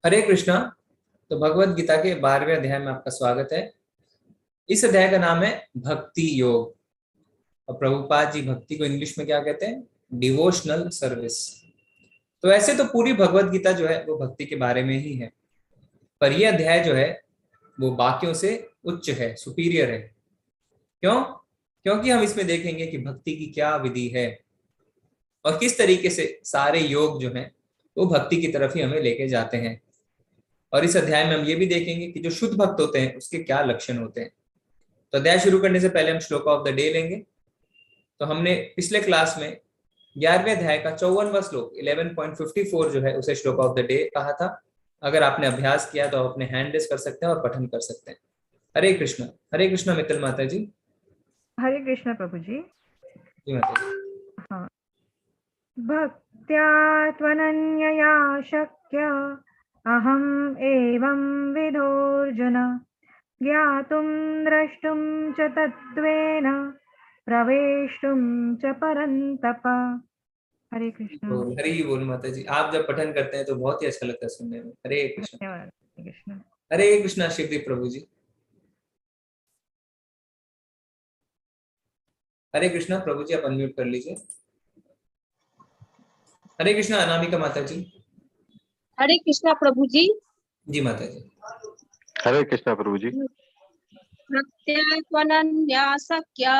हरे कृष्णा। तो भगवत गीता के 12वें अध्याय में आपका स्वागत है। इस अध्याय का नाम है भक्ति योग। और प्रभुपाद जी भक्ति को इंग्लिश में क्या कहते हैं? Devotional service. तो ऐसे तो पूरी भगवत गीता जो है वो भक्ति के बारे में ही है, पर यह अध्याय जो है वो बाकियों से उच्च है, सुपीरियर है। क्यों? क्योंकि हम इसमें देखेंगे कि भक्ति की क्या विधि है और किस तरीके से सारे योग जो हैं वो भक्ति की तरफ ही हमें लेके जाते हैं। और इस अध्याय में हम ये भी देखेंगे कि जो शुद्ध भक्त होते हैं उसके क्या लक्षण होते हैं। तो अध्याय शुरू करने से पहले हम श्लोक ऑफ द डे लेंगे। तो हमने पिछले क्लास में 11वें अध्याय का 54वां श्लोक 11.54 जो है उसे श्लोक ऑफ द डे कहा था। अगर आपने अभ्यास किया तो आप अपने हैंड रेस कर सकते हैं और पठन कर सकते हैं। हरे कृष्ण। हरे कृष्ण मित्तल माता जी। हरे कृष्ण प्रभु जी। जी माता जी। हाँ। भक्त्या त्वनन्यया शक्य अहम् एवं विधोर्जुन ज्ञातुं द्रष्टुं च तत्त्वेन प्रवेष्टुं च परन्तप। हरे कृष्ण। हरी बोल माता जी। आप जब पठन करते हैं तो बहुत ही अच्छा लगता है सुनने में। हरे कृष्ण। धन्यवाद। हरे कृष्ण। हरे कृष्णा शिवदीप प्रभु जी। हरे कृष्णा प्रभु जी, आप अनम्यूट कर लीजिए। हरे कृष्णा अनामिका माता जी। हरे कृष्णा प्रभु जी। जी माता जी। हरे कृष्णा प्रभु जी। भक्त्या त्वनन्या शक्या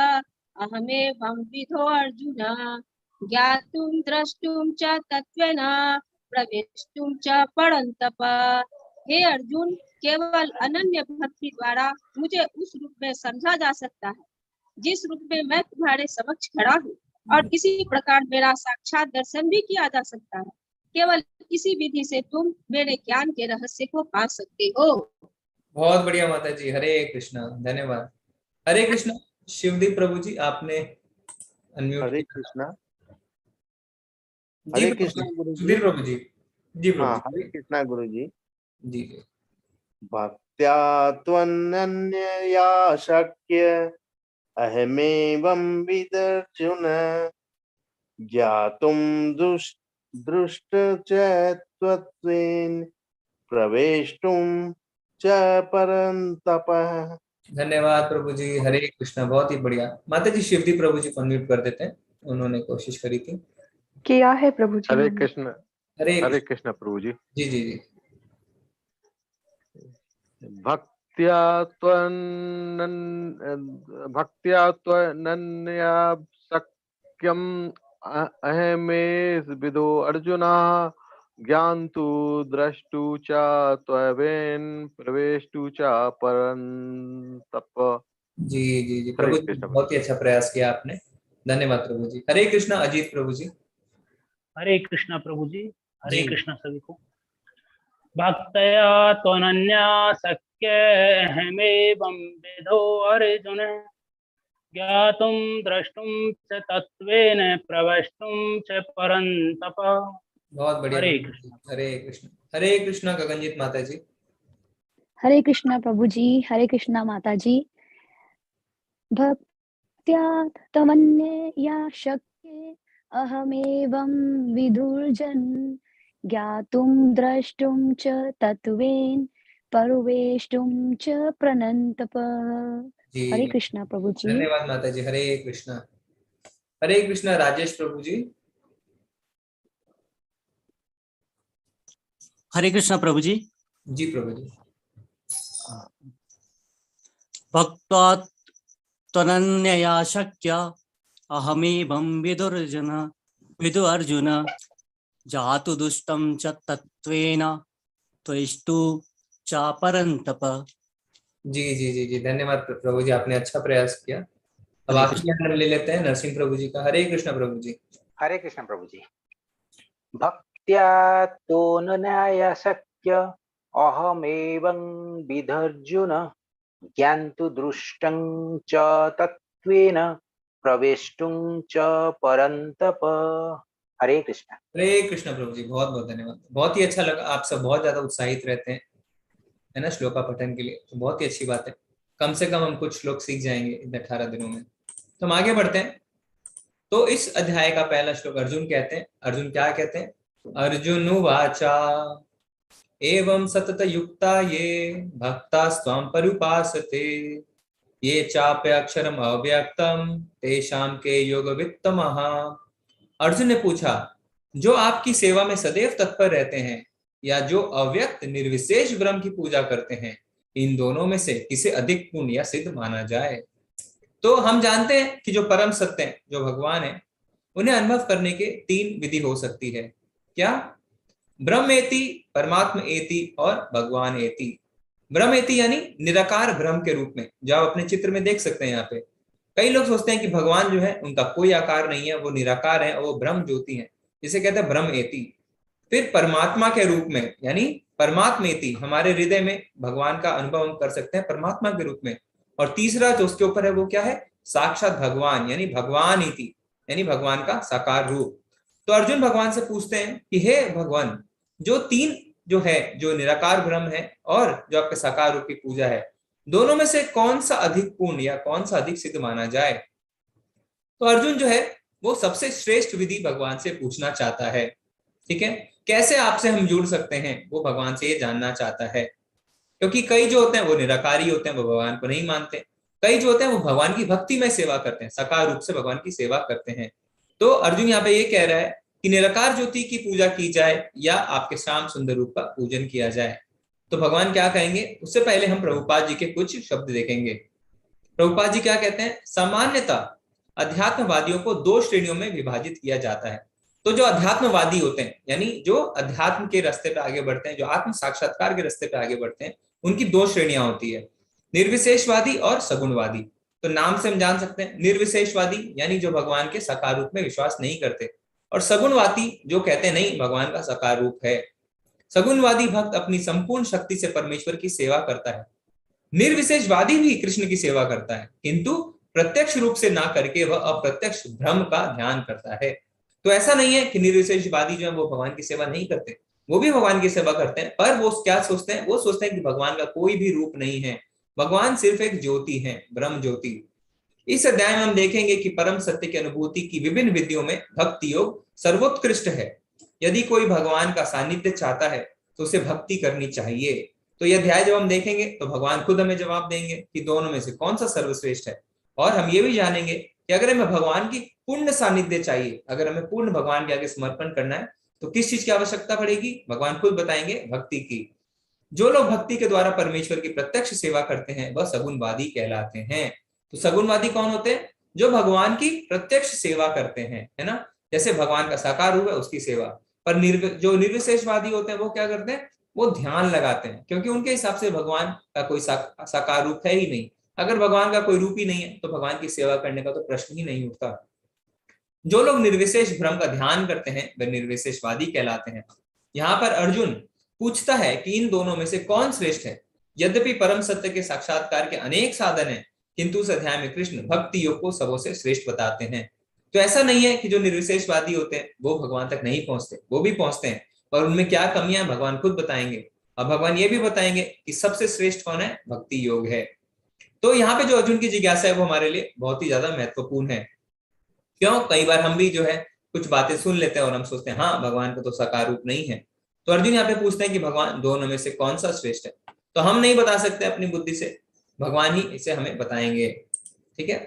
अहमेवं विधो अर्जुन ज्ञातुं द्रष्टुं च तत्त्वेन प्रवेष्टुं च परन्तप। हे अर्जुन, केवल अनन्य भक्ति द्वारा मुझे उस रूप में समझा जा सकता है जिस रूप में मैं तुम्हारे समक्ष खड़ा हूँ, और किसी प्रकार मेरा साक्षात दर्शन भी किया जा सकता है। केवल इसी विधि से तुम मेरे ज्ञान के रहस्य को पा सकते हो। बहुत बढ़िया माता जी। हरे कृष्णा। धन्यवाद। हरे कृष्णा शिवदीप प्रभु जी, आपने अनम्यूट हरे किया। कृष्णा। जी हरे प्रभु कृष्णा जी। गुरु जी। सुधीर प्रभु जी। जी प्रभु हाँ, हरे जी। कृष्णा गुरु जी। जी जी। भक्त्या त्वनन्यया शक्य अहमेवं विदर्जुन ज्ञातुं दृष्ट च त्वत्वेन प्रवेष्टुं च परन्तप। धन्यवाद प्रभु जी। हरे कृष्णा। बहुत ही बढ़िया। माता जी शिवदीप प्रभु जी को अनम्यूट कर देते हैं, उन्होंने कोशिश करी थी। किया है प्रभु जी हरे मैंने। कृष्ण। हरे हरे कृष्ण। कृष्णा प्रभु जी। जी जी जी। भक्त्या त्वनन्या शक्यम् अहमे विदो अर्जुन ज्ञान्तु द्रष्टु च त्ववेन प्रवेष्टु च परन्तप। जी जी जी हरे प्रभु जी, कृष्ण प्रभु बहुत ही अच्छा प्रयास किया आपने। धन्यवाद प्रभु जी। हरे कृष्णा अजीत प्रभु जी। हरे कृष्णा प्रभु जी। हरे जी। कृष्णा सभी को। भक्तया त्वनन्या शक्य अहमेवं विधो अर्जुन ज्ञातुं द्रष्टुं च तत्त्वेन प्रवेष्टुं च परन्तप। बहुत बढ़िया हरे प्रभु जी। कृष्णा। हरे कृष्ण। हरे कृष्णा गगनजीत माता जी। हरे कृष्णा प्रभु जी। हरे कृष्णा माता जी। भक्त्या तमन्यया शक्ये अहमेवं विधुर्जन ज्ञातुं द्रष्टुं च तत्त्वेन परवेष्टुं च प्रनन्तप। जी हरे कृष्णा प्रभु जी। धन्यवाद माता जी। हरे कृष्णा। हरे कृष्णा राजेश प्रभु जी। हरे कृष्णा प्रभु जी। जी प्रभु जी। भक्त्वा त्वनन्यया शक्या अहमेवं विदु अर्जुन जातु दुष्टं च तत्त्वेन त्वेष्टु च परन्तप। जी जी जी जी। धन्यवाद प्रभु जी, आपने अच्छा प्रयास किया। अब हरे आखिरी कृष्ण। हम ले लेते हैं नरसिंह प्रभु जी का। हरे कृष्णा प्रभु जी। हरे कृष्ण प्रभु जी। भक्त्या त्वनन्या शक्य अहमेवं विधर्जुन ज्ञान्तु दृष्टं च तत्त्वेन प्रवेष्टुं च परन्तप। हरे कृष्ण। हरे कृष्णा प्रभु जी। बहुत बहुत धन्यवाद। बहुत ही अच्छा लगा। आप सब बहुत ज्यादा उत्साहित रहते हैं, है ना, श्लोका पठन के लिए। तो बहुत ही अच्छी बात है। कम से कम हम कुछ श्लोक सीख जाएंगे इन 18 दिनों में। तो हम आगे बढ़ते हैं। तो इस अध्याय का पहला श्लोक अर्जुन कहते हैं। अर्जुन क्या कहते हैं? अर्जुन वाचा एवं सतत युक्ता ये भक्ता स्वाम परुपासते ये चाप्य अक्षरम अव्यक्तम तेषाम के योग वित्तमः। अर्जुन ने पूछा, जो आपकी सेवा में सदैव तत्पर रहते हैं या जो अव्यक्त निर्विशेष ब्रह्म की पूजा करते हैं, इन दोनों में से किसे अधिक पुण्य या सिद्ध माना जाए। तो हम जानते हैं कि जो परम सत्य है, जो भगवान है, उन्हें अनुभव करने के 3 विधि हो सकती है। क्या? ब्रह्म एति, परमात्मा एति और भगवान एति। ब्रह्म एति यानी निराकार ब्रह्म के रूप में, जो आप अपने चित्र में देख सकते हैं। यहाँ पे कई लोग सोचते हैं कि भगवान जो है उनका कोई आकार नहीं है, वो निराकार है और वो ब्रह्म ज्योति है, जिसे कहते हैं ब्रह्म एति। फिर परमात्मा के रूप में यानी परमात्मेति, हमारे हृदय में भगवान का अनुभव हम कर सकते हैं परमात्मा के रूप में। और तीसरा जो उसके ऊपर है वो क्या है? साक्षात भगवान यानी भगवान इति, यानी भगवान का साकार रूप। तो अर्जुन भगवान से पूछते हैं कि हे भगवान, जो 3 जो है, जो निराकार ब्रह्म है और जो आपके साकार रूप की पूजा है, दोनों में से कौन सा अधिक पूर्ण या कौन सा अधिक सिद्ध माना जाए। तो अर्जुन जो है वो सबसे श्रेष्ठ विधि भगवान से पूछना चाहता है। ठीक है, कैसे आपसे हम जुड़ सकते हैं, वो भगवान से ये जानना चाहता है। क्योंकि कई जो होते हैं वो निराकारी होते हैं, वो भगवान को नहीं मानते। कई जो होते हैं वो भगवान की भक्ति में सेवा करते हैं, साकार रूप से भगवान की सेवा करते हैं। तो अर्जुन यहाँ पे ये कह रहा है कि निराकार ज्योति की पूजा की जाए या आपके श्याम सुंदर रूप का पूजन किया जाए। तो भगवान क्या कहेंगे, उससे पहले हम प्रभुपाद जी के कुछ शब्द देखेंगे। प्रभुपाद जी क्या कहते हैं? सामान्यतः अध्यात्मवादियों को 2 श्रेणियों में विभाजित किया जाता है। तो जो अध्यात्मवादी होते हैं, यानी जो अध्यात्म के रास्ते पे आगे बढ़ते हैं, जो आत्म साक्षात्कार के रास्ते पे आगे बढ़ते हैं, उनकी 2 श्रेणियां होती है, निर्विशेषवादी और सगुणवादी। तो नाम से हम जान सकते हैं, निर्विशेषवादी यानी जो भगवान के साकार रूप में विश्वास नहीं करते, और सगुणवादी जो कहते हैं नहीं, भगवान का साकार रूप है। सगुणवादी भक्त अपनी संपूर्ण शक्ति से परमेश्वर की सेवा करता है। निर्विशेषवादी भी कृष्ण की सेवा करता है, किंतु प्रत्यक्ष रूप से ना करके वह अप्रत्यक्ष ब्रह्म का ध्यान करता है। तो ऐसा नहीं है कि निर्विशेषवादी जो है वो भगवान की सेवा नहीं करते, वो भी भगवान की सेवा करते हैं, पर वो क्या सोचते हैं? वो सोचते हैं कि भगवान का कोई भी रूप नहीं है, भगवान सिर्फ एक ज्योति है, ब्रह्म ज्योति। इस अध्याय में हम देखेंगे कि परम सत्य की अनुभूति की विभिन्न विधियों में भक्ति योग सर्वोत्कृष्ट है। यदि कोई भगवान का सानिध्य चाहता है तो उसे भक्ति करनी चाहिए। तो यह अध्याय जब हम देखेंगे तो भगवान खुद हमें जवाब देंगे कि दोनों में से कौन सा सर्वश्रेष्ठ है। और हम ये भी जानेंगे कि अगर हमें भगवान की पूर्ण सानिध्य चाहिए, अगर हमें पूर्ण भगवान के आगे समर्पण करना है, तो किस चीज की आवश्यकता पड़ेगी? भगवान खुद बताएंगे, भक्ति की। जो लोग भक्ति के द्वारा परमेश्वर की प्रत्यक्ष सेवा करते हैं वह सगुणवादी कहलाते हैं। तो सगुणवादी कौन होते हैं? जो भगवान की प्रत्यक्ष सेवा करते हैं, है ना, जैसे भगवान का साकार रूप है उसकी सेवा। पर जो निर्विशेषवादी होते हैं वो क्या करते हैं? वो ध्यान लगाते हैं, क्योंकि उनके हिसाब से भगवान का कोई साकार रूप है ही नहीं। अगर भगवान का कोई रूप ही नहीं है तो भगवान की सेवा करने का तो प्रश्न ही नहीं उठता। जो लोग निर्विशेष ब्रह्म का ध्यान करते हैं वे निर्विशेषवादी कहलाते हैं। यहाँ पर अर्जुन पूछता है कि इन दोनों में से कौन श्रेष्ठ है। यद्यपि परम सत्य के साक्षात्कार के अनेक साधन हैं, किंतु उस अध्याय में कृष्ण भक्ति योग को सबसे श्रेष्ठ बताते हैं। तो ऐसा नहीं है कि जो निर्विशेषवादी होते हैं वो भगवान तक नहीं पहुंचते, वो भी पहुंचते हैं, पर उनमें क्या कमियां भगवान खुद बताएंगे। अब भगवान ये भी बताएंगे कि सबसे श्रेष्ठ कौन है? भक्ति योग है। तो यहाँ पे जो अर्जुन की जिज्ञासा है वो हमारे लिए बहुत ही ज्यादा महत्वपूर्ण है। क्यों? कई बार हम भी जो है कुछ बातें सुन लेते हैं और हम सोचते हैं हाँ भगवान का तो साकार रूप नहीं है। तो अर्जुन यहाँ पे पूछते हैं कि भगवान दोनों में से कौन सा श्रेष्ठ है। तो हम नहीं बता सकते अपनी बुद्धि से, भगवान ही इसे हमें बताएंगे। ठीक है,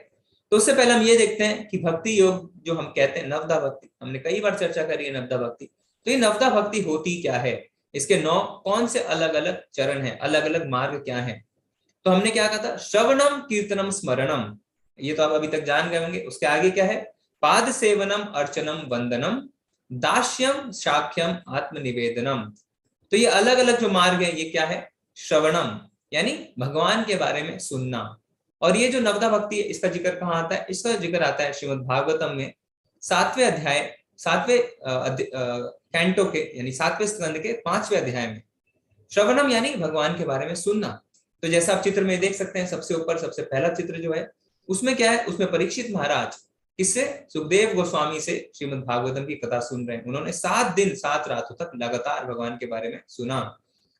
तो उससे पहले हम ये देखते हैं कि भक्ति योग जो हम कहते हैं नवदा भक्ति, हमने कई बार चर्चा करी है नवदा भक्ति। तो ये नवदा भक्ति होती क्या है, इसके 9 कौन से अलग अलग चरण है, अलग अलग मार्ग क्या है। तो हमने क्या कहा था? श्रवणम कीर्तनम स्मरणम, ये तो आप अभी तक जान गए होंगे। उसके आगे क्या है? पाद सेवनम अर्चनम वंदनम दास्यम शाख्यम आत्मनिवेदनम। तो ये अलग अलग जो मार्ग है ये क्या है? श्रवणम यानी भगवान के बारे में सुनना। और ये जो नवदा भक्ति है इसका जिक्र कहाँ आता है? इसका जिक्र आता है श्रीमद् भागवतम में 7वें अध्याय 7वें कैंटो के यानी 7वें स्कंद के 5वें अध्याय में। श्रवणम यानी भगवान के बारे में सुनना। तो जैसा आप चित्र में देख सकते हैं, सबसे ऊपर सबसे पहला चित्र जो है उसमें क्या है? उसमें परीक्षित महाराज किससे? सुखदेव गोस्वामी से श्रीमद् भागवतम की कथा सुन रहे हैं। उन्होंने 7 दिन 7 रातों तक लगातार भगवान के बारे में सुना।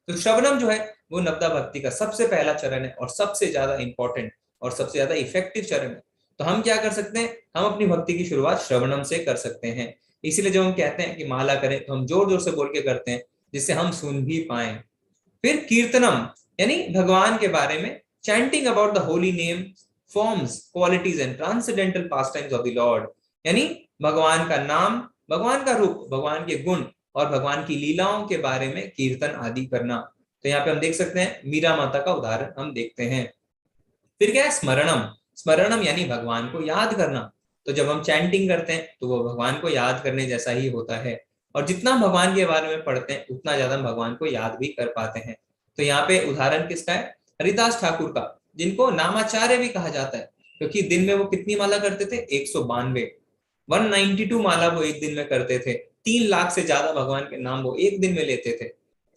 तो श्रवणम जो है वो नवदा भक्ति का सबसे पहला चरण है और सबसे ज्यादा इंपॉर्टेंट और सबसे ज्यादा इफेक्टिव चरण है। तो हम क्या कर सकते हैं? हम अपनी भक्ति की शुरुआत श्रवणम से कर सकते हैं। इसीलिए जब हम कहते हैं कि माला करें तो हम जोर जोर से बोल के करते हैं, जिसे हम सुन भी पाए। फिर कीर्तनम यानी भगवान के बारे में chanting about the holy name, forms, qualities and transcendental pastimes of the lord, यानी भगवान का नाम, भगवान का रूप, भगवान के गुण और भगवान की लीलाओं के बारे में कीर्तन आदि करना। तो यहाँ पे हम देख सकते हैं मीरा माता का उदाहरण हम देखते हैं। फिर क्या है स्मरणम, स्मरणम यानी भगवान को याद करना। तो जब हम चैंटिंग करते हैं तो वो भगवान को याद करने जैसा ही होता है, और जितना भगवान के बारे में पढ़ते हैं उतना ज्यादा भगवान को याद भी कर पाते हैं। तो यहाँ पे उदाहरण किसका है, हरिदास ठाकुर का, जिनको नामाचार्य भी कहा जाता है, क्योंकि दिन में वो कितनी माला करते थे, 192, 192 माला वो एक दिन में करते थे। 3 लाख से ज्यादा भगवान के नाम वो एक दिन में लेते थे।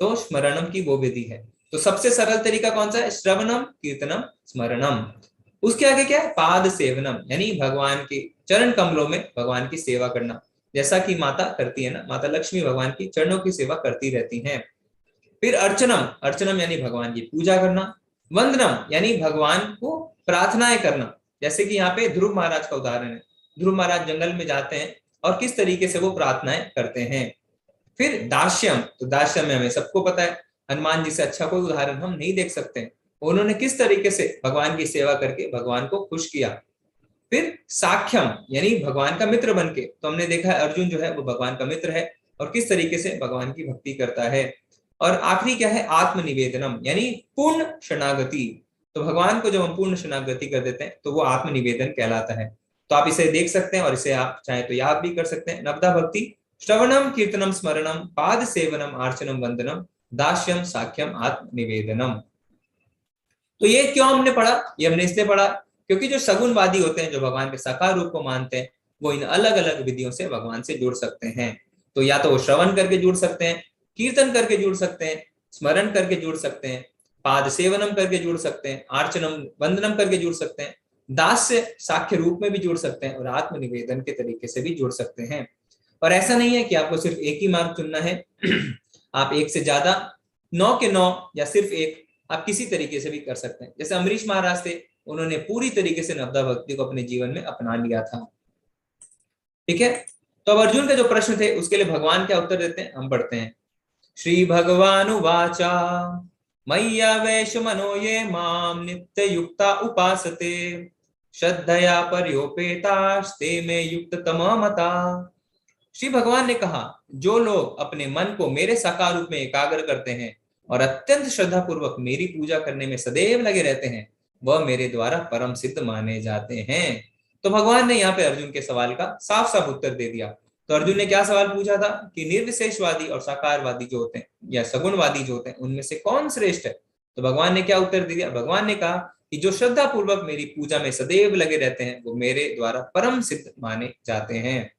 तो स्मरणम की वो विधि है। तो सबसे सरल तरीका कौन सा है, श्रवणम कीर्तनम स्मरणम। उसके आगे क्या है, पाद सेवनम, यानी भगवान के चरण कमलों में भगवान की सेवा करना, जैसा कि माता करती है ना, माता लक्ष्मी भगवान की चरणों की सेवा करती रहती हैं। फिर अर्चनम, अर्चनम यानी भगवान की पूजा करना। वंदनम यानी भगवान को प्रार्थनाएं करना, जैसे कि यहाँ पे ध्रुव महाराज का उदाहरण है। ध्रुव महाराज जंगल में जाते हैं और किस तरीके से वो प्रार्थनाएं करते हैं। फिर दास्यम, तो दास्यम में हमें सबको पता है, हनुमान जी से अच्छा कोई उदाहरण हम नहीं देख सकते। उन्होंने किस तरीके से भगवान की सेवा करके भगवान को खुश किया। फिर साख्यम यानी भगवान का मित्र बनके, तो हमने देखा है अर्जुन जो है वो भगवान का मित्र है और किस तरीके से भगवान की भक्ति करता है। और आखिरी क्या है, आत्मनिवेदनम यानी पूर्ण शरणागति। तो भगवान को जब हम पूर्ण शरणागति कर देते हैं तो वो आत्मनिवेदन कहलाता है। तो आप इसे देख सकते हैं और इसे आप चाहे तो याद भी कर सकते हैं। नवदा भक्ति श्रवणम कीर्तनम स्मरणम पाद सेवनम अर्चनम वंदनम दास्यम साख्यम आत्मनिवेदनम। तो ये क्यों हमने पढ़ा, ये हमने इसलिए पढ़ा क्योंकि जो सगुणवादी होते हैं, जो भगवान के साकार रूप को मानते हैं, वो इन अलग अलग विधियों से भगवान से जुड़ सकते हैं। तो या तो वो श्रवण करके जुड़ सकते हैं, कीर्तन करके जुड़ सकते हैं, स्मरण करके जुड़ सकते हैं, पाद सेवनम करके जुड़ सकते हैं, अर्चनम वंदनम करके जुड़ सकते हैं, दास्य साख्य रूप में भी जुड़ सकते हैं और आत्मनिवेदन के तरीके से भी जुड़ सकते हैं। और ऐसा नहीं है कि आपको सिर्फ एक ही मार्ग चुनना है, आप एक से ज्यादा 9 के 9 या सिर्फ एक, आप किसी तरीके से भी कर सकते हैं। जैसे अमरीश महाराज थे, उन्होंने पूरी तरीके से नवदा भक्ति को अपने जीवन में अपना लिया था। ठीक है, तो अब अर्जुन के जो प्रश्न थे उसके लिए भगवान क्या उत्तर देते हैं, हम पढ़ते हैं। श्री भगवान उवाचा मय्या वैश मनो ये माम नित्य युक्ता उपासते श्रद्धया पर्योपेतास्ते में युक्त तमः मता। श्री भगवान ने कहा, जो लोग अपने मन को मेरे साकार रूप में एकाग्र करते हैं और अत्यंत श्रद्धा पूर्वक मेरी पूजा करने में सदैव लगे रहते हैं, वह मेरे द्वारा परम सिद्ध माने जाते हैं। तो भगवान ने यहाँ पे अर्जुन के सवाल का साफ साफ उत्तर दे दिया। तो अर्जुन ने क्या सवाल पूछा था कि निर्विशेषवादी और साकारवादी जो होते हैं या सगुणवादी जो होते हैं, उनमें से कौन श्रेष्ठ है। तो भगवान ने क्या उत्तर दिया, भगवान ने कहा कि जो श्रद्धा पूर्वक मेरी पूजा में सदैव लगे रहते हैं वो मेरे द्वारा परम सिद्ध माने जाते हैं।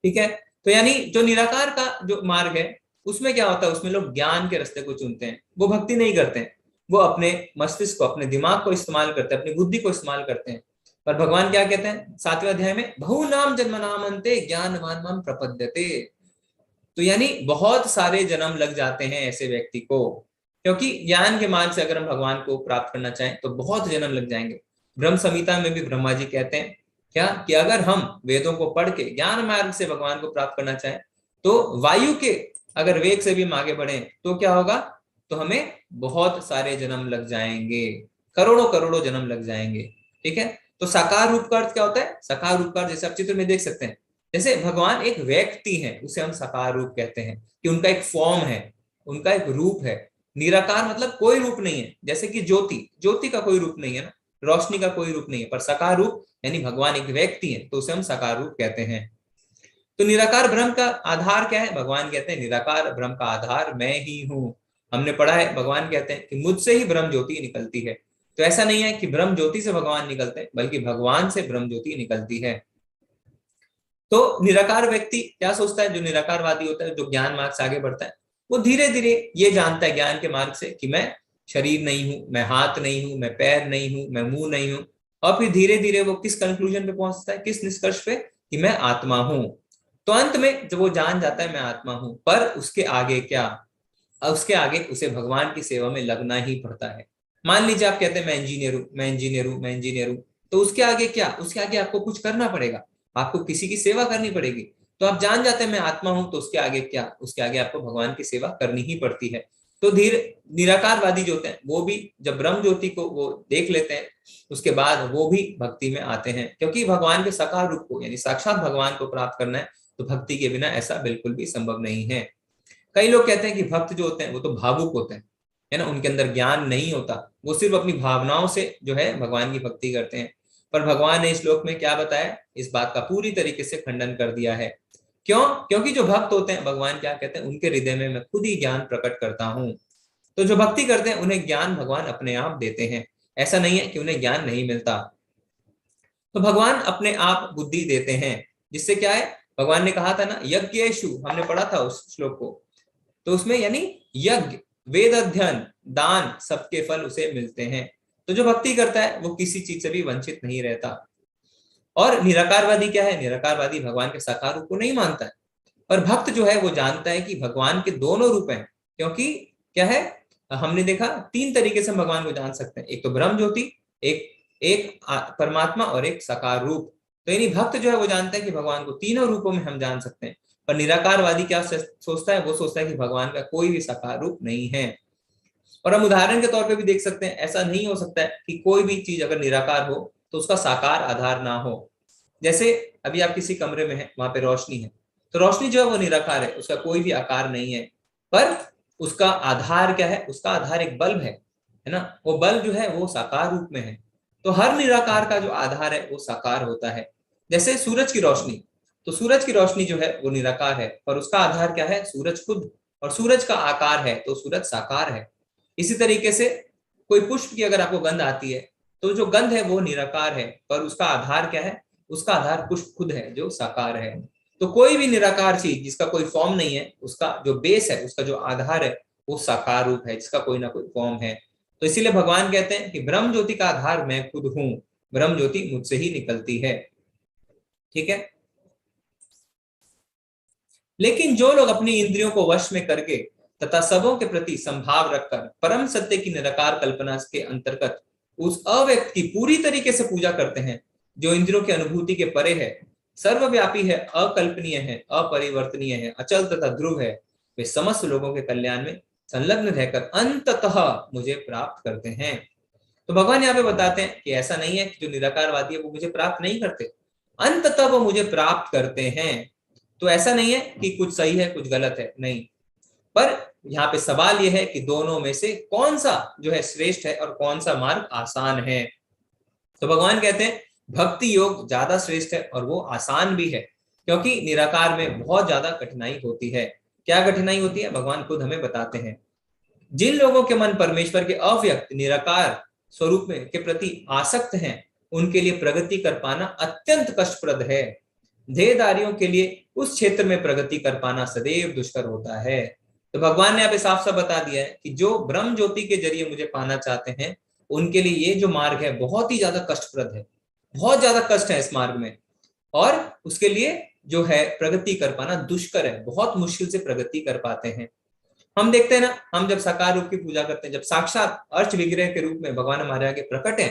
ठीक है, तो यानी जो निराकार का जो मार्ग है उसमें क्या होता है, उसमें लोग ज्ञान के रास्ते को चुनते हैं, वो भक्ति नहीं करते हैं, वो अपने मस्तिष्क को, अपने दिमाग को इस्तेमाल करते हैं, अपनी बुद्धि को इस्तेमाल करते हैं। पर भगवान क्या कहते हैं 7वें अध्याय में, बहु नाम जन्म नामन्ते ज्ञानवान माम प्रपद्यते। तो यानी बहुत सारे जन्म लग जाते हैं ऐसे व्यक्ति को, क्योंकि ज्ञान के मार्ग से अगर हम भगवान को प्राप्त करना चाहें तो बहुत जन्म लग जाएंगे। ब्रह्म संहिता में भी ब्रह्मा जी कहते हैं क्या कि अगर हम वेदों को पढ़ के ज्ञान मार्ग से भगवान को प्राप्त करना चाहें तो वायु के अगर वेग से भी हम आगे बढ़े तो क्या होगा, तो हमें बहुत सारे जन्म लग जाएंगे, करोड़ों करोड़ों जन्म लग जाएंगे। ठीक है, तो साकार रूप का अर्थ क्या होता है, साकार रूप का अर्थ जैसे आप चित्र में देख सकते हैं, जैसे भगवान एक व्यक्ति है उसे हम साकार रूप कहते हैं कि उनका एक फॉर्म है, उनका एक रूप है। निराकार मतलब कोई रूप नहीं है, जैसे कि ज्योति, ज्योति का कोई रूप नहीं है ना, रोशनी का कोई रूप नहीं है, पर साकार रूप यानी भगवान एक व्यक्ति है तो उसे हम साकार रूप कहते हैं। तो निराकार ब्रह्म का आधार क्या है, भगवान कहते हैं निराकार ब्रह्म का आधार मैं ही हूँ। हमने पढ़ा है भगवान कहते हैं कि मुझसे ही ब्रह्म ज्योति निकलती है। तो ऐसा नहीं है कि ब्रह्म ज्योति से भगवान निकलते हैं, बल्कि भगवान से ब्रह्म ज्योति निकलती है। तो निराकार व्यक्ति क्या सोचता है, जो निराकारवादी होता है, जो ज्ञान मार्ग से आगे बढ़ता है, वो धीरे धीरे ये जानता है ज्ञान के मार्ग से कि मैं शरीर नहीं हूं, मैं हाथ नहीं हूं, मैं पैर नहीं हूं, मैं मुंह नहीं हूं, और फिर धीरे धीरे वो किस कंक्लूजन पे पहुंचता है, किस निष्कर्ष पे, कि मैं आत्मा हूं। तो अंत में जब वो जान जाता है मैं आत्मा हूं, पर उसके आगे क्या, उसके आगे उसे भगवान की सेवा में लगना ही पड़ता है। मान लीजिए आप कहते हैं मैं इंजीनियर हूं, मैं इंजीनियर हूं, मैं इंजीनियर हूं, तो उसके आगे क्या, उसके आगे आपको कुछ करना पड़ेगा, आपको किसी की सेवा करनी पड़ेगी। तो तो आप जान जाते हैं मैं आत्मा हूं, तो उसके आगे क्या, उसके आगे आपको भगवान की सेवा करनी ही पड़ती है। तो निराकारवादी जो होते हैं वो भी जब ब्रह्म ज्योति को वो देख लेते हैं, उसके बाद वो भी भक्ति में आते हैं, क्योंकि भगवान के साकार रूप को यानी साक्षात भगवान को प्राप्त करना है, तो भक्ति के बिना ऐसा बिल्कुल भी संभव नहीं है। कई लोग कहते हैं कि भक्त जो होते हैं वो तो भावुक होते हैं, है ना, उनके अंदर ज्ञान नहीं होता, वो सिर्फ अपनी भावनाओं से जो है भगवान की भक्ति करते हैं। पर भगवान ने इस श्लोक में क्या बताया, इस बात का पूरी तरीके से खंडन कर दिया है। क्यों? क्योंकि जो भक्त होते हैं, भगवान क्या कहते हैं, उनके हृदय में मैं खुद ही ज्ञान प्रकट करता हूं। तो जो भक्ति करते हैं उन्हें ज्ञान भगवान अपने आप देते हैं, ऐसा नहीं है कि उन्हें ज्ञान नहीं मिलता। तो भगवान अपने आप बुद्धि देते हैं, जिससे क्या है, भगवान ने कहा था ना यज्ञेषु, हमने पढ़ा था उस श्लोक को, तो उसमें यानी यज्ञ, वेद अध्ययन, दान, सबके फल उसे मिलते हैं। तो जो भक्ति करता है वो किसी चीज से भी वंचित नहीं रहता। और निराकारवादी क्या है, निराकारवादी भगवान के साकार रूप को नहीं मानता है, और भक्त जो है वो जानता है कि भगवान के दोनों रूप हैं। क्योंकि क्या है, हमने देखा 3 तरीके से भगवान को जान सकते हैं, एक तो ब्रह्म ज्योति, एक परमात्मा और एक साकार रूप। तो यानी भक्त जो है वो जानता है कि भगवान को तीनों रूपों में हम जान सकते हैं। पर निराकारवादी क्या सोचता है, वो सोचता है कि भगवान का कोई भी साकार रूप नहीं है। और हम उदाहरण के तौर पे भी देख सकते हैं, ऐसा नहीं हो सकता है कि कोई भी चीज अगर निराकार हो तो उसका साकार आधार ना हो। जैसे अभी आप किसी कमरे में हैं, वहां पे रोशनी है, तो रोशनी जो है वो निराकार है, उसका कोई भी आकार नहीं है, पर उसका आधार क्या है, उसका आधार एक बल्ब है ना, वो बल्ब जो है वो साकार रूप में है। तो हर निराकार का जो आधार है वो साकार होता है। जैसे सूरज की रोशनी, तो सूरज की रोशनी जो है वो निराकार है, पर उसका आधार क्या है, सूरज खुद, और सूरज का आकार है तो सूरज साकार है। इसी तरीके से कोई पुष्प की अगर आपको गंध आती है, तो जो गंध है वो निराकार है, पर उसका आधार क्या है, उसका आधार पुष्प खुद है जो साकार है। तो कोई भी निराकार चीज जिसका कोई फॉर्म नहीं है, उसका जो बेस है, उसका जो आधार है वो साकार रूप है, जिसका कोई ना कोई फॉर्म है। तो इसीलिए भगवान कहते हैं कि ब्रह्म ज्योति का आधार मैं खुद हूं, ब्रह्म ज्योति मुझसे ही निकलती है। ठीक है। लेकिन जो लोग अपनी इंद्रियों को वश में करके तथा सबों के प्रति संभाव रखकर परम सत्य की निराकार कल्पना के अंतर्गत उस अव्यक्त की पूरी तरीके से पूजा करते हैं, जो इंद्रियों की अनुभूति के परे है, सर्वव्यापी है, अकल्पनीय है, अपरिवर्तनीय है, अचल तथा ध्रुव है, वे समस्त लोगों के कल्याण में संलग्न रहकर अंततः मुझे प्राप्त करते हैं। तो भगवान यहाँ पे बताते हैं कि ऐसा नहीं है कि जो निराकारवादी है वो मुझे प्राप्त नहीं करते, अंततः वो मुझे प्राप्त करते हैं। तो ऐसा नहीं है कि कुछ सही है कुछ गलत है, नहीं, पर यहाँ पे सवाल यह है कि दोनों में से कौन सा जो है श्रेष्ठ है और कौन सा मार्ग आसान है। तो भगवान कहते हैं भक्ति योग ज्यादा श्रेष्ठ है और वो आसान भी है, क्योंकि निराकार में बहुत ज्यादा कठिनाई होती है। क्या कठिनाई होती है, भगवान खुद हमें बताते हैं। जिन लोगों के मन परमेश्वर के अव्यक्त निराकार स्वरूप में के प्रति आसक्त हैं, उनके लिए प्रगति कर पाना अत्यंत कष्टप्रद है। देहधारियों के लिए उस क्षेत्र में प्रगति कर पाना सदैव दुष्कर होता है। तो भगवान ने यहाँ पे साफ साफ बता दिया है कि जो ब्रह्म ज्योति के जरिए मुझे पाना चाहते हैं, उनके लिए ये जो मार्ग है बहुत ही ज्यादा कष्टप्रद है, बहुत ज्यादा कष्ट है इस मार्ग में, और उसके लिए जो है प्रगति कर पाना दुष्कर है, बहुत मुश्किल से प्रगति कर पाते हैं। हम देखते हैं ना, हम जब साकार रूप की पूजा करते हैं, जब साक्षात अर्च विग्रह के रूप में भगवान हमारे आगे प्रकट है,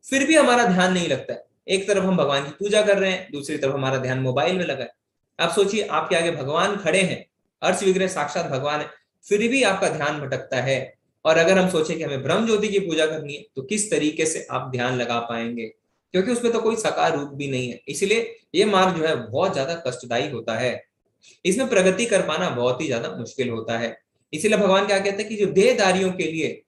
फिर भी हमारा ध्यान नहीं लगता है। एक तरफ हम भगवान की पूजा कर रहे हैं, दूसरी तरफ हमारा ध्यान मोबाइल में लगा है। आप सोचिए, आपके आगे भगवान खड़े हैं, अर्च विग्रह साक्षात भगवान है, फिर भी आपका ध्यान भटकता है। और अगर हम सोचे कि हमें ब्रह्म ज्योति की पूजा करनी है, तो किस तरीके से आप ध्यान लगा पाएंगे, क्योंकि उसमें तो कोई साकार रूप भी नहीं है। इसलिए ये मार्ग जो है बहुत ज्यादा कष्टदायी होता है, इसमें प्रगति कर पाना बहुत ही ज्यादा मुश्किल होता है। इसीलिए भगवान क्या कहते हैं कि जो देहधारियों के लिए,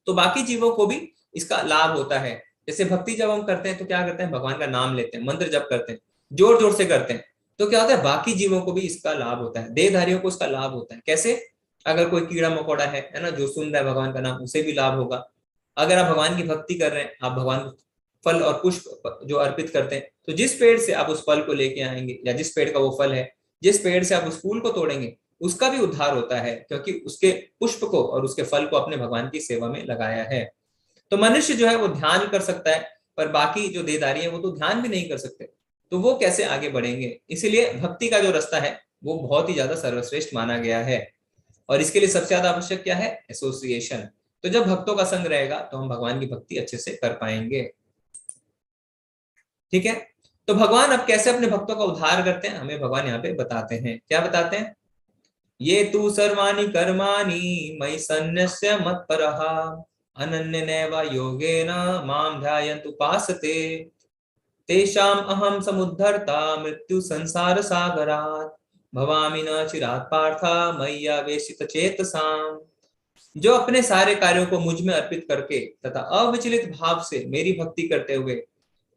तो बाकी जीवों को भी इसका लाभ होता है। जैसे भक्ति जब हम करते हैं तो क्या करते हैं, भगवान का नाम लेते हैं, मंत्र जप करते हैं, जोर जोर से करते हैं, तो क्या होता है, बाकी जीवों को भी इसका लाभ होता है, देहधारियों को इसका लाभ होता है। कैसे? अगर कोई कीड़ा मकोड़ा है ना, जो सुन रहा है भगवान का नाम, उसे भी लाभ होगा। अगर आप भगवान की भक्ति कर रहे हैं, आप भगवान को फल और पुष्प जो अर्पित करते हैं, तो जिस पेड़ से आप उस फल को लेके आएंगे, या जिस पेड़ का वो फल है, जिस पेड़ से आप उस फूल को तोड़ेंगे, उसका भी उद्धार होता है, क्योंकि उसके पुष्प को और उसके फल को अपने भगवान की सेवा में लगाया है। तो मनुष्य जो है वो ध्यान कर सकता है, पर बाकी जो देहधारी है वो तो ध्यान भी नहीं कर सकते, तो वो कैसे आगे बढ़ेंगे। इसीलिए भक्ति का जो रास्ता है वो बहुत ही ज्यादा सर्वश्रेष्ठ माना गया है, और इसके लिए सबसे ज्यादा आवश्यक क्या है, एसोसिएशन। तो जब भक्तों का संग रहेगा तो हम भगवान की भक्ति अच्छे से कर पाएंगे। ठीक है। तो भगवान अब कैसे अपने भक्तों का उद्धार करते हैं हमें भगवान यहाँ पे बताते हैं। क्या बताते हैं? ये तु सर्वाणि कर्माणि मयि सन्न्यस्य मत्परः अनन्येनैव योगेन मां ध्यायन्तु उपासते तेषाम् अहं समुद्धर्ता मृत्यु संसार सागरात् भवामि न चिरात् पार्थ मय्यावेशित चेतसाम्। जो अपने सारे कार्यों को मुझ में अर्पित करके तथा अविचलित भाव से मेरी भक्ति करते हुए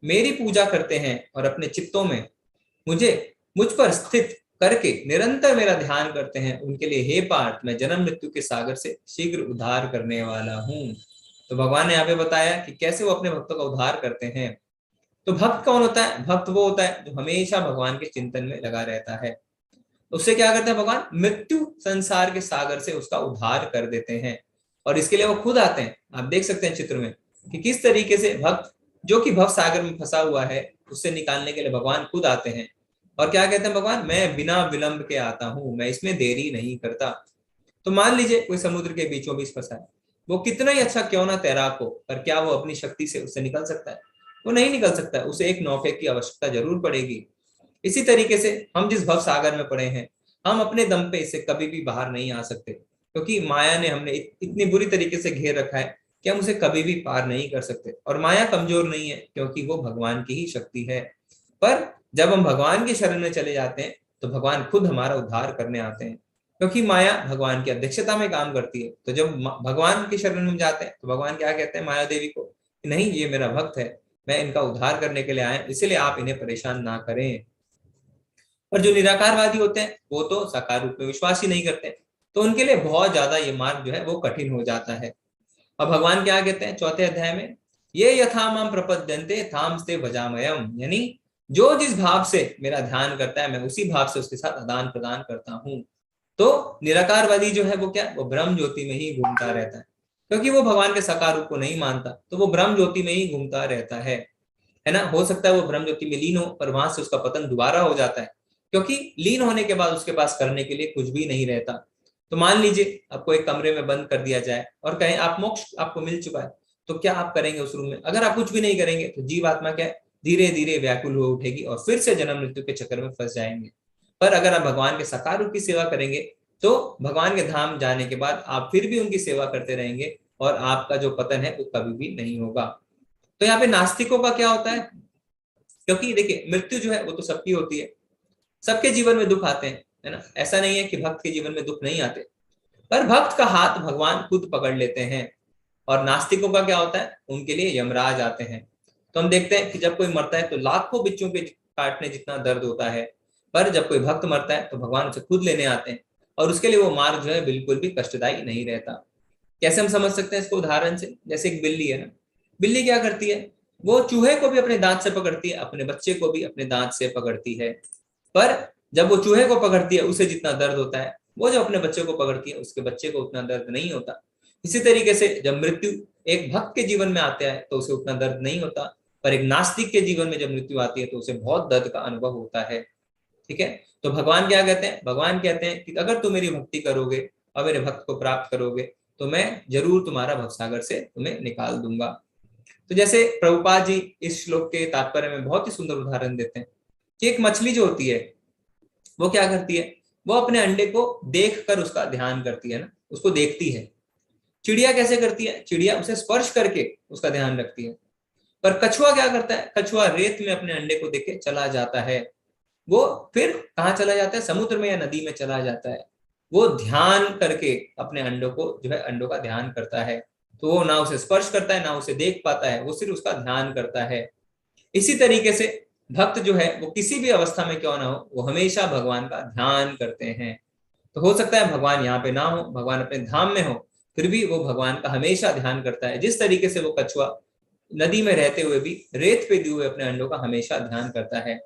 मेरी पूजा करते हैं और अपने चित्तों में मुझ पर स्थित करके निरंतर मेरा ध्यान करते हैं, उनके लिए हे पार्थ मैं जन्म मृत्यु के सागर से शीघ्र उद्धार करने वाला हूँ। तो भगवान ने यहाँ पे बताया कि कैसे वो अपने भक्तों का उद्धार करते हैं। तो भक्त कौन होता है? भक्त वो होता है जो हमेशा भगवान के चिंतन में लगा रहता है। उससे क्या करते हैं भगवान? मृत्यु संसार के सागर से उसका उद्धार कर देते हैं और इसके लिए वो खुद आते हैं। आप देख सकते हैं चित्र में कि किस तरीके से भक्त जो कि भव सागर में फंसा हुआ है उससे निकालने के लिए भगवान खुद आते हैं और क्या कहते हैं भगवान? मैं बिना विलंब के आता हूं, मैं इसमें देरी नहीं करता। तो मान लीजिए कोई समुद्र के बीचों बीच फंसा है, वो कितना ही अच्छा क्यों ना तैराक हो, पर क्या वो अपनी शक्ति से उससे निकल सकता है? वो नहीं निकल सकता। उसे एक नौके की आवश्यकता जरूर पड़ेगी। इसी तरीके से हम जिस भव सागर में पड़े हैं, हम अपने दम पे इससे कभी भी बाहर नहीं आ सकते, क्योंकि माया ने हमने इतनी बुरी तरीके से घेर रखा है कि हम उसे कभी भी पार नहीं कर सकते। और माया कमजोर नहीं है, क्योंकि वो भगवान की ही शक्ति है। पर जब हम भगवान की शरण में चले जाते हैं तो भगवान खुद हमारा उद्धार करने आते हैं, क्योंकि माया भगवान की अध्यक्षता में काम करती है। तो जब भगवान की शरण में जाते हैं तो भगवान क्या कहते हैं माया देवी को? नहीं, ये मेरा भक्त है, मैं इनका उद्धार करने के लिए आया, इसलिए आप इन्हें परेशान ना करें। और जो निराकारवादी होते हैं वो तो साकार रूप में विश्वास ही नहीं करते, तो उनके लिए बहुत ज्यादा ये मार्ग जो है वो कठिन हो जाता है। और भगवान क्या कहते हैं 4थे अध्याय में? ये यथा माम प्रपद्यन्ते थामस्ते भजामयम, यानी जो जिस भाव से मेरा ध्यान करता है मैं उसी भाव से उसके साथ आदान प्रदान करता हूँ। तो निराकारवादी जो है वो क्या? वो ब्रह्म ज्योति में ही घूमता रहता है, क्योंकि वो भगवान के साकार रूप को नहीं मानता, तो वो ब्रह्म ज्योति में ही घूमता रहता है ना। हो सकता है वो ब्रह्म ज्योति में लीन हो, पर वहां से उसका पतन दोबारा हो जाता है, क्योंकि लीन होने के बाद उसके पास करने के लिए कुछ भी नहीं रहता। तो मान लीजिए आपको एक कमरे में बंद कर दिया जाए और कहें आप मोक्ष आपको मिल चुका है, तो क्या आप करेंगे उस रूम में? अगर आप कुछ भी नहीं करेंगे तो जीव आत्मा क्या है? धीरे धीरे व्याकुल हो उठेगी और फिर से जन्म मृत्यु के चक्कर में फंस जाएंगे। पर अगर आप भगवान के साकार रूप की सेवा करेंगे तो भगवान के धाम जाने के बाद आप फिर भी उनकी सेवा करते रहेंगे और आपका जो पतन है वो कभी भी नहीं होगा। तो यहाँ पे नास्तिकों का क्या होता है? क्योंकि देखिए मृत्यु जो है वो तो सबकी होती है, सबके जीवन में दुख आते हैं, है ना। ऐसा नहीं है कि भक्त के जीवन में दुख नहीं आते, पर भक्त का हाथ भगवान खुद पकड़ लेते हैं। और नास्तिकों का क्या होता है? उनके लिए यमराज आते हैं। तो हम देखते हैं कि जब कोई मरता है तो लाखों बिच्छों के काटने जितना दर्द होता है, पर जब कोई भक्त मरता है तो भगवान उसे खुद लेने आते हैं और उसके लिए वो मार्ग जो है बिल्कुल भी कष्टदायी नहीं रहता। कैसे हम समझ सकते हैं इसको? उदाहरण से, जैसे एक बिल्ली है ना, बिल्ली क्या करती है? वो चूहे को भी अपने दांत से पकड़ती है, अपने बच्चे को भी अपने दांत से पकड़ती है, पर जब वो चूहे को पकड़ती है उसे जितना दर्द होता है, वो जब अपने बच्चे को पकड़ती है उसके बच्चे को उतना दर्द नहीं होता। इसी तरीके से जब मृत्यु एक भक्त के जीवन में आता है तो उसे उतना दर्द नहीं होता, पर एक नास्तिक के जीवन में जब मृत्यु आती है तो उसे बहुत दर्द का अनुभव होता है। ठीक है, तो भगवान क्या कहते हैं? भगवान कहते हैं कि अगर तुम मेरी भक्ति करोगे और मेरे भक्त को प्राप्त करोगे तो मैं जरूर तुम्हारा भवसागर से तुम्हें निकाल दूंगा। तो जैसे प्रभुपाद जी इस श्लोक के तात्पर्य में बहुत ही सुंदर उदाहरण देते हैं कि एक मछली जो होती है वो क्या करती है? वो अपने अंडे को देखकर उसका ध्यान करती है ना, उसको देखती है। चिड़िया कैसे करती है? चिड़िया उसे स्पर्श करके उसका ध्यान रखती है। पर कछुआ क्या करता है? कछुआ रेत में अपने अंडे को देख के चला जाता है। वो फिर कहाँ चला जाता है? समुद्र में या नदी में चला जाता है। वो ध्यान करके अपने अंडों को जो है अंडों का ध्यान करता है। तो वो ना उसे स्पर्श करता है ना उसे देख पाता है, वो सिर्फ उसका ध्यान करता है। इसी तरीके से भक्त जो है वो किसी भी अवस्था में क्यों ना हो, वो हमेशा भगवान का ध्यान करते हैं। तो हो सकता है भगवान यहाँ पे ना हो, भगवान अपने धाम में हो, फिर भी वो भगवान का हमेशा ध्यान करता है। जिस तरीके से वो कछुआ नदी में रहते हुए भी रेत पे दिए हुए अपने अंडों का हमेशा ध्यान करता है।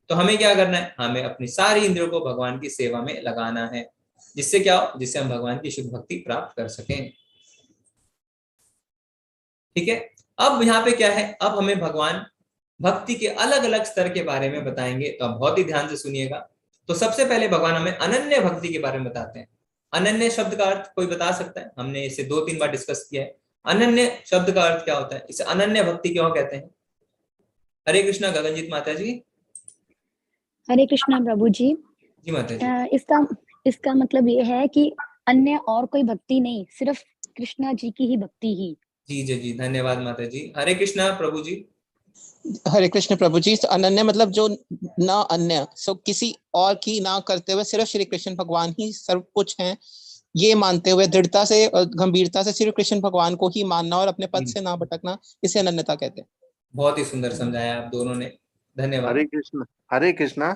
तो हमें क्या करना है? हमें अपनी सारी इंद्रियों को भगवान की सेवा में लगाना है, जिससे क्या हो? जिससे हम भगवान की शुद्ध भक्ति प्राप्त कर सकें। ठीक है, अब यहाँ पे क्या है? अब हमें भगवान भक्ति के अलग अलग स्तर के बारे में बताएंगे, तो आप बहुत ही ध्यान से सुनिएगा। तो सबसे पहले भगवान हमें अनन्य भक्ति के बारे में बताते हैं। अनन्य शब्द का अर्थ कोई बता सकता है? हमने इसे 2-3 बार डिस्कस किया है। अनन्य शब्द का अर्थ क्या होता है? इसे अनन्य भक्ति क्यों कहते हैं? हरे कृष्णा गगनजीत माता जी। हरे कृष्णा प्रभु जी। जी माता जी। इसका मतलब ये है कि अन्य और कोई भक्ति नहीं, सिर्फ कृष्णा जी की ही भक्ति ही। जी जी जी, धन्यवाद माता जी। हरे कृष्णा प्रभु जी। हरे कृष्ण प्रभु जी। अनन्य मतलब जो ना अन्य, सो किसी और की ना करते हुए सिर्फ श्री कृष्ण भगवान ही सर्व कुछ हैं, ये मानते हुए दृढ़ता से और गंभीरता से श्री कृष्ण भगवान को ही मानना और अपने पद से ना भटकना, इसे अनन्यता कहते हैं। बहुत ही सुंदर समझाया आप दोनों ने, धन्यवाद। हरे कृष्ण। हरे कृष्णा।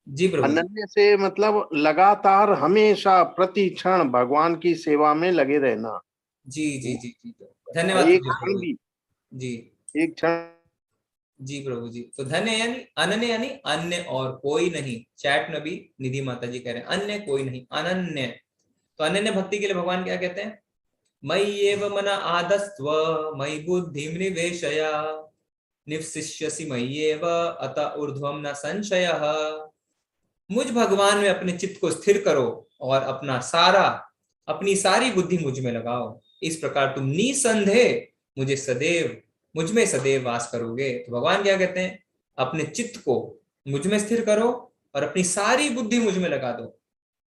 जी प्रभु जी। अनन्य से मतलब लगातार हमेशा प्रति क्षण भगवान की सेवा में लगे रहना। जी जी जी जी, धन्यवाद एक प्रभु क्षण भी, जी। एक क्षण। जी प्रभु जी। तो धन्य यानी अनन्य, यानी अन्य और कोई नहीं। चैट में भी निधि माता जी कह रहे हैं अन्य कोई नहीं, अनन्य। तो अनन्य भक्ति के लिए भगवान क्या कहते हैं? मयि एव मन आदस्त्व मयि बुद्धिं निवेशय निवसिष्यसि मय्येव अत ऊर्ध्वं न संशयः। मुझ भगवान में अपने चित्त को स्थिर करो और अपनी सारी बुद्धि मुझ में लगाओ। इस प्रकार तुम निसंदेह मुझ में सदैव वास करोगे। तो भगवान क्या कहते हैं? अपने चित्त को मुझ में स्थिर करो और अपनी सारी बुद्धि मुझ में लगा दो,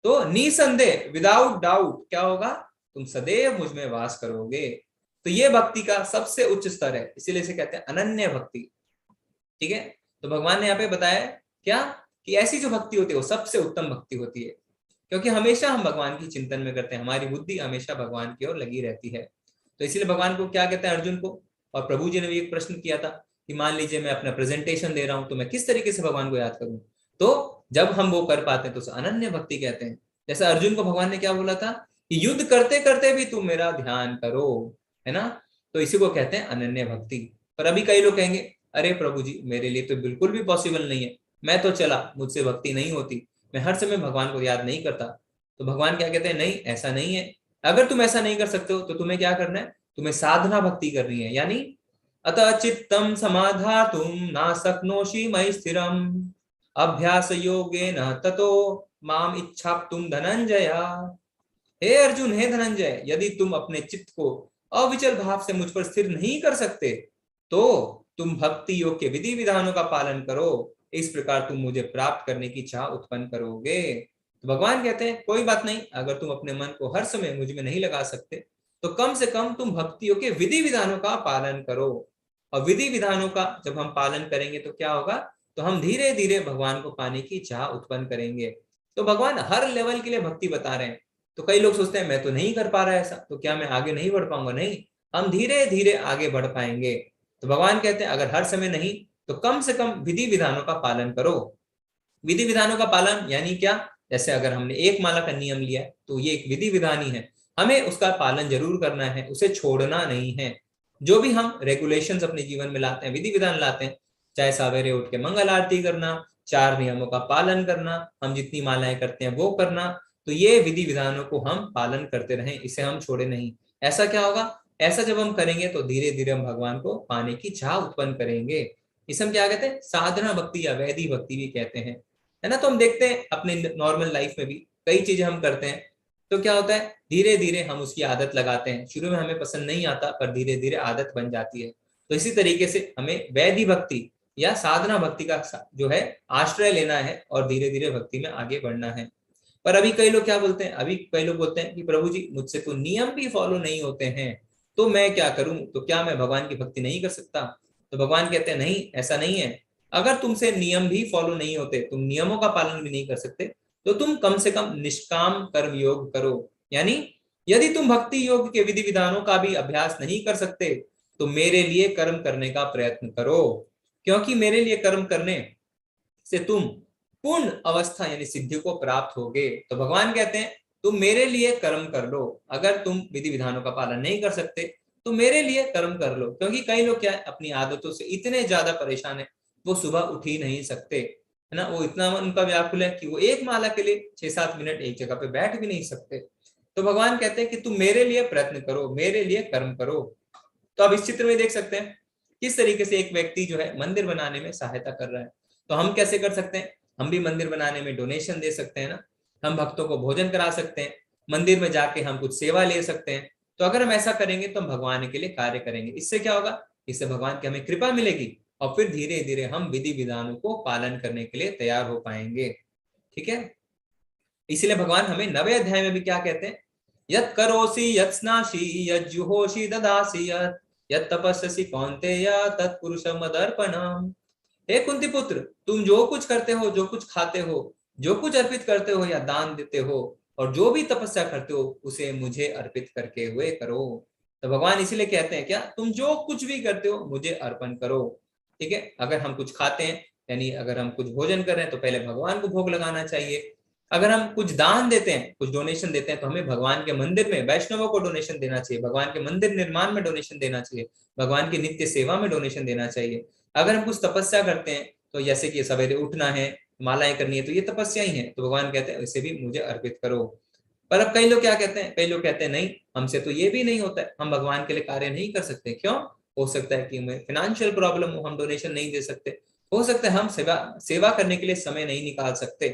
तो निसंदेह विदाउट डाउट क्या होगा? तुम सदैव मुझ में वास करोगे। तो ये भक्ति का सबसे उच्च स्तर है, इसीलिए इसे कहते हैं अनन्य भक्ति। ठीक है। तो भगवान ने यहाँ पे बताया क्या कि ऐसी जो भक्ति होती है वो सबसे उत्तम भक्ति होती है, क्योंकि हमेशा हम भगवान की चिंतन में करते हैं, हमारी बुद्धि हमेशा भगवान की ओर लगी रहती है। तो इसीलिए भगवान को क्या कहते हैं? अर्जुन को। और प्रभु जी ने भी एक प्रश्न किया था कि मान लीजिए मैं अपना प्रेजेंटेशन दे रहा हूं तो मैं किस तरीके से भगवान को याद करूं? तो जब हम वो कर पाते हैं तो अनन्य भक्ति कहते हैं। जैसे अर्जुन को भगवान ने क्या बोला था कि युद्ध करते करते भी तुम मेरा ध्यान करो, है ना? तो इसी को कहते हैं अनन्य भक्ति। पर अभी कई लोग कहेंगे अरे प्रभु जी मेरे लिए तो बिल्कुल भी पॉसिबल नहीं है, मैं तो चला, मुझसे भक्ति नहीं होती, मैं हर समय भगवान को याद नहीं करता। तो भगवान क्या कहते हैं? नहीं, ऐसा नहीं है। अगर तुम ऐसा नहीं कर सकते हो तो तुम्हें क्या करना है? तुम्हें साधना भक्ति करनी है। यानी अतः चित्तम समाधातुम ना शक्नोषि मयि स्थिरम अभ्यास योगेन ततो माम इच्छाप्तुम धनंजय। हे अर्जुन, हे धनंजय, यदि तुम अपने चित्त को अविचल भाव से मुझ पर स्थिर नहीं कर सकते तो तुम भक्ति योग के विधि विधानों का पालन करो, इस प्रकार तुम मुझे प्राप्त करने की चाह उत्पन्न करोगे। तो भगवान कहते हैं कोई बात नहीं, अगर तुम अपने मन को हर समय मुझ में नहीं लगा सकते तो कम से कम तुम भक्ति योग के विधि विधानों का पालन करो। और विधि विधानों का जब हम पालन करेंगे तो क्या होगा? तो हम धीरे धीरे भगवान को पाने की चाह उत्पन्न करेंगे। तो भगवान हर लेवल के लिए भक्ति बता रहे हैं। तो कई लोग सोचते हैं मैं तो नहीं कर पा रहा ऐसा, तो क्या मैं आगे नहीं बढ़ पाऊंगा? नहीं, हम धीरे धीरे आगे बढ़ पाएंगे। तो भगवान कहते हैं अगर हर समय नहीं तो कम से कम विधि विधानों का पालन करो। विधि विधानों का पालन यानी क्या? जैसे अगर हमने एक माला का नियम लिया तो ये एक विधि विधान ही है, हमें उसका पालन जरूर करना है, उसे छोड़ना नहीं है। जो भी हम रेगुलेशंस अपने जीवन में लाते हैं, विधि विधान लाते हैं, चाहे सवेरे उठ के मंगल आरती करना, 4 नियमों का पालन करना, हम जितनी मालाएं करते हैं वो करना, तो ये विधि विधानों को हम पालन करते रहें, इसे हम छोड़े नहीं। ऐसा क्या होगा? ऐसा जब हम करेंगे तो धीरे धीरे हम भगवान को पाने की चाह उत्पन्न करेंगे। इसे हम क्या कहते हैं? साधना भक्ति या वैधि भक्ति भी कहते हैं, है ना? तो हम देखते हैं अपने नॉर्मल लाइफ में भी कई चीजें हम करते हैं, तो क्या होता है? धीरे धीरे हम उसकी आदत लगाते हैं। शुरू में हमें पसंद नहीं आता पर धीरे धीरे आदत बन जाती है। तो इसी तरीके से हमें वैधि भक्ति या साधना भक्ति का जो है आश्रय लेना है और धीरे धीरे भक्ति में आगे बढ़ना है। पर अभी कई लोग क्या बोलते हैं? अभी कई लोग बोलते हैं कि प्रभु जी मुझसे तो नियम भी फॉलो नहीं होते हैं, तो मैं क्या करूं? तो क्या मैं भगवान की भक्ति नहीं कर सकता? तो भगवान कहते हैं नहीं, ऐसा नहीं है। अगर तुमसे नियम भी फॉलो नहीं होते, तुम नियमों का पालन भी नहीं कर सकते, तो तुम कम से कम निष्काम कर्म योग करो। यानी यदि तुम भक्ति योग के विधि विधानों का भी अभ्यास नहीं कर सकते तो मेरे लिए कर्म करने का प्रयत्न करो, क्योंकि मेरे लिए कर्म करने से तुम पूर्ण अवस्था यानी सिद्धि को प्राप्त होगे। तो भगवान कहते हैं तुम मेरे लिए कर्म कर लो। अगर तुम विधि विधानों का पालन नहीं कर सकते तो मेरे लिए कर्म कर लो, क्योंकि कई लोग क्या है अपनी आदतों से इतने ज्यादा परेशान है, वो सुबह उठ ही नहीं सकते, है ना? वो इतना उनका व्याकुल है कि वो एक माला के लिए 6-7 मिनट एक जगह पे बैठ भी नहीं सकते। तो भगवान कहते हैं कि तुम मेरे लिए प्रयत्न करो, मेरे लिए कर्म करो। तो अब इस चित्र में देख सकते हैं किस तरीके से एक व्यक्ति जो है मंदिर बनाने में सहायता कर रहा है। तो हम कैसे कर सकते हैं? हम भी मंदिर बनाने में डोनेशन दे सकते हैं ना, हम भक्तों को भोजन करा सकते हैं, मंदिर में जाके हम कुछ सेवा ले सकते हैं। तो अगर हम ऐसा करेंगे तो हम भगवान के लिए कार्य करेंगे। इससे क्या होगा? इससे भगवान की हमें कृपा मिलेगी और फिर धीरे धीरे हम विधि विधानों को पालन करने के लिए तैयार हो पाएंगे। ठीक है, इसलिए भगवान हमें 9वें अध्याय में भी क्या कहते हैं, यत् करोसि यत् स्नासि यत् जुहोषि ददासि यत् तपस्यसि कौन्तेय तत्पुरुषं मदर्पणम्। हे कुंती पुत्र, तुम जो कुछ करते हो, जो कुछ खाते हो, जो कुछ अर्पित करते हो या दान देते हो, और जो भी तपस्या करते हो उसे मुझे अर्पित करके हुए करो। तो भगवान इसीलिए कहते हैं क्या, तुम जो कुछ भी करते हो मुझे अर्पण करो। ठीक है, अगर हम कुछ खाते हैं यानी अगर हम कुछ भोजन कर रहे हैं तो पहले भगवान को भोग लगाना चाहिए। अगर हम कुछ दान देते हैं, कुछ डोनेशन देते हैं, तो हमें भगवान के मंदिर में वैष्णवों को डोनेशन देना चाहिए, भगवान के मंदिर निर्माण में डोनेशन देना चाहिए, भगवान की नित्य सेवा में डोनेशन देना चाहिए। अगर हम कुछ तपस्या करते हैं तो जैसे कि सवेरे उठना है, मालाएं करनी है, तो ये तपस्या ही है, तो भगवान कहते हैं इसे भी मुझे अर्पित करो। पर अब कई लोग क्या कहते हैं, कई लोग कहते हैं नहीं, हमसे तो ये भी नहीं होता है, हम भगवान के लिए कार्य नहीं कर सकते। क्यों? हो सकता है कि हमें फाइनेंशियल प्रॉब्लम हो, हम डोनेशन नहीं दे सकते, हो सकता है हम सेवा करने के लिए समय नहीं निकाल सकते।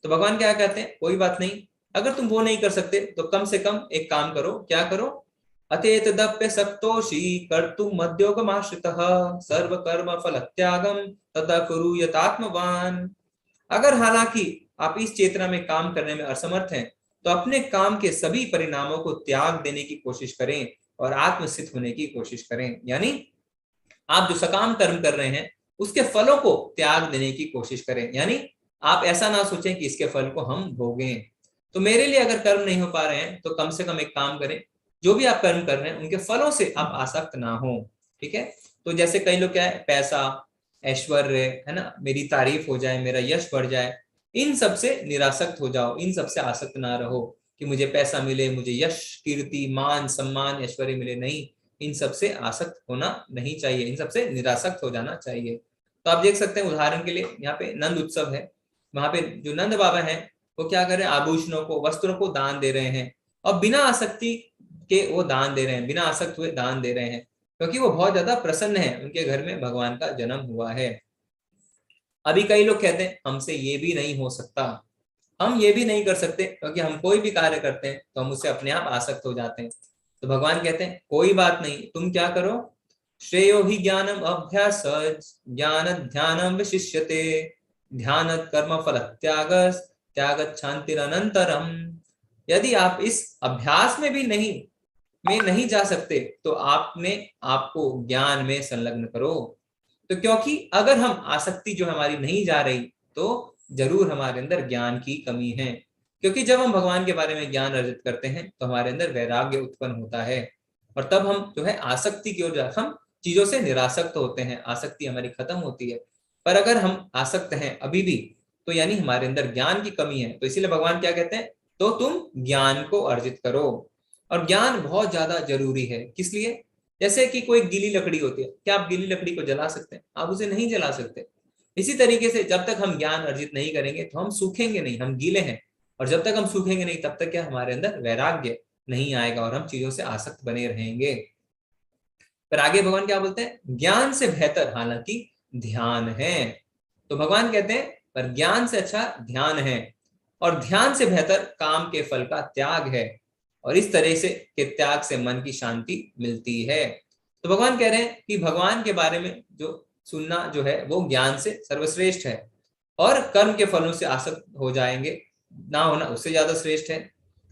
तो भगवान क्या कहते हैं, कोई बात नहीं, अगर तुम वो नहीं कर सकते तो कम से कम एक काम करो। क्या करो? अतेतदप्य सक्तोषि कर्तुम मद्योगमाश्रितः सर्व कर्म फल त्यागम तथा कुरु यतात्मवान। अगर हालांकि आप इस चेतना में काम करने में असमर्थ हैं तो अपने काम के सभी परिणामों को त्याग देने की कोशिश करें और आत्मस्थित होने की कोशिश करें। यानी आप जो सकाम कर्म कर रहे हैं उसके फलों को त्याग देने की कोशिश करें। यानी आप ऐसा ना सोचें कि इसके फल को हम भोगें। तो मेरे लिए अगर कर्म नहीं हो पा रहे हैं तो कम से कम एक काम करें, जो भी आप कर्म कर रहे हैं उनके फलों से आप आसक्त ना हो। ठीक है, तो जैसे कई लोग क्या है, पैसा, ऐश्वर्य, है ना, मेरी तारीफ हो जाए, मेरा यश बढ़ जाए, इन सब से निरासक्त हो जाओ, इन सब से आसक्त ना रहो कि मुझे पैसा मिले, मुझे यश, कीर्ति, मान, सम्मान, ऐश्वर्य मिले। नहीं, इन सब से आसक्त होना नहीं चाहिए, इन सब से निरासक्त हो जाना चाहिए। तो आप देख सकते हैं उदाहरण के लिए यहाँ पे नंद उत्सव है, वहां पे जो नंद बाबा हैं वो क्या कर रहे हैं, आभूषणों को, वस्त्रों को दान दे रहे हैं और बिना आसक्ति के वो दान दे रहे हैं, बिना आसक्त हुए दान दे रहे हैं, क्योंकि वो बहुत ज्यादा प्रसन्न है, उनके घर में भगवान का जन्म हुआ है। अभी कई लोग कहते हैं हमसे ये भी नहीं हो सकता, हम ये भी नहीं कर सकते, क्योंकि हम कोई भी कार्य करते हैं तो हम उससे अपने आप आसक्त हो जाते हैं। तो भगवान कहते हैं कोई बात नहीं, तुम क्या करो, श्रेयो हि ज्ञानम अभ्यास ज्ञान ध्यानम विशिष्यते ध्यान कर्म फल त्याग त्याग शांतिरनंतरम। यदि आप इस अभ्यास में भी नहीं जा सकते तो आपने आपको ज्ञान में संलग्न करो। तो क्योंकि अगर हम आसक्ति जो हमारी नहीं जा रही तो जरूर हमारे अंदर ज्ञान की कमी है, क्योंकि जब हम भगवान के बारे में ज्ञान अर्जित करते हैं तो हमारे अंदर वैराग्य उत्पन्न होता है और तब हम जो है आसक्ति की ओर हम चीजों से निरासक्त होते हैं, आसक्ति हमारी खत्म होती है। पर अगर हम आसक्त हैं अभी भी तो यानी हमारे अंदर ज्ञान की कमी है। तो इसीलिए भगवान क्या कहते हैं, तो तुम ज्ञान को अर्जित करो। और ज्ञान बहुत ज्यादा जरूरी है, किस लिए? जैसे कि कोई गीली लकड़ी होती है, क्या आप गीली लकड़ी को जला सकते हैं? आप उसे नहीं जला सकते। इसी तरीके से जब तक हम ज्ञान अर्जित नहीं करेंगे तो हम सूखेंगे नहीं, हम गीले हैं, और जब तक हम सूखेंगे नहीं तब तक क्या हमारे अंदर वैराग्य नहीं आएगा और हम चीजों से आसक्त बने रहेंगे। पर आगे भगवान क्या बोलते हैं, ज्ञान से बेहतर हालांकि ध्यान है। तो भगवान कहते हैं पर ज्ञान से अच्छा ध्यान है, और ध्यान से बेहतर काम के फल का त्याग है, और इस तरह से के त्याग से मन की शांति मिलती है। तो भगवान कह रहे हैं कि भगवान के बारे में जो सुनना जो है वो ज्ञान से सर्वश्रेष्ठ है, और कर्म के फलों से आसक्त हो जाएंगे ना होना उससे ज्यादा श्रेष्ठ है।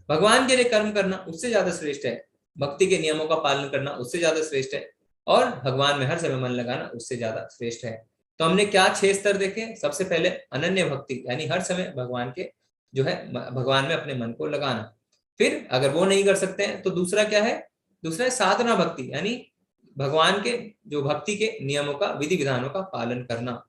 भगवान के लिए कर्म करना उससे ज्यादा श्रेष्ठ है, भक्ति के नियमों का पालन करना उससे ज्यादा श्रेष्ठ है, और भगवान में हर समय मन लगाना उससे ज्यादा श्रेष्ठ है। तो हमने क्या 6 स्तर देखे? सबसे पहले अनन्य भक्ति, यानी हर समय भगवान के जो है भगवान में अपने मन को लगाना। फिर अगर वो नहीं कर सकते हैं तो दूसरा क्या है, दूसरा है साधना भक्ति, यानी भगवान के जो भक्ति के नियमों का, विधि विधानों का पालन करना।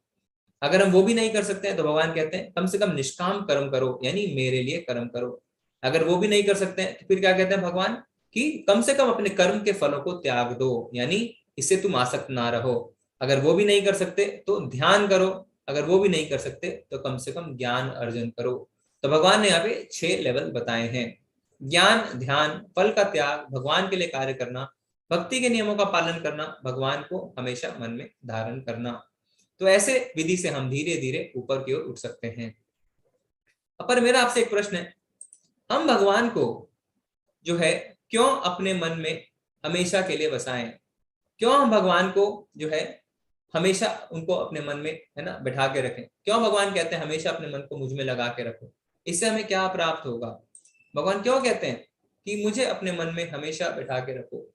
अगर हम वो भी नहीं कर सकते हैं तो भगवान कहते हैं कम से कम निष्काम कर्म करो, यानी मेरे लिए कर्म करो। अगर वो भी नहीं कर सकते हैं तो फिर क्या कहते हैं भगवान कि कम से कम अपने कर्म के फलों को त्याग दो, यानी इससे तुम आसक्त ना रहो। अगर वो भी नहीं कर सकते तो ध्यान करो, अगर वो भी नहीं कर सकते तो कम से कम ज्ञान अर्जन करो। तो भगवान ने यहाँ पे 6 लेवल बताए हैं, ज्ञान, ध्यान, फल का त्याग, भगवान के लिए कार्य करना, भक्ति के नियमों का पालन करना, भगवान को हमेशा मन में धारण करना। तो ऐसे विधि से हम धीरे धीरे ऊपर की ओर उठ सकते हैं। पर मेरा आपसे एक प्रश्न है, हम भगवान को जो है क्यों अपने मन में हमेशा के लिए बसाएं? क्यों हम भगवान को जो है हमेशा उनको अपने मन में, है ना, बैठा के रखें। क्यों भगवान कहते हैं हमेशा अपने मन को मुझ में लगा के रखो? इससे हमें क्या प्राप्त होगा? भगवान क्यों कहते हैं कि मुझे अपने मन में हमेशा बैठा के रखो,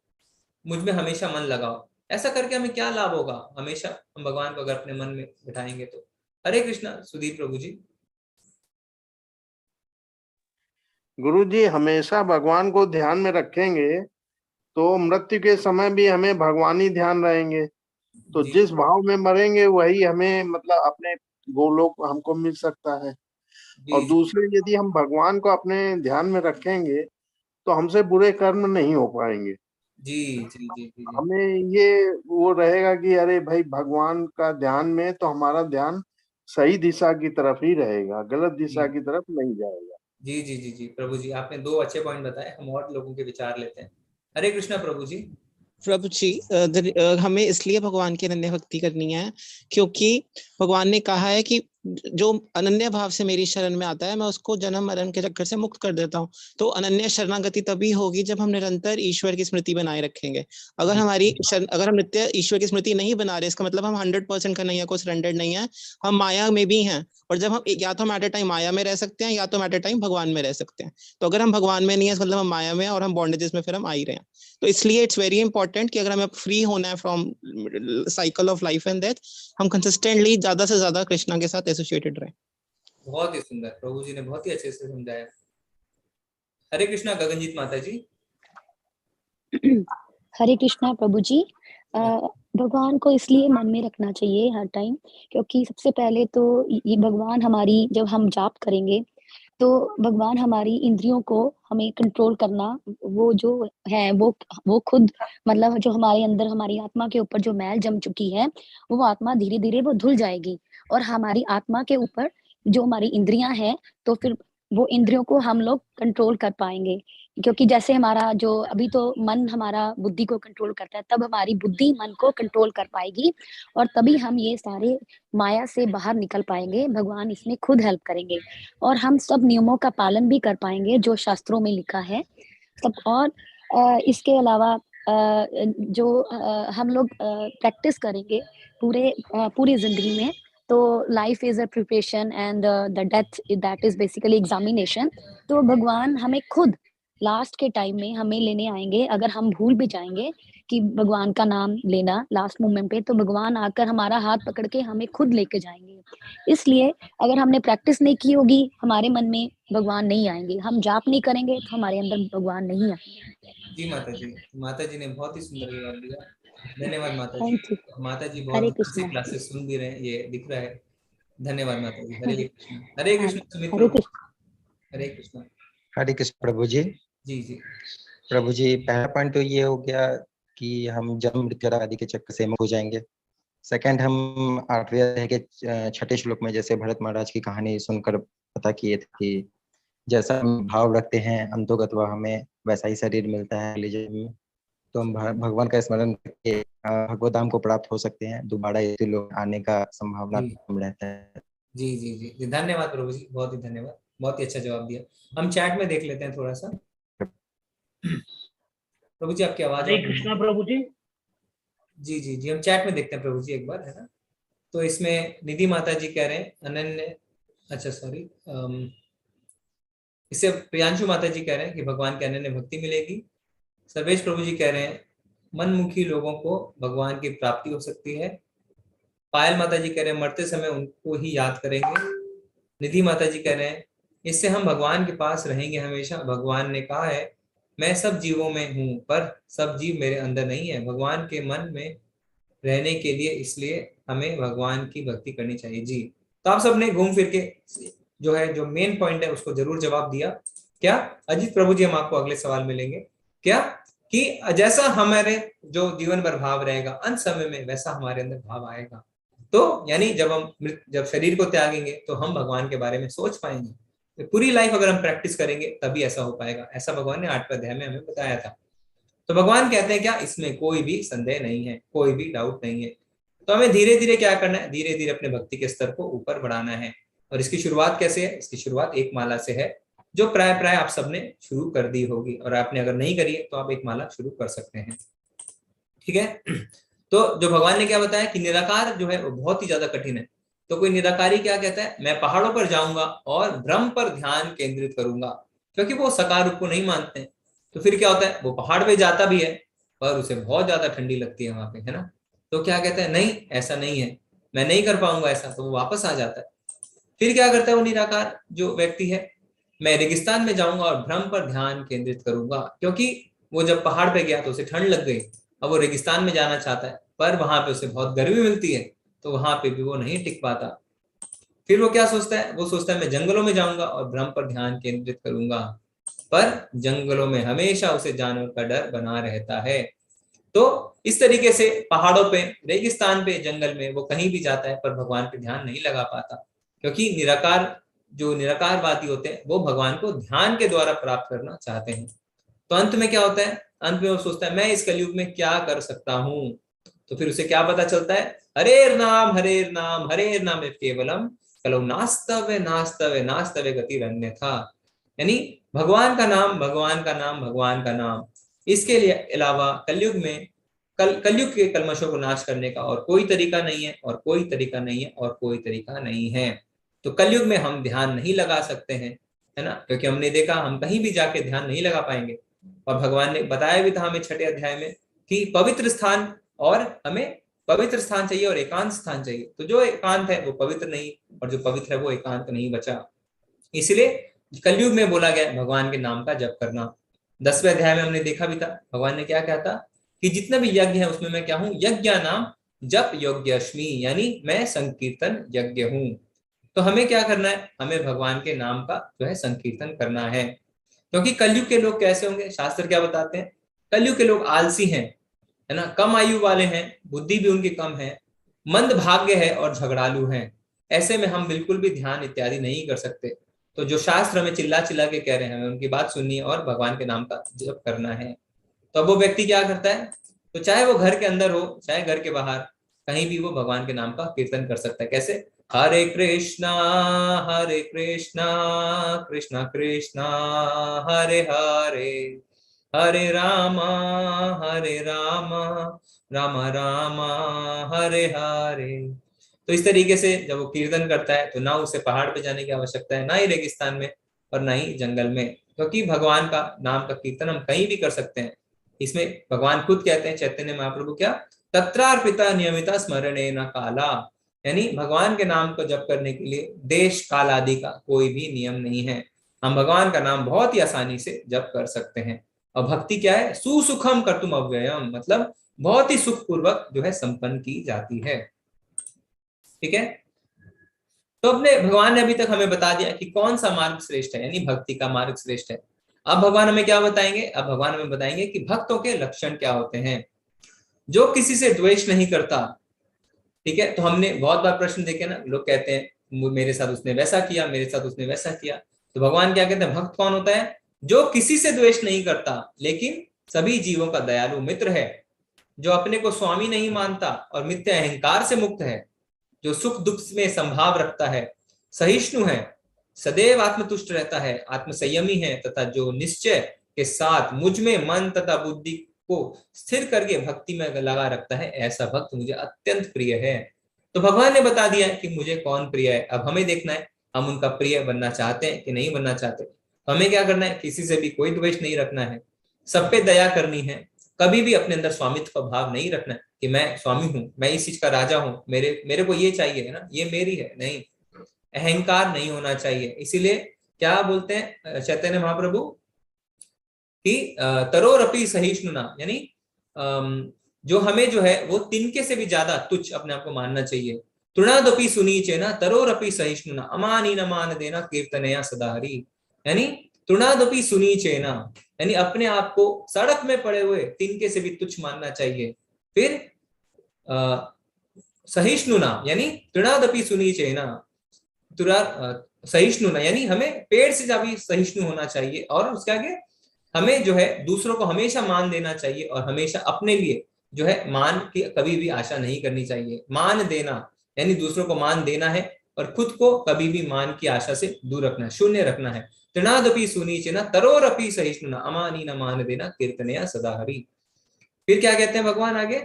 मुझ में हमेशा मन लगाओ? ऐसा करके हमें क्या लाभ होगा? हमेशा हम भगवान को अगर अपने मन में बैठाएंगे तो। हरे कृष्णा सुधीर प्रभु जी। गुरु जी, हमेशा भगवान को ध्यान में रखेंगे तो मृत्यु के समय भी हमें भगवानी ध्यान रहेंगे। तो जी जिस भाव में मरेंगे वही हमें मतलब अपने गोलोक हमको मिल सकता है। और जी दूसरे, यदि हम भगवान को अपने ध्यान में रखेंगे तो हमसे बुरे कर्म नहीं हो पाएंगे। जी जी जी जी जी हमें ये वो रहेगा कि अरे भाई, भगवान का ध्यान में तो हमारा ध्यान सही दिशा की तरफ ही रहेगा, गलत दिशा जी की तरफ नहीं जाएगा। जी जी जी जी प्रभु जी, आपने दो अच्छे पॉइंट बताए। हम और लोगों के विचार लेते हैं। हरे कृष्णा प्रभु जी। प्रभु जी, हमें इसलिए भगवान की अनन्य भक्ति करनी है क्योंकि भगवान ने कहा है कि जो अनन्य भाव से मेरी शरण में आता है मैं उसको जन्म मरण के चक्कर से मुक्त कर देता हूँ। तो अनन्य शरणागति तभी होगी जब हम निरंतर ईश्वर की स्मृति बनाए रखेंगे। अगर अगर हम नित्य ईश्वर की स्मृति नहीं बना रहे, इसका मतलब हम 100% कन्हैया को सरेंडर्ड नहीं है, हम माया में भी हैं। और जब हम या तो हम एट ए टाइम माया में रह सकते हैं या तो एट ए टाइम भगवान में रह सकते हैं। तो अगर हम भगवान में नहीं है, मतलब हम माया में और हम बॉन्डेजेस में फिर हम आ ही रहे हैं। तो इसलिए इट्स वेरी इंपॉर्टेंट कि अगर हमें फ्री होना है from cycle of life and death, हम कंसिस्टेंटली ज्यादा से ज्यादा कृष्णा के साथ एसोसिएटेड रहें। बहुत ही सुंदर, प्रभु जी ने बहुत ही अच्छे से समझाया। हरे कृष्णा गगनजीत माता जी। हरे कृष्णा प्रभु जी। भगवान को इसलिए मन में रखना चाहिए हर टाइम, क्योंकि सबसे पहले तो ये भगवान हमारी, जब हम जाप करेंगे तो भगवान हमारी इंद्रियों को हमें कंट्रोल करना, वो जो है वो खुद, मतलब जो हमारे अंदर हमारी आत्मा के ऊपर जो मैल जम चुकी है वो आत्मा धीरे धीरे वो धुल जाएगी। और हमारी आत्मा के ऊपर जो हमारी इंद्रियां हैं, तो फिर वो इंद्रियों को हम लोग कंट्रोल कर पाएंगे। क्योंकि जैसे हमारा जो अभी तो मन हमारा बुद्धि को कंट्रोल करता है, तब हमारी बुद्धि मन को कंट्रोल कर पाएगी और तभी हम ये सारे माया से बाहर निकल पाएंगे। भगवान इसमें खुद हेल्प करेंगे और हम सब नियमों का पालन भी कर पाएंगे जो शास्त्रों में लिखा है सब। और इसके अलावा जो हम लोग प्रैक्टिस करेंगे पूरी जिंदगी में, तो life is a preparation and the death that is basically examination. तो भगवान हमें खुद लास्ट के टाइम में हमें लेने आएंगे। अगर हम भूल भी जाएंगे कि भगवान का नाम लेना लास्ट मोमेंट पे, तो भगवान आकर हमारा हाथ पकड़ के हमें खुद लेके जाएंगे। इसलिए अगर हमने प्रैक्टिस नहीं की होगी, हमारे मन में भगवान नहीं आएंगे। हम जाप नहीं करेंगे तो हमारे अंदर भगवान नहीं आएंगे। जी माता जी ने बहुत ही सुंदर जवाब दिया। धन्यवाद माता जी। Thank you. माता जी हरे बहुत से कृष्णा। क्लासेस सुन भी रहे हैं, ये दिख रहा है। धन्यवाद माता जी। हरे कृष्णा। हरे कृष्णा सुमित हरे प्रभु। कृष्णा। हरे कृष्णा। हरे कृष्ण प्रभु जी। जी जी प्रभु जी, पहला पॉइंट तो ये हो गया कि हम जन्म मृत्यु आदि के चक्कर से मुक्त हो जाएंगे। सेकंड, हम 8वें अध्याय के 6ठे श्लोक में जैसे भरत महाराज की कहानी सुनकर पता किए थे कि जैसा हम भाव रखते हैं अंतोगत्वा हमें वैसा ही शरीर मिलता है अगले जन्म में। तो हम भगवान का स्मरण करके भगवत धाम को प्राप्त हो सकते हैं। दोबारा इस लोक आने का संभावना कम रहता है। जी जी जी जी धन्यवाद प्रभु जी, बहुत ही धन्यवाद, बहुत ही अच्छा जवाब दिया। हम चैट में देख लेते हैं थोड़ा सा। प्रभु जी आपकी आवाज। हरे कृष्णा प्रभु जी। जी जी जी हम चैट में देखते हैं प्रभु जी एक बार, है ना। तो इसमें निधि माता जी कह रहे हैं अनन्य, अच्छा सॉरी, इससे प्रियांशु माता जी कह रहे हैं कि भगवान की अनन्य भक्ति मिलेगी। सर्वेश प्रभु जी कह रहे हैं मनमुखी लोगों को भगवान की प्राप्ति हो सकती है। पायल माता जी कह रहे हैं मरते समय उनको ही याद करेंगे। निधि माता जी कह रहे हैं इससे हम भगवान के पास रहेंगे हमेशा। भगवान ने कहा है मैं सब जीवों में हूँ पर सब जीव मेरे अंदर नहीं है, भगवान के मन में रहने के लिए इसलिए हमें भगवान की भक्ति करनी चाहिए। जी, तो आप सबने घूम फिर के जो है जो मेन पॉइंट है उसको जरूर जवाब दिया। क्या अजीत प्रभु जी, हम आपको अगले सवाल मिलेंगे क्या कि जैसा हमारे जो जीवन भर भाव रहेगा अंत समय में वैसा हमारे अंदर भाव आएगा। तो यानी जब शरीर को त्यागेंगे तो हम भगवान के बारे में सोच पाएंगे। तो पूरी लाइफ अगर हम प्रैक्टिस करेंगे तभी ऐसा हो पाएगा, ऐसा भगवान ने 8वें अध्याय में हमें बताया था। तो भगवान कहते हैं क्या इसमें कोई भी संदेह नहीं है, कोई भी डाउट नहीं है। तो हमें धीरे धीरे क्या करना है, धीरे धीरे अपने भक्ति के स्तर को ऊपर बढ़ाना है। और इसकी शुरुआत कैसे है? इसकी शुरुआत एक माला से है, जो प्राय आप सबने शुरू कर दी होगी। और आपने अगर नहीं करी है तो आप एक माला शुरू कर सकते हैं, ठीक है। तो जो भगवान ने क्या बताया कि निराकार जो है वो बहुत ही ज्यादा कठिन है। तो कोई निराकारी क्या कहता है, मैं पहाड़ों पर जाऊंगा और ब्रह्म पर ध्यान केंद्रित करूंगा, क्योंकि वो सकार रूप को नहीं मानते हैं। तो फिर क्या होता है, वो पहाड़ पे जाता भी है पर उसे बहुत ज्यादा ठंडी लगती है वहां पे, है ना। तो क्या कहता है, नहीं ऐसा नहीं है, मैं नहीं कर पाऊंगा ऐसा, तो वो वापस आ जाता है। फिर क्या करता है वो निराकार जो व्यक्ति है, मैं रेगिस्तान में जाऊंगा और ब्रह्म पर ध्यान केंद्रित करूंगा, क्योंकि वो जब पहाड़ पे गया तो उसे ठंड लग गई, अब वो रेगिस्तान में जाना चाहता है पर वहां पे उसे बहुत गर्मी मिलती है, तो वहां पे भी वो नहीं टिक पाता। फिर वो क्या सोचता है, वो सोचता है मैं जंगलों में जाऊंगा और ब्रह्म पर ध्यान केंद्रित करूंगा, पर जंगलों में हमेशा उसे जानवर का डर बना रहता है। तो इस तरीके से पहाड़ों पे, रेगिस्तान पे, जंगल में वो कहीं भी जाता है पर भगवान पे ध्यान नहीं लगा पाता, क्योंकि जो निराकारवादी होते हैं वो भगवान को ध्यान के द्वारा प्राप्त करना चाहते हैं। तो अंत में क्या होता है, अंत में वो सोचता है मैं इस कलयुग में क्या कर सकता हूँ। तो फिर उसे क्या पता चलता है, हरेर नाम हरेर नाम हरेर नाम केवलम कलो नास्तव्य नास्तव्य नास्तव्य गतिरन्य था। यानी भगवान का नाम भगवान का नाम भगवान का नाम, इसके लिए अलावा कलयुग में कलयुग के कल्मशों को नाश करने का और कोई तरीका नहीं है, और कोई तरीका नहीं है, और कोई तरीका नहीं है। तो कलयुग में हम ध्यान नहीं लगा सकते हैं, है ना, क्योंकि हमने देखा हम कहीं भी जाके ध्यान नहीं लगा पाएंगे। और भगवान ने बताया भी था हमें 6ठे अध्याय में कि पवित्र स्थान, और हमें पवित्र स्थान चाहिए और एकांत स्थान चाहिए। तो जो एकांत है वो पवित्र नहीं, और जो पवित्र है वो एकांत नहीं बचा। इसलिए कलयुग में बोला गया भगवान के नाम का जप करना। 10वें अध्याय में हमने देखा भी था भगवान ने क्या कहा था कि जितने भी यज्ञ है उसमें मैं क्या हूं, यज्ञ नाम जप योग्यश्मी, यानी मैं संकीर्तन यज्ञ हूं। तो हमें क्या करना है, हमें भगवान के नाम का जो है संकीर्तन करना है। क्योंकि कलयुग के लोग कैसे होंगे, शास्त्र क्या बताते हैं, कलयुग के लोग आलसी हैं, है ना, कम आयु वाले हैं, बुद्धि भी उनकी कम है, मंद भाग्य है और झगड़ालू हैं। ऐसे में हम बिल्कुल भी ध्यान इत्यादि नहीं कर सकते। तो जो शास्त्र हमें चिल्ला चिल्ला के कह रहे हैं हमें उनकी बात सुननी है और भगवान के नाम का जप करना है। तो अब वो व्यक्ति क्या करता है, तो चाहे वो घर के अंदर हो चाहे घर के बाहर, कहीं भी वो भगवान के नाम का कीर्तन कर सकता है। कैसे, हरे कृष्णा कृष्णा कृष्णा हरे हरे, हरे रामा राम राम हरे हरे। तो इस तरीके से जब वो कीर्तन करता है तो ना उसे पहाड़ पे जाने की आवश्यकता है, ना ही रेगिस्तान में, और ना ही जंगल में, क्योंकि भगवान का नाम का कीर्तन हम कहीं भी कर सकते हैं। इसमें भगवान खुद कहते हैं चैतन्य महाप्रभु, क्या, तत्रार्पिता नियमिता स्मरणे न काला, यानी भगवान के नाम को जप करने के लिए देश काल आदि का कोई भी नियम नहीं है। हम भगवान का नाम बहुत ही आसानी से जप कर सकते हैं। और भक्ति क्या है, सुसुखम कर्तुम अव्ययम, मतलब बहुत ही सुखपूर्वक जो है संपन्न की जाती है। ठीक है, तो अपने भगवान ने अभी तक हमें बता दिया कि कौन सा मार्ग श्रेष्ठ है, यानी भक्ति का मार्ग श्रेष्ठ है। अब भगवान हमें क्या बताएंगे, अब भगवान हमें बताएंगे कि भक्तों के लक्षण क्या होते हैं। जो किसी से द्वेष नहीं करता, ठीक है, तो हमने बहुत बार प्रश्न देखे ना, लोग कहते हैं मेरे साथ उसने वैसा किया, मेरे साथ उसने वैसा किया। तो भगवान क्या कहते हैं, भक्त कौन होता है, जो किसी से द्वेष नहीं करता लेकिन सभी जीवों का दयालु मित्र है, जो अपने को स्वामी नहीं मानता और मिथ्या अहंकार से मुक्त है, जो सुख दुख में संभाव रखता है, सहिष्णु है, सदैव आत्मतुष्ट रहता है, आत्मसंयमी है, तथा जो निश्चय के साथ मुझ में मन तथा बुद्धि को स्थिर करके भक्ति में लगा रखता है, ऐसा भक्त मुझे अत्यंत प्रिय है। तो भगवान ने बता दिया कि मुझे कौन प्रिय है। अब हमें देखना है हम उनका प्रिय बनना चाहते हैं कि नहीं बनना चाहते। तो हमें क्या करना है, किसी से भी कोई द्वेष नहीं रखना है, सब पे दया करनी है, कभी भी अपने अंदर स्वामित्व का भाव नहीं रखना है कि मैं स्वामी हूं, मैं इस चीज का राजा हूं, मेरे को ये चाहिए, है ना, ये मेरी है, नहीं, अहंकार नहीं होना चाहिए। इसीलिए क्या बोलते हैं चैतन्य महाप्रभु कि तरोरपि सहिष्णुना, यानी जो हमें जो है वो तिनके से भी ज्यादा तुच्छ अपने आप को मानना चाहिए। तृणादपि सुनीचेना तरोरपि सहिष्णुना अमानी न मान देना कीर्तनया सदा हरि, यानी तृणादपि सुनीचेना, यानी अपने आप को सड़क में पड़े हुए तिनके से भी तुच्छ मानना चाहिए। फिर सहिष्णुना, यानी तृणादपि सुनीचेना, सहिष्णुना, यानी हमें पेड़ से ज्यादा सहिष्णु होना चाहिए, और उसके आगे हमें जो है दूसरों को हमेशा मान देना चाहिए, और हमेशा अपने लिए जो है मान की कभी भी आशा नहीं करनी चाहिए। मान देना यानी दूसरों को मान देना है, और खुद को कभी भी मान की आशा से दूर रखना है, शून्य रखना है। तृणादपि सुनीचेना तरोरपि सहिष्णुना अमानी न मान देना कीर्तनया सदा हरि। फिर क्या कहते हैं भगवान आगे,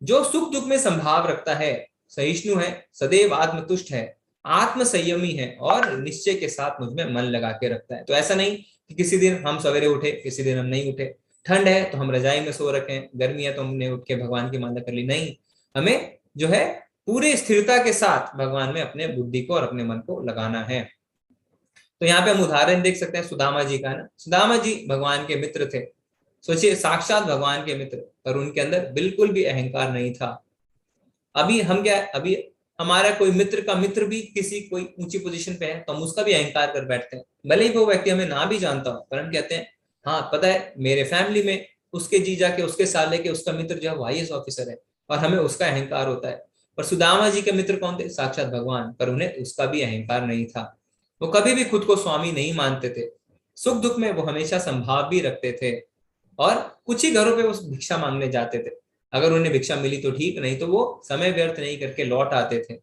जो सुख दुख में संभाव रखता है, सहिष्णु है, सदैव आत्मतुष्ट है, आत्म संयमी है और निश्चय के साथ मुझ में मन लगा के रखता है। तो ऐसा नहीं कि किसी दिन हम सवेरे उठे, किसी दिन हम नहीं उठे, ठंड है तो हम रजाई में सो रखे, गर्मी है तो हमने उठ के भगवान की माला कर ली, नहीं, हमें जो है पूरी स्थिरता के साथ भगवान में अपने बुद्धि को और अपने मन को लगाना है। तो यहाँ पे हम उदाहरण देख सकते हैं सुदामा जी का ना। सुदामा जी भगवान के मित्र थे, सोचिए साक्षात भगवान के मित्र, पर उनके अंदर बिल्कुल भी अहंकार नहीं था। अभी हम क्या, अभी हमारा कोई मित्र का मित्र भी किसी कोई ऊंची पोजीशन पे है तो हम उसका भी अहंकार कर बैठते हैं, भले ही वो व्यक्ति हमें ना भी जानता हो, पर हम कहते हैं हाँ पता है मेरे फैमिली में उसके जीजा के, उसके साले के, उसका मित्र जो है IAS ऑफिसर है, और हमें उसका अहंकार होता है। पर सुदामा जी के मित्र कौन थे? साक्षात भगवान, पर उन्हें उसका भी अहंकार नहीं था। वो कभी भी खुद को स्वामी नहीं मानते थे, सुख दुख में वो हमेशा संभाव भी रखते थे, और कुछ ही घरों पे वो भिक्षा मांगने जाते थे। अगर उन्हें भिक्षा मिली तो ठीक, नहीं तो वो समय व्यर्थ नहीं करके लौट आते थे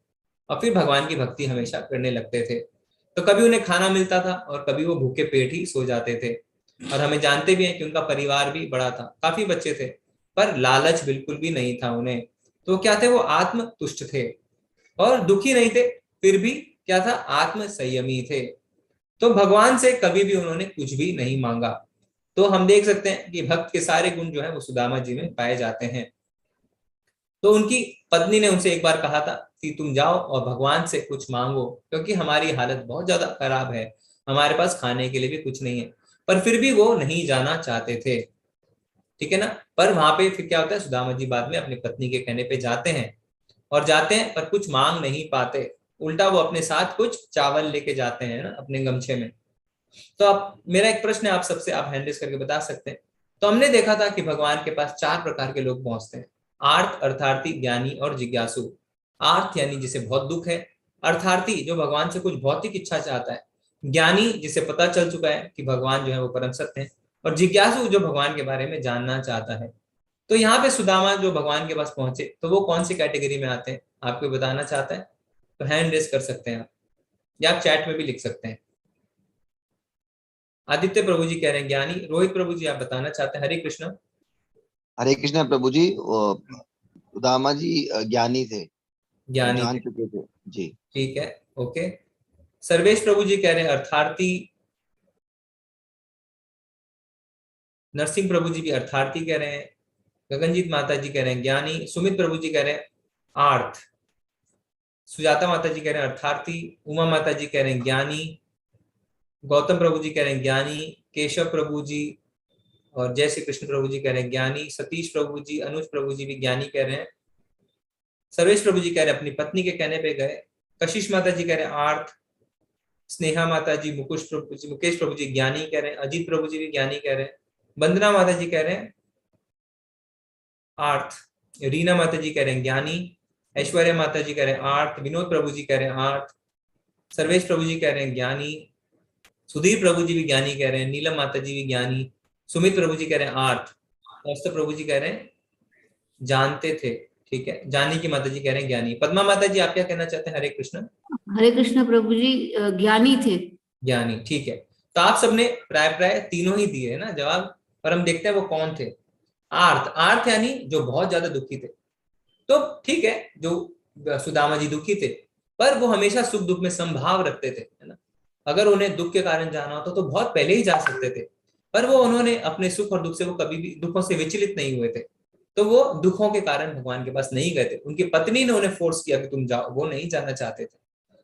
और फिर भगवान की भक्ति हमेशा करने लगते थे। तो कभी उन्हें खाना मिलता था और कभी वो भूखे पेट ही सो जाते थे। और हमें जानते भी हैं कि उनका परिवार भी बड़ा था, काफी बच्चे थे, पर लालच बिल्कुल भी नहीं था उन्हें। तो क्या थे? वो आत्म तुष्ट थे और दुखी नहीं थे, फिर भी क्या था? आत्म संयमी थे। तो भगवान से कभी भी उन्होंने कुछ भी नहीं मांगा। तो हम देख सकते हैं कि भक्त के सारे गुण जो है वो सुदामा जी में पाए जाते हैं। तो उनकी पत्नी ने उनसे एक बार कहा था कि तुम जाओ और भगवान से कुछ मांगो, क्योंकि हमारी हालत बहुत ज्यादा खराब है, हमारे पास खाने के लिए भी कुछ नहीं है। पर फिर भी वो नहीं जाना चाहते थे, ठीक है ना। पर वहां पे फिर क्या होता है, सुदामा जी बाद में अपनी पत्नी के कहने पे जाते हैं, और जाते हैं पर कुछ मांग नहीं पाते, उल्टा वो अपने साथ कुछ चावल लेके जाते हैं ना अपने गमछे में। तो आप, मेरा एक प्रश्न है आप सबसे, आप हैंड रेज करके बता सकते हैं। तो हमने देखा था कि भगवान के पास 4 प्रकार के लोग पहुंचते हैं, आर्त, अर्थार्थी, ज्ञानी और जिज्ञासु। आर्त यानी जिसे बहुत दुख है, अर्थार्थी जो भगवान से कुछ भौतिक इच्छा चाहता है, ज्ञानी जिसे पता चल चुका है कि भगवान जो है वो परम सत्य है, और जिज्ञासु जो भगवान के बारे में जानना चाहता है। तो यहाँ पे सुदामा जो भगवान के पास पहुंचे, तो वो कौन सी कैटेगरी में आते हैं आपको बताना चाहता है? तो हैंड रेज कर सकते हैं आप, या आप चैट में भी लिख सकते हैं। आदित्य प्रभु जी कह रहे हैं ज्ञानी। रोहित प्रभु जी आप बताना चाहते हैं? हरे कृष्ण। हरे कृष्ण प्रभु जी। सुदामा जी ज्ञानी थे, ज्ञानी जान थे, चुके थे जी। ठीक है, ओके। सर्वेश प्रभु जी कह रहे हैं अर्थार्थी। नरसिंह प्रभु जी भी अर्थार्थी कह रहे हैं। गगनजीत माता जी कह रहे हैं ज्ञानी। सुमित प्रभु जी कह रहे हैं आर्थ। सुजाता माता जी कह रहे हैं अर्थार्थी। उमा माता जी कह रहे हैं ज्ञानी। गौतम प्रभु जी कह रहे हैं ज्ञानी। केशव प्रभु जी और जय श्री कृष्ण प्रभु जी कह रहे हैं ज्ञानी। सतीश प्रभु जी, अनुज प्रभु जी भी ज्ञानी कह रहे हैं। सर्वेश प्रभु जी कह रहे हैं अपनी पत्नी के कहने पे गए। कशिश माता जी कह रहे हैं आर्थ। स्नेहा माता जी, मुकेश प्रभु जी ज्ञानी कह रहे हैं। अजीत प्रभु जी भी ज्ञानी कह रहे हैं। वंदना माता जी कह रहे हैं आर्थ। रीना माता जी कह रहे हैं ज्ञानी। ऐश्वर्या माता जी कह रहे हैं आर्थ। विनोद प्रभु जी कह रहे हैं आर्थ। सर्वेश प्रभु जी कह रहे हैं ज्ञानी। सुधीर प्रभु जी भी ज्ञानी कह रहे हैं। नीलम माता जी भी ज्ञानी। सुमित प्रभु जी कह रहे हैं आर्थ। कौस्तभ प्रभु जी कह रहे हैं जानते थे, ठीक है। जानी की माता जी कह रहे हैं ज्ञानी। पद्मा माता जी आप क्या कहना चाहते हैं? हरे कृष्ण। हरे कृष्ण प्रभु जी, ज्ञानी थे। ज्ञानी, ठीक है। तो आप सबने प्राय तीनों ही दिए है ना जवाब, पर हम देखते हैं वो कौन थे। आर्थ, आर्थ यानी जो बहुत ज्यादा दुखी थे। तो ठीक है, जो सुदामा जी दुखी थे, पर वो हमेशा सुख दुख में संभाव रखते थे, है ना। अगर उन्हें दुख के कारण जाना होता तो बहुत पहले ही जा सकते थे, पर वो उन्होंने अपने सुख और दुख से, वो कभी भी दुखों से विचलित नहीं हुए थे। तो वो दुखों के कारण भगवान के पास नहीं गए थे। उनकी पत्नी ने उन्हें फोर्स किया कि तुम जाओ, वो नहीं जाना चाहते थे,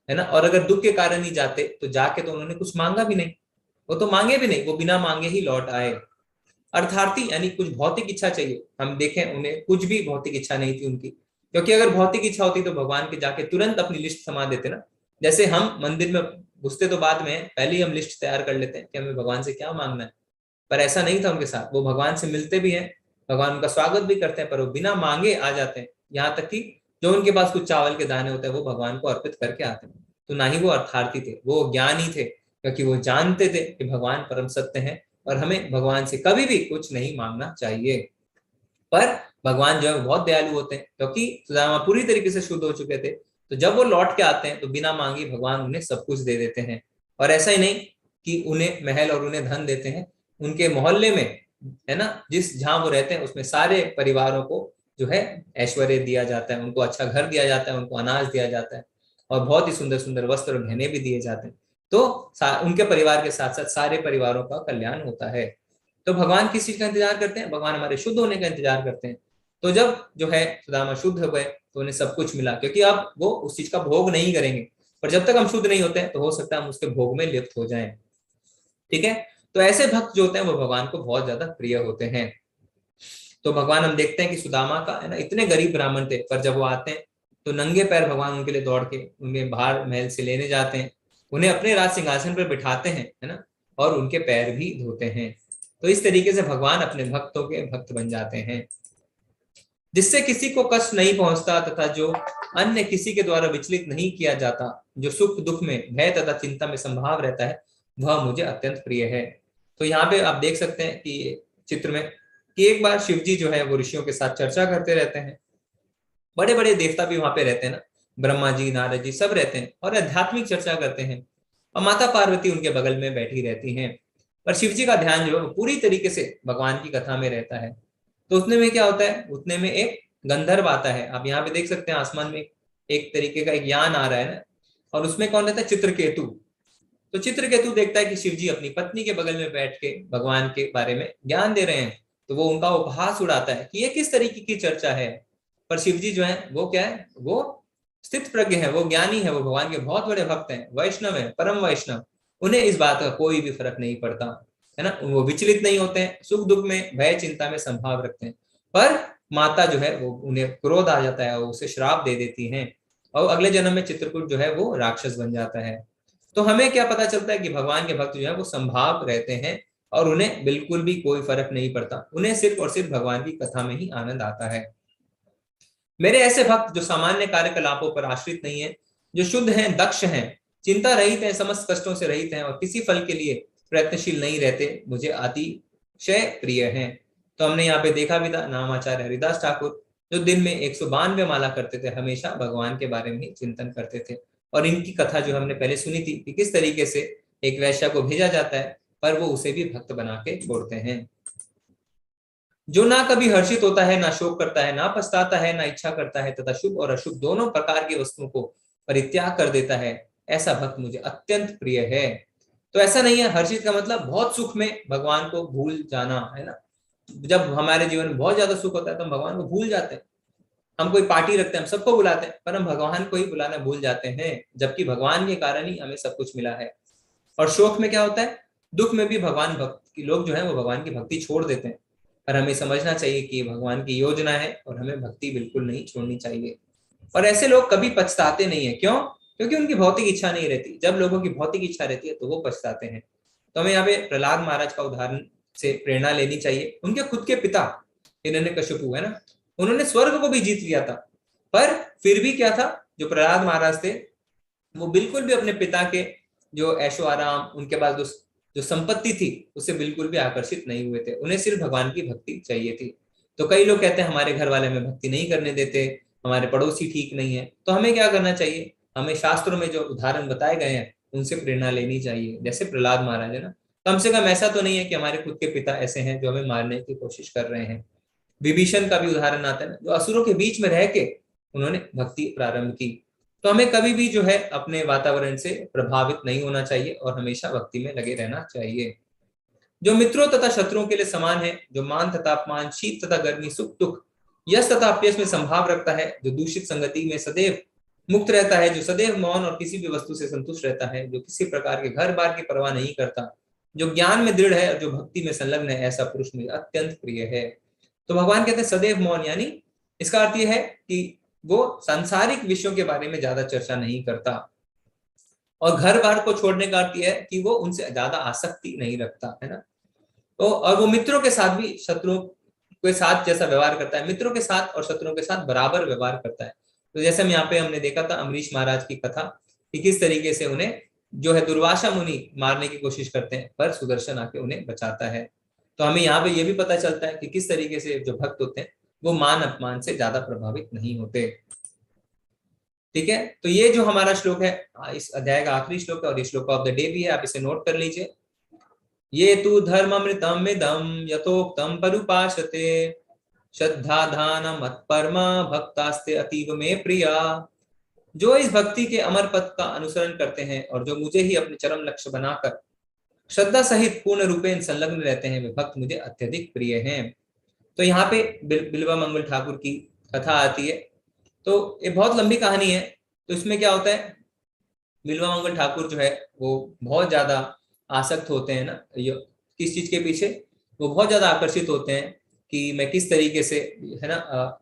है ना। और अगर दुख के कारण ही जाते तो जाके तो उन्होंने कुछ मांगा भी नहीं, वो तो मांगे भी नहीं, वो बिना मांगे ही लौट आए। अर्थार्थी यानी कुछ भौतिक इच्छा चाहिए। हम देखें उन्हें कुछ भी भौतिक इच्छा नहीं थी उनकी, क्योंकि अगर भौतिक इच्छा होती तो भगवान के जाके तुरंत अपनी लिस्ट थमा देते ना। जैसे हम मंदिर में घुसते तो बाद में पहले ही हम लिस्ट तैयार कर लेते हैं कि हमें भगवान से क्या मांगना है, पर ऐसा नहीं था उनके साथ। वो भगवान से मिलते भी हैं, भगवान उनका स्वागत भी करते हैं, पर वो बिना मांगे आ जाते हैं। यहाँ तक कि जो उनके पास कुछ चावल के दाने होते हैं वो भगवान को अर्पित करके आते हैं। तो ना ही वो अर्थार्थी थे, वो ज्ञानी थे, क्योंकि वो जानते थे कि भगवान परम सत्य है और हमें भगवान से कभी भी कुछ नहीं मांगना चाहिए। पर भगवान जो है बहुत दयालु होते हैं, क्योंकि सुदामा पूरी तरीके से शुद्ध हो चुके थे। तो जब वो लौट के आते हैं तो बिना मांगे भगवान उन्हें सब कुछ दे देते हैं। और ऐसा ही नहीं कि उन्हें महल और उन्हें धन देते हैं, उनके मोहल्ले में, है ना, जहाँ वो रहते हैं उसमें सारे परिवारों को जो है ऐश्वर्य दिया जाता है, उनको अच्छा घर दिया जाता है, उनको अनाज दिया जाता है और बहुत ही सुंदर सुंदर वस्त्र और गहने भी दिए जाते हैं। तो उनके परिवार के साथ साथ सारे परिवारों का कल्याण होता है। तो भगवान किस चीज का इंतजार करते हैं? भगवान हमारे शुद्ध होने का इंतजार करते हैं। तो जब जो है सुदामा शुद्ध हो गए तो उन्हें सब कुछ मिला, क्योंकि अब वो उस चीज का भोग नहीं करेंगे, पर जब तक हम शुद्ध नहीं होते हैं तो हो सकता है हम उसके भोग में लिप्त हो जाएं। ठीक है, तो ऐसे भक्त जो होते हैं वो भगवान को बहुत ज्यादा प्रिय होते हैं। तो भगवान हम देखते हैं कि सुदामा का है ना, इतने गरीब ब्राह्मण थे, पर जब वो आते हैं तो नंगे पैर भगवान उनके लिए दौड़ के उन्हें बाहर महल से लेने जाते हैं, उन्हें अपने राज सिंहासन पर बिठाते हैं, है ना, और उनके पैर भी धोते हैं। तो इस तरीके से भगवान अपने भक्तों के भक्त बन जाते हैं। जिससे किसी को कष्ट नहीं पहुंचता तथा जो अन्य किसी के द्वारा विचलित नहीं किया जाता, जो सुख दुख में भय तथा चिंता में संभाव रहता है, वह मुझे अत्यंत प्रिय है। तो यहाँ पे आप देख सकते हैं कि चित्र में कि एक बार शिव जी जो है वो ऋषियों के साथ चर्चा करते रहते हैं। बड़े बड़े देवता भी वहां पे रहते हैं ना, ब्रह्मा जी, नारद जी सब रहते हैं और आध्यात्मिक चर्चा करते हैं। और माता पार्वती उनके बगल में बैठी रहती हैं, पर शिव जी का ध्यान जो है वो पूरी तरीके से भगवान की कथा में रहता है। तो उतने में क्या होता है, उतने में एक गंधर्व आता है। आप यहाँ पे देख सकते हैं आसमान में एक तरीके का एक यान आ रहा है ना, और उसमें कौन रहता है? चित्रकेतु। तो चित्रकेतु देखता है कि शिव जी अपनी पत्नी के बगल में बैठ के भगवान के बारे में ज्ञान दे रहे हैं, तो वो उनका उपहास उड़ाता है कि ये किस तरीके की चर्चा है। पर शिव जी जो है वो क्या है, वो स्थित प्रज्ञ है, वो ज्ञानी है, वो भगवान के बहुत बड़े भक्त हैं, वैष्णव है, परम वैष्णव। उन्हें इस बात का कोई भी फर्क नहीं पड़ता, है ना, वो विचलित नहीं होते हैं, सुख दुख में भय चिंता में संभाव रखते हैं। पर माता जो है वो उन्हें क्रोध आ जाता है, वो उसे श्राप दे देती हैं और अगले जन्म में चित्रकूट जो है वो राक्षस बन जाता है। तो हमें क्या पता चलता है कि भगवान के भक्त जो है वो संभाव रहते हैं और उन्हें बिल्कुल भी कोई फर्क नहीं पड़ता, उन्हें सिर्फ और सिर्फ भगवान की कथा में ही आनंद आता है। मेरे ऐसे भक्त जो सामान्य कार्यकलापों पर आश्रित नहीं है, जो शुद्ध हैं, दक्ष हैं, चिंता रहित हैं, समस्त कष्टों से रहित हैं और किसी फल के लिए प्रयत्नशील नहीं रहते, मुझे अतिशय प्रिय हैं। तो हमने यहाँ पे देखा भी था नामाचार्य हरिदास ठाकुर जो दिन में 192 माला करते थे, हमेशा भगवान के बारे में चिंतन करते थे। और इनकी कथा जो हमने पहले सुनी थी कि किस तरीके से एक वैश्या को भेजा जाता है पर वो उसे भी भक्त बना के छोड़ते हैं। जो ना कभी हर्षित होता है, ना शोक करता है, ना पछताता है, ना इच्छा करता है तथा शुभ और अशुभ दोनों प्रकार की वस्तुओं को परित्याग कर देता है, ऐसा भक्त मुझे अत्यंत प्रिय है। तो ऐसा नहीं है, हर्षित का मतलब बहुत सुख में भगवान को भूल जाना, है ना। जब हमारे जीवन में बहुत ज्यादा सुख होता है तो हम भगवान को भूल जाते हैं। हम कोई पार्टी रखते हैं, हम सबको बुलाते हैं, पर हम भगवान को ही बुलाना भूल जाते हैं, जबकि भगवान के कारण ही हमें सब कुछ मिला है। और शोक में क्या होता है, दुख में भी भगवान भक्त की लोग जो है वो भगवान की भक्ति छोड़ देते हैं। पर हमें समझना चाहिए कि भगवान की योजना है और हमें भक्ति बिल्कुल नहीं छोड़नी चाहिए। और ऐसे लोग कभी पछताते नहीं है। क्यों? क्योंकि उनकी भौतिक इच्छा नहीं रहती। जब लोगों की भौतिक इच्छा रहती है तो वो पछताते हैं। तो हमें यहाँ पे प्रहलाद महाराज का उदाहरण से प्रेरणा लेनी चाहिए। उनके खुद के पिता हिरण्यकशिपु है ना, उन्होंने स्वर्ग को भी जीत लिया था, पर फिर भी क्या था, जो प्रहलाद महाराज थे वो बिल्कुल भी अपने पिता के जो ऐशो आराम, उनके बाद जो संपत्ति थी उससे बिल्कुल भी आकर्षित नहीं हुए थे। उन्हें सिर्फ भगवान की भक्ति चाहिए थी। तो कई लोग कहते हैं हमारे घर वाले हमें भक्ति नहीं करने देते, हमारे पड़ोसी ठीक नहीं है। तो हमें क्या करना चाहिए, हमें शास्त्रों में जो उदाहरण बताए गए हैं उनसे प्रेरणा लेनी चाहिए, जैसे प्रहलाद महाराज है ना। कम से कम ऐसा तो नहीं है कि हमारे खुद के पिता ऐसे हैं जो हमें मारने की कोशिश कर रहे हैं। विभीषण का भी उदाहरण आता है ना, जो असुरों के बीच में रह के उन्होंने भक्ति प्रारंभ की। तो हमें कभी भी जो है अपने वातावरण से प्रभावित नहीं होना चाहिए और हमेशा भक्ति में लगे रहना चाहिए। जो मित्रों तथा शत्रुओं के लिए समान है, जो मान तथा अपमान, शीत तथा गर्मी, सुख दुख, यश तथा अपयश में संभाव रखता है, जो दूषित संगति में सदैव मुक्त रहता है, जो सदैव मौन और किसी भी वस्तु से संतुष्ट रहता है, जो किसी प्रकार के घर बार की परवाह नहीं करता, जो ज्ञान में दृढ़ है और जो भक्ति में संलग्न है, ऐसा पुरुष मुझे अत्यंत प्रिय है। तो भगवान कहते हैं सदैव मौन, यानी इसका अर्थ यह है कि वो सांसारिक विषयों के बारे में ज्यादा चर्चा नहीं करता। और घर बार को छोड़ने का अर्थ यह है कि वो उनसे ज्यादा आसक्ति नहीं रखता, है ना। तो और वो मित्रों के साथ भी शत्रुओं के साथ जैसा व्यवहार करता है, मित्रों के साथ और शत्रुओं के साथ बराबर व्यवहार करता है। तो जैसे हम यहाँ पे हमने देखा था अमरीश महाराज की कथा कि किस तरीके से उन्हें जो है दुर्वासा मुनि मारने की कोशिश करते हैं, पर सुदर्शन आके उन्हें बचाता है। तो हमें यहाँ पे ये भी पता चलता है कि किस तरीके से जो भक्त होते हैं वो मान अपमान से ज्यादा प्रभावित नहीं होते। ठीक है, तो ये जो हमारा श्लोक है इस अध्याय का आखिरी श्लोक है और ये श्लोक ऑफ द डे भी है, आप इसे नोट कर लीजिए। ये तु धर्ममृतम इदं यथोक्तम परुपासते श्रद्धा धान मत्परमा भक्तास्ते अतीव में प्रिया। जो इस भक्ति के अमर पथ का अनुसरण करते हैं और जो मुझे ही अपने चरम लक्ष्य बनाकर श्रद्धा सहित पूर्ण रूपेण संलग्न रहते हैं, वे भक्त मुझे अत्यधिक प्रिय हैं। तो यहाँ पे बिल्वा मंगल ठाकुर की कथा आती है। तो ये बहुत लंबी कहानी है। तो इसमें क्या होता है, बिल्वा मंगल ठाकुर जो है वो बहुत ज्यादा आसक्त होते हैं ना किस चीज के पीछे, वो बहुत ज्यादा आकर्षित होते हैं कि मैं किस तरीके से है ना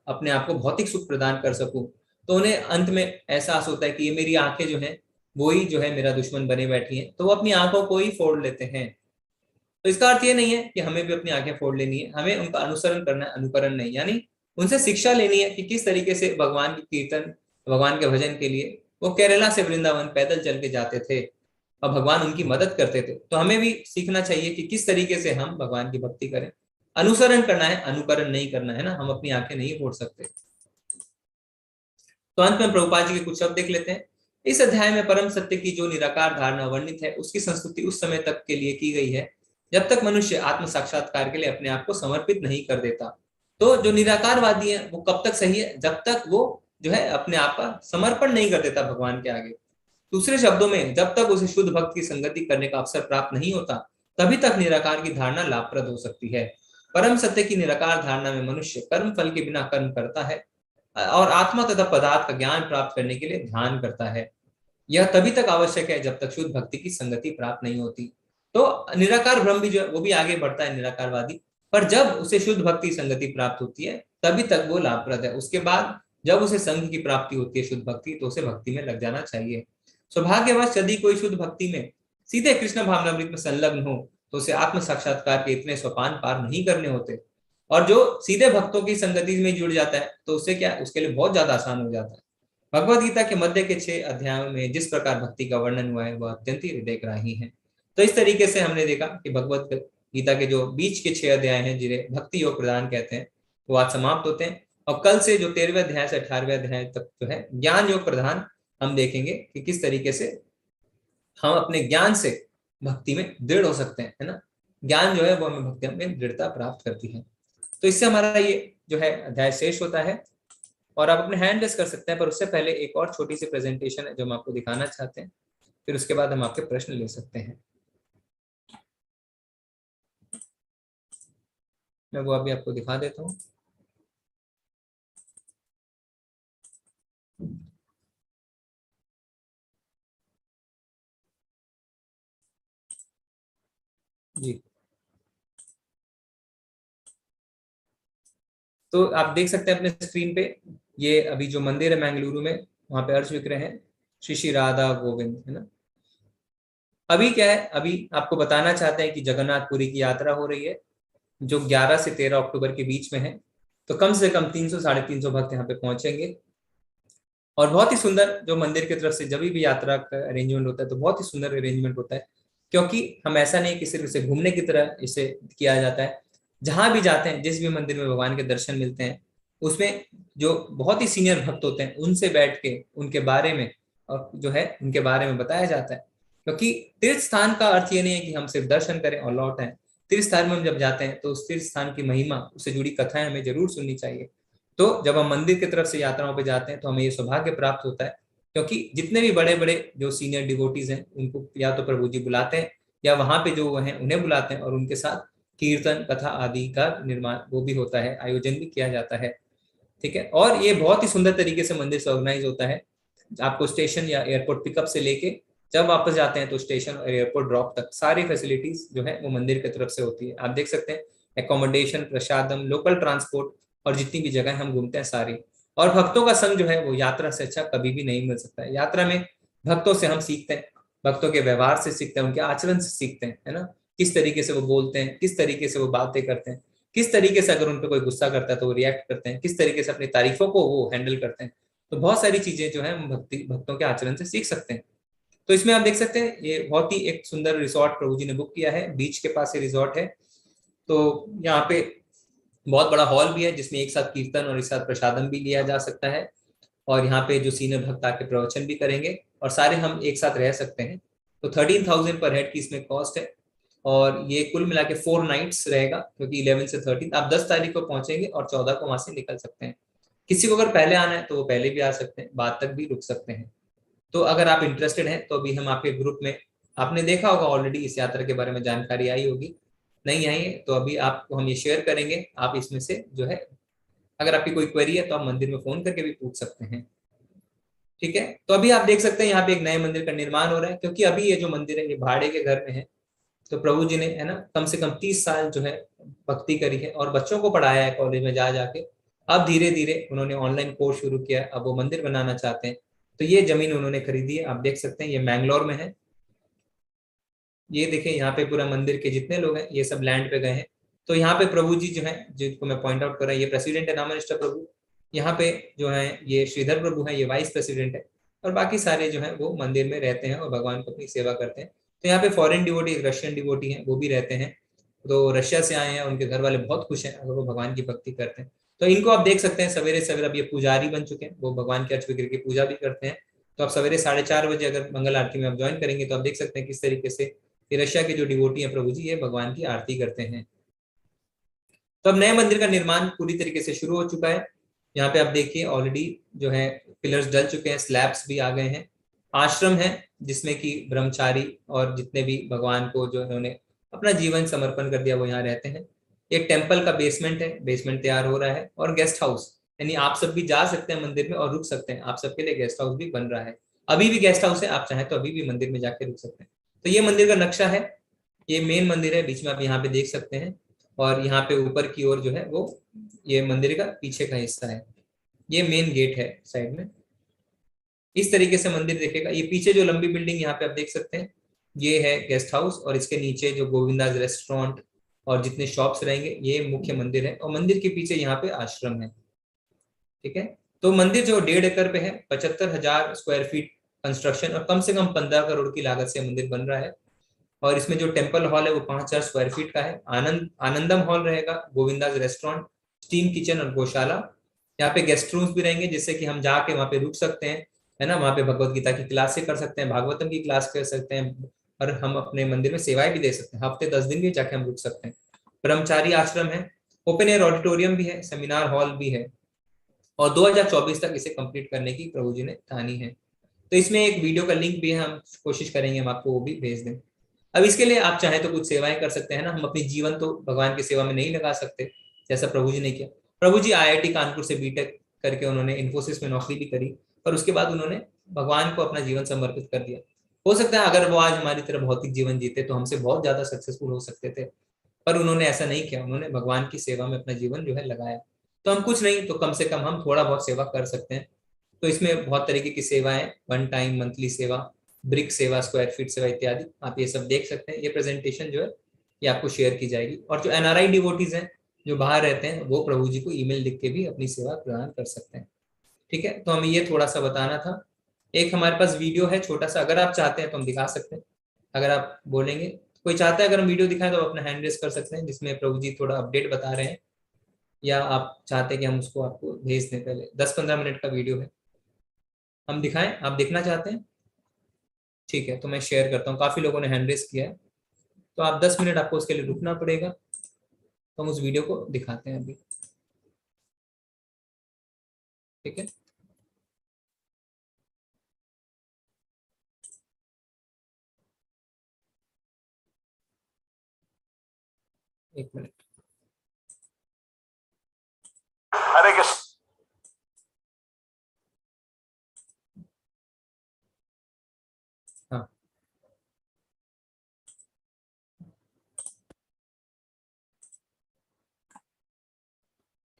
अपने आप को भौतिक सुख प्रदान कर सकूं। तो उन्हें अंत में एहसास होता है कि ये मेरी आंखें जो हैं वो ही जो है मेरा दुश्मन बने बैठी हैं, तो वो अपनी आंखों को ही फोड़ लेते हैं। तो इसका अर्थ ये नहीं है कि हमें भी अपनी आंखें फोड़ लेनी है, हमें उनका अनुसरण करना है, अनुकरण नहीं। यानी उनसे शिक्षा लेनी है कि किस तरीके से भगवान की कीर्तन, भगवान के भजन के लिए वो केरला से वृंदावन पैदल चल के जाते थे और भगवान उनकी मदद करते थे। तो हमें भी सीखना चाहिए कि किस तरीके से हम भगवान की भक्ति करें। अनुसरण करना है, अनुकरण नहीं करना है ना। हम अपनी आंखें नहीं फोड़ सकते। तो अंत में प्रभुपाद जी के कुछ शब्द देख लेते हैं। इस अध्याय में परम सत्य की जो निराकार धारणा वर्णित है, उसकी संस्तुति उस समय तक के लिए की गई है जब तक मनुष्य आत्म साक्षात्कार के लिए अपने आप को समर्पित नहीं कर देता। तो जो निराकारवादी है वो कब तक सही है, जब तक वो जो है अपने आप का समर्पण नहीं कर देता भगवान के आगे। दूसरे शब्दों में, जब तक उसे शुद्ध भक्त की संगति करने का अवसर प्राप्त नहीं होता, तभी तक निराकार की धारणा लाभप्रद हो सकती है। परम सत्य की निराकार धारणा में मनुष्य कर्म फल के बिना कर्म करता है और आत्मा तथा पदार्थ का ज्ञान प्राप्त करने के लिए ध्यान करता है। यह तभी तक आवश्यक है जब तक शुद्ध भक्ति की संगति प्राप्त नहीं होती। तो निराकार ब्रह्म भी जो है वो भी आगे बढ़ता है निराकारवादी, पर जब उसे शुद्ध भक्ति संगति प्राप्त होती है तभी तक वो लाभप्रद है। उसके बाद जब उसे संघ की प्राप्ति होती है शुद्ध भक्ति, तो उसे भक्ति में लग जाना चाहिए। सौभाग्यवश यदि कोई शुद्ध भक्ति में सीधे कृष्ण भावनामृत में संलग्न हो तो उसे आत्म साक्षात्कार के इतने सोपान पार नहीं करने होते। और जो सीधे भक्तों की संगति में जुड़ जाता है तो उससे क्या, उसके लिए बहुत ज्यादा आसान हो जाता है। भगवद गीता के मध्य के 6 अध्यायों में जिस प्रकार भक्ति का वर्णन हुआ है वह अत्यंत ही हृदयग्राही है। तो इस तरीके से हमने देखा कि भगवद गीता के जो बीच के 6 अध्याय हैं जिन्हें भक्ति योग प्रदान कहते हैं, वो आज समाप्त होते हैं। और कल से जो 13वें अध्याय से 18वें अध्याय तक जो है ज्ञान योग प्रधान हम देखेंगे कि किस तरीके से हम अपने ज्ञान से भक्ति में दृढ़ हो सकते हैं, है ना। ज्ञान जो है वो हमें भक्ति में दृढ़ता प्राप्त करती है। तो इससे हमारा ये जो है अध्याय शेष होता है और आप अपने हैंड रेस कर सकते हैं। पर उससे पहले एक और छोटी सी प्रेजेंटेशन है जो हम आपको दिखाना चाहते हैं, फिर उसके बाद हम आपके प्रश्न ले सकते हैं। मैं वो अभी आपको दिखा देता हूँ। जी, तो आप देख सकते हैं अपने स्क्रीन पे, ये अभी जो मंदिर है मंगलुरु में, वहां पे अर्च विग्रह है श्री श्री राधा गोविंद, है ना। अभी क्या है, अभी आपको बताना चाहते हैं कि जगन्नाथपुरी की यात्रा हो रही है जो 11 से 13 अक्टूबर के बीच में है। तो कम से कम 300-350 भक्त यहाँ पे पहुंचेंगे और बहुत ही सुंदर जो मंदिर की तरफ से जब भी यात्रा का अरेंजमेंट होता है तो बहुत ही सुंदर अरेंजमेंट होता है, क्योंकि हम ऐसा नहीं कि सिर्फ इसे घूमने की तरह इसे किया जाता है। जहां भी जाते हैं, जिस भी मंदिर में भगवान के दर्शन मिलते हैं, उसमें जो बहुत ही सीनियर भक्त होते हैं उनसे बैठ के उनके बारे में और जो है उनके बारे में बताया जाता है। क्योंकि तीर्थ स्थान का अर्थ ये नहीं है कि हम सिर्फ दर्शन करें और लौट आएं। तीर्थ स्थान में हम जब जाते हैं तो उस तीर्थ स्थान की महिमा, उससे जुड़ी कथाएं हमें जरूर सुननी चाहिए। तो जब हम मंदिर की तरफ से यात्राओं पे जाते हैं तो हमें ये सौभाग्य प्राप्त होता है, क्योंकि जितने भी बड़े बड़े जो सीनियर डिवोटीज हैं उनको या तो प्रभु जी बुलाते हैं या वहां पे जो हैं उन्हें बुलाते हैं और उनके साथ कीर्तन कथा आदि का निर्माण वो भी होता है, आयोजन भी किया जाता है। ठीक है, और ये बहुत ही सुंदर तरीके से मंदिर से ऑर्गेनाइज होता है। आपको स्टेशन या एयरपोर्ट पिकअप से लेके जब वापस जाते हैं तो स्टेशन और एयरपोर्ट ड्रॉप तक सारी फैसिलिटीज जो है वो मंदिर की तरफ से होती है। आप देख सकते हैं एकोमोडेशन, प्रसादम, लोकल ट्रांसपोर्ट और जितनी भी जगह हम घूमते हैं सारी। और भक्तों का संग जो है वो यात्रा से अच्छा कभी भी नहीं मिल सकता है। यात्रा में भक्तों से हम सीखते हैं, भक्तों के व्यवहार से सीखते हैं, उनके आचरण से सीखते हैं, है ना। किस तरीके से वो बोलते हैं, किस तरीके से वो बातें करते हैं, किस तरीके से अगर उन पर कोई गुस्सा करता है तो वो रिएक्ट करते हैं, किस तरीके से अपनी तारीफों को वो हैंडल करते हैं। तो बहुत सारी चीजें जो है हम भक्तों के आचरण से सीख सकते हैं। तो इसमें आप देख सकते हैं ये बहुत ही एक सुंदर रिसोर्ट प्रभु जी ने बुक किया है, बीच के पास ये रिसोर्ट है। तो यहाँ पे बहुत बड़ा हॉल भी है जिसमें एक साथ कीर्तन और एक साथ प्रसादम भी लिया जा सकता है। और यहाँ पे जो सीनियर भक्त आके प्रवचन भी करेंगे और सारे हम एक साथ रह सकते हैं। तो 13,000 पर हेड की इसमें कॉस्ट है। और ये कुल मिला के 4 नाइट्स रहेगा, क्योंकि 11 से 13 आप 10 तारीख को पहुंचेंगे और 14 को वहां से निकल सकते हैं। किसी को अगर पहले आना है तो वो पहले भी आ सकते हैं, बाद तक भी रुक सकते हैं। तो अगर आप इंटरेस्टेड हैं तो अभी हम आपके ग्रुप में, आपने देखा होगा ऑलरेडी इस यात्रा के बारे में जानकारी आई होगी, नहीं आई है तो अभी आपको हम ये शेयर करेंगे। आप इसमें से जो है, अगर आपकी कोई क्वेरी है तो आप मंदिर में फोन करके भी पूछ सकते हैं। ठीक है, तो अभी आप देख सकते हैं यहाँ पे एक नए मंदिर का निर्माण हो रहा है, क्योंकि अभी ये जो मंदिर है ये भाड़े के घर में है। तो प्रभु जी ने, है ना, कम से कम 30 साल जो है भक्ति करी है और बच्चों को पढ़ाया है कॉलेज में जा जाके। अब धीरे धीरे उन्होंने ऑनलाइन कोर्स शुरू किया, अब वो मंदिर बनाना चाहते हैं। तो ये जमीन उन्होंने खरीदी है, आप देख सकते हैं, ये मैंगलोर में है। ये देखें, यहाँ पे पूरा मंदिर के जितने लोग हैं ये सब लैंड पे गए हैं। तो यहाँ पे प्रभु जी जो है, जिनको मैं पॉइंट आउट कर रहा हूँ, ये प्रेसिडेंट है नामनिष्ठा प्रभु। यहाँ पे जो है ये श्रीधर प्रभु है, ये वाइस प्रेसिडेंट है, और बाकी सारे जो है वो मंदिर में रहते हैं और भगवान को अपनी सेवा करते हैं। तो यहाँ पे फॉरेन डिवोटी, रशियन डिवोटी हैं, वो भी रहते हैं। तो रशिया से आए हैं, उनके घर वाले बहुत खुश हैं अगर वो भगवान की भक्ति करते हैं। तो इनको आप देख सकते हैं सवेरे सवेरे, अब ये पुजारी बन चुके हैं, वो भगवान के अर्च विग्रह की पूजा भी करते हैं। तो आप सवेरे 4:30 बजे अगर मंगल आरती में आप ज्वाइन करेंगे तो आप देख सकते हैं किस तरीके से ये रशिया के जो डिवोटी हैं प्रभु जी, ये भगवान की आरती करते हैं। तो अब नए मंदिर का निर्माण पूरी तरीके से शुरू हो चुका है। यहाँ पे आप देखिए ऑलरेडी जो है पिलर्स डल चुके हैं, स्लैब्स भी आ गए हैं। आश्रम है जिसमें कि ब्रह्मचारी और जितने भी भगवान को जो इन्होंने अपना जीवन समर्पण कर दिया वो यहाँ रहते हैं। एक टेम्पल का बेसमेंट है, बेसमेंट तैयार हो रहा है, और गेस्ट हाउस, यानी आप सब भी जा सकते हैं मंदिर में और रुक सकते हैं। आप सबके लिए गेस्ट हाउस भी बन रहा है, अभी भी गेस्ट हाउस है, आप चाहें तो अभी भी मंदिर में जाके रुक सकते हैं। तो ये मंदिर का नक्शा है, ये मेन मंदिर है, बीच में आप यहाँ पे देख सकते हैं, और यहाँ पे ऊपर की ओर जो है वो ये मंदिर का पीछे का हिस्सा है, ये मेन गेट है साइड में। इस तरीके से मंदिर देखेगा। ये पीछे जो लंबी बिल्डिंग यहाँ पे आप देख सकते हैं, ये है गेस्ट हाउस, और इसके नीचे जो गोविंदाज रेस्टोरेंट और जितने शॉप्स रहेंगे ये मुख्य मंदिर है, और मंदिर के पीछे यहाँ पे आश्रम है। ठीक है, तो मंदिर जो 1.5 एकड़ पे है, 75,000 स्क्वायर फीट कंस्ट्रक्शन, और कम से कम 15 करोड़ की लागत से मंदिर बन रहा है। और इसमें जो टेम्पल हॉल है वो 5,000 स्क्वायर फीट का है। आनंदम हॉल रहेगा, गोविंदाज रेस्टोरेंट, स्टीम किचन और गौशाला। यहाँ पे गेस्ट रूम्स भी रहेंगे, जिससे कि हम जाके वहाँ पे रुक सकते हैं, है ना, वहाँ पे भगवत गीता की क्लासें कर सकते हैं, भागवतम की क्लास कर सकते हैं, और हम अपने मंदिर में सेवाएं भी दे सकते हैं। हफ्ते 10 दिन भी जाके हम रुक सकते हैं। ब्रह्मचारी आश्रम है, ओपन एयर ऑडिटोरियम भी है, सेमिनार हॉल भी है, और 2024 तक इसे कंप्लीट करने की प्रभु जी ने ठानी है। तो इसमें एक वीडियो का लिंक भी है, हम कोशिश करेंगे हम आपको वो भी भेज दें। अब इसके लिए आप चाहें तो कुछ सेवाएं कर सकते हैं ना, हम अपनी जीवन तो भगवान की सेवा में नहीं लगा सकते जैसा प्रभु जी ने किया। प्रभु जी IIT कानपुर से बीटेक करके उन्होंने इन्फोसिस में नौकरी भी करी, पर उसके बाद उन्होंने भगवान को अपना जीवन समर्पित कर दिया। हो सकता है अगर वो आज हमारी तरह भौतिक जीवन जीते तो हमसे बहुत ज्यादा सक्सेसफुल हो सकते थे, पर उन्होंने ऐसा नहीं किया, उन्होंने भगवान की सेवा में अपना जीवन जो है लगाया। तो हम कुछ नहीं तो कम से कम हम थोड़ा बहुत सेवा कर सकते हैं। तो इसमें बहुत तरीके की सेवाएं, 1 टाइम मंथली सेवा, ब्रिक सेवा, स्क्वायर फीट सेवा इत्यादि, आप ये सब देख सकते हैं। ये प्रेजेंटेशन जो है ये आपको शेयर की जाएगी, और जो NRI डिवोटीज हैं जो बाहर रहते हैं वो प्रभु जी को ईमेल लिख के भी अपनी सेवा प्रदान कर सकते हैं। ठीक है, तो हमें ये थोड़ा सा बताना था। एक हमारे पास वीडियो है छोटा सा, अगर आप चाहते हैं तो हम दिखा सकते हैं, अगर आप बोलेंगे। कोई चाहता है अगर हम वीडियो दिखाएं तो अपना हैंड रेस कर सकते हैं, जिसमें प्रभु जी थोड़ा अपडेट बता रहे हैं, या आप चाहते हैं कि हम उसको आपको भेज दें। पहले 10-15 मिनट का वीडियो है, हम दिखाएं, आप देखना चाहते हैं? ठीक है, तो मैं शेयर करता हूँ। काफी लोगों ने हैंड रेस किया है, तो आप 10 मिनट आपको उसके लिए रुकना पड़ेगा, तो हम उस वीडियो को दिखाते हैं अभी। ठीक है, एक मिनट। हरे कृष्ण। हाँ,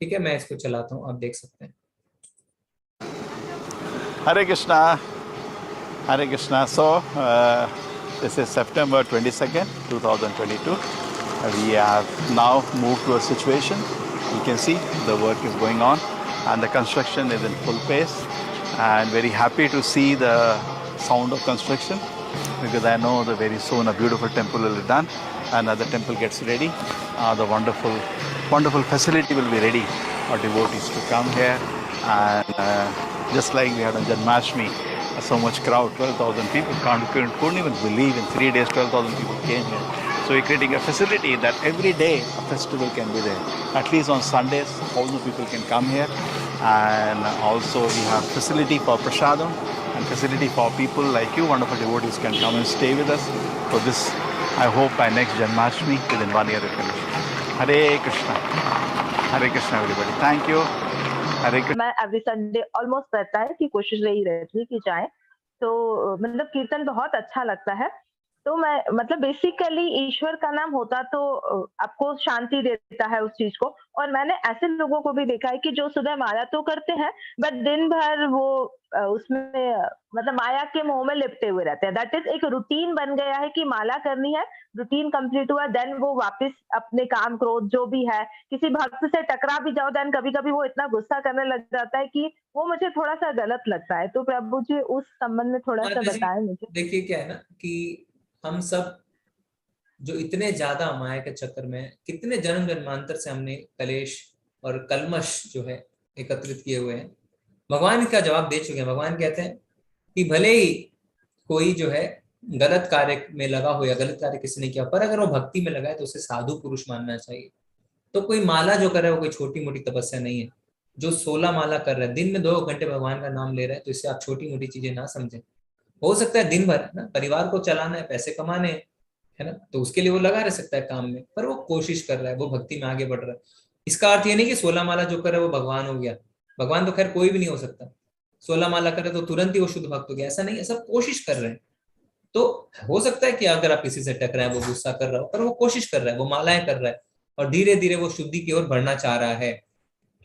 ठीक है, मैं इसको चलाता हूँ, आप देख सकते हैं। हरे कृष्णा, हरे Krishna. So this is September 22nd, 2022. We have now moved to a situation. You can see the work is going on and the construction is in full pace, and very happy to see the sound of construction, because I know that very soon a beautiful temple will be done, and as the temple gets ready, the wonderful facility will be ready for devotees to come here. And just like we had on Janmashtami, so much crowd, 12,000 people, couldn't even believe in 3 days 12,000 people came here. So we're creating a facility that every day a festival can be there. At least on Sundays, all the people can come here. And also we have facility for prasadam and facility for people like you, wonderful devotees, can come and stay with us. So this, I hope by next Janmashtami, within 1 year, it can be. Hare Krishna. Hare Krishna, everybody. Thank you. Hare Krishna. मैं every Sunday almost रहता है कि कोशिश यही रहती है कि जाए, तो मतलब कीर्तन बहुत अच्छा लगता है। तो मैं मतलब बेसिकली ईश्वर का नाम होता तो आपको शांति देता है उस चीज को। और मैंने ऐसे लोगों को भी देखा है कि जो सुबह माला तो करते हैं बट दिन भर वो उसमें मतलब माया के मोह में लिपटे हुए रहते हैं। दैट इज एक रूटीन बन गया है कि माला करनी है, रूटीन कंप्लीट हुआ, देन वो वापस अपने काम क्रोध जो भी है, किसी भक्त से टकरा भी जाओ देन कभी कभी वो इतना गुस्सा करने लग जाता है कि वो मुझे थोड़ा सा गलत लगता है। तो प्रभु जी उस संबंध में थोड़ा सा बताएं मुझे। देखिए क्या है ना कि हम सब जो इतने ज्यादा माया के चक्कर में कितने जन्म जन्मांतर से हमने कलेश और कलमश जो है एकत्रित किए हुए हैं, भगवान का जवाब दे चुके हैं। भगवान कहते हैं कि भले ही कोई जो है गलत कार्य में लगा हो या गलत कार्य किसी ने किया, पर अगर वो भक्ति में लगा है तो उसे साधु पुरुष मानना चाहिए। तो कोई माला जो कर रहा है वो कोई छोटी मोटी तपस्या नहीं है। जो 16 माला कर रहा है, दिन में 2 घंटे भगवान का नाम ले रहा है, तो इससे आप छोटी मोटी चीजें ना समझें। हो सकता है दिन भर ना परिवार को चलाना है, पैसे कमाने हैं, है ना, तो उसके लिए वो लगा रह सकता है काम में, पर वो कोशिश कर रहा है, वो भक्ति में आगे बढ़ रहा है। इसका अर्थ ये नहीं कि 16 माला जो कर रहा है वो भगवान हो गया। भगवान तो खैर कोई भी नहीं हो सकता। 16 माला करे तो तुरंत ही वो शुद्ध भक्त हो गया, ऐसा नहीं है। सब कोशिश कर रहे हैं। तो हो सकता है कि अगर आप किसी से टकराए, वो गुस्सा कर रहा हो, पर वो कोशिश कर रहा है, वो मालाएं कर रहा है और धीरे धीरे वो शुद्धि की ओर बढ़ना चाह रहा है।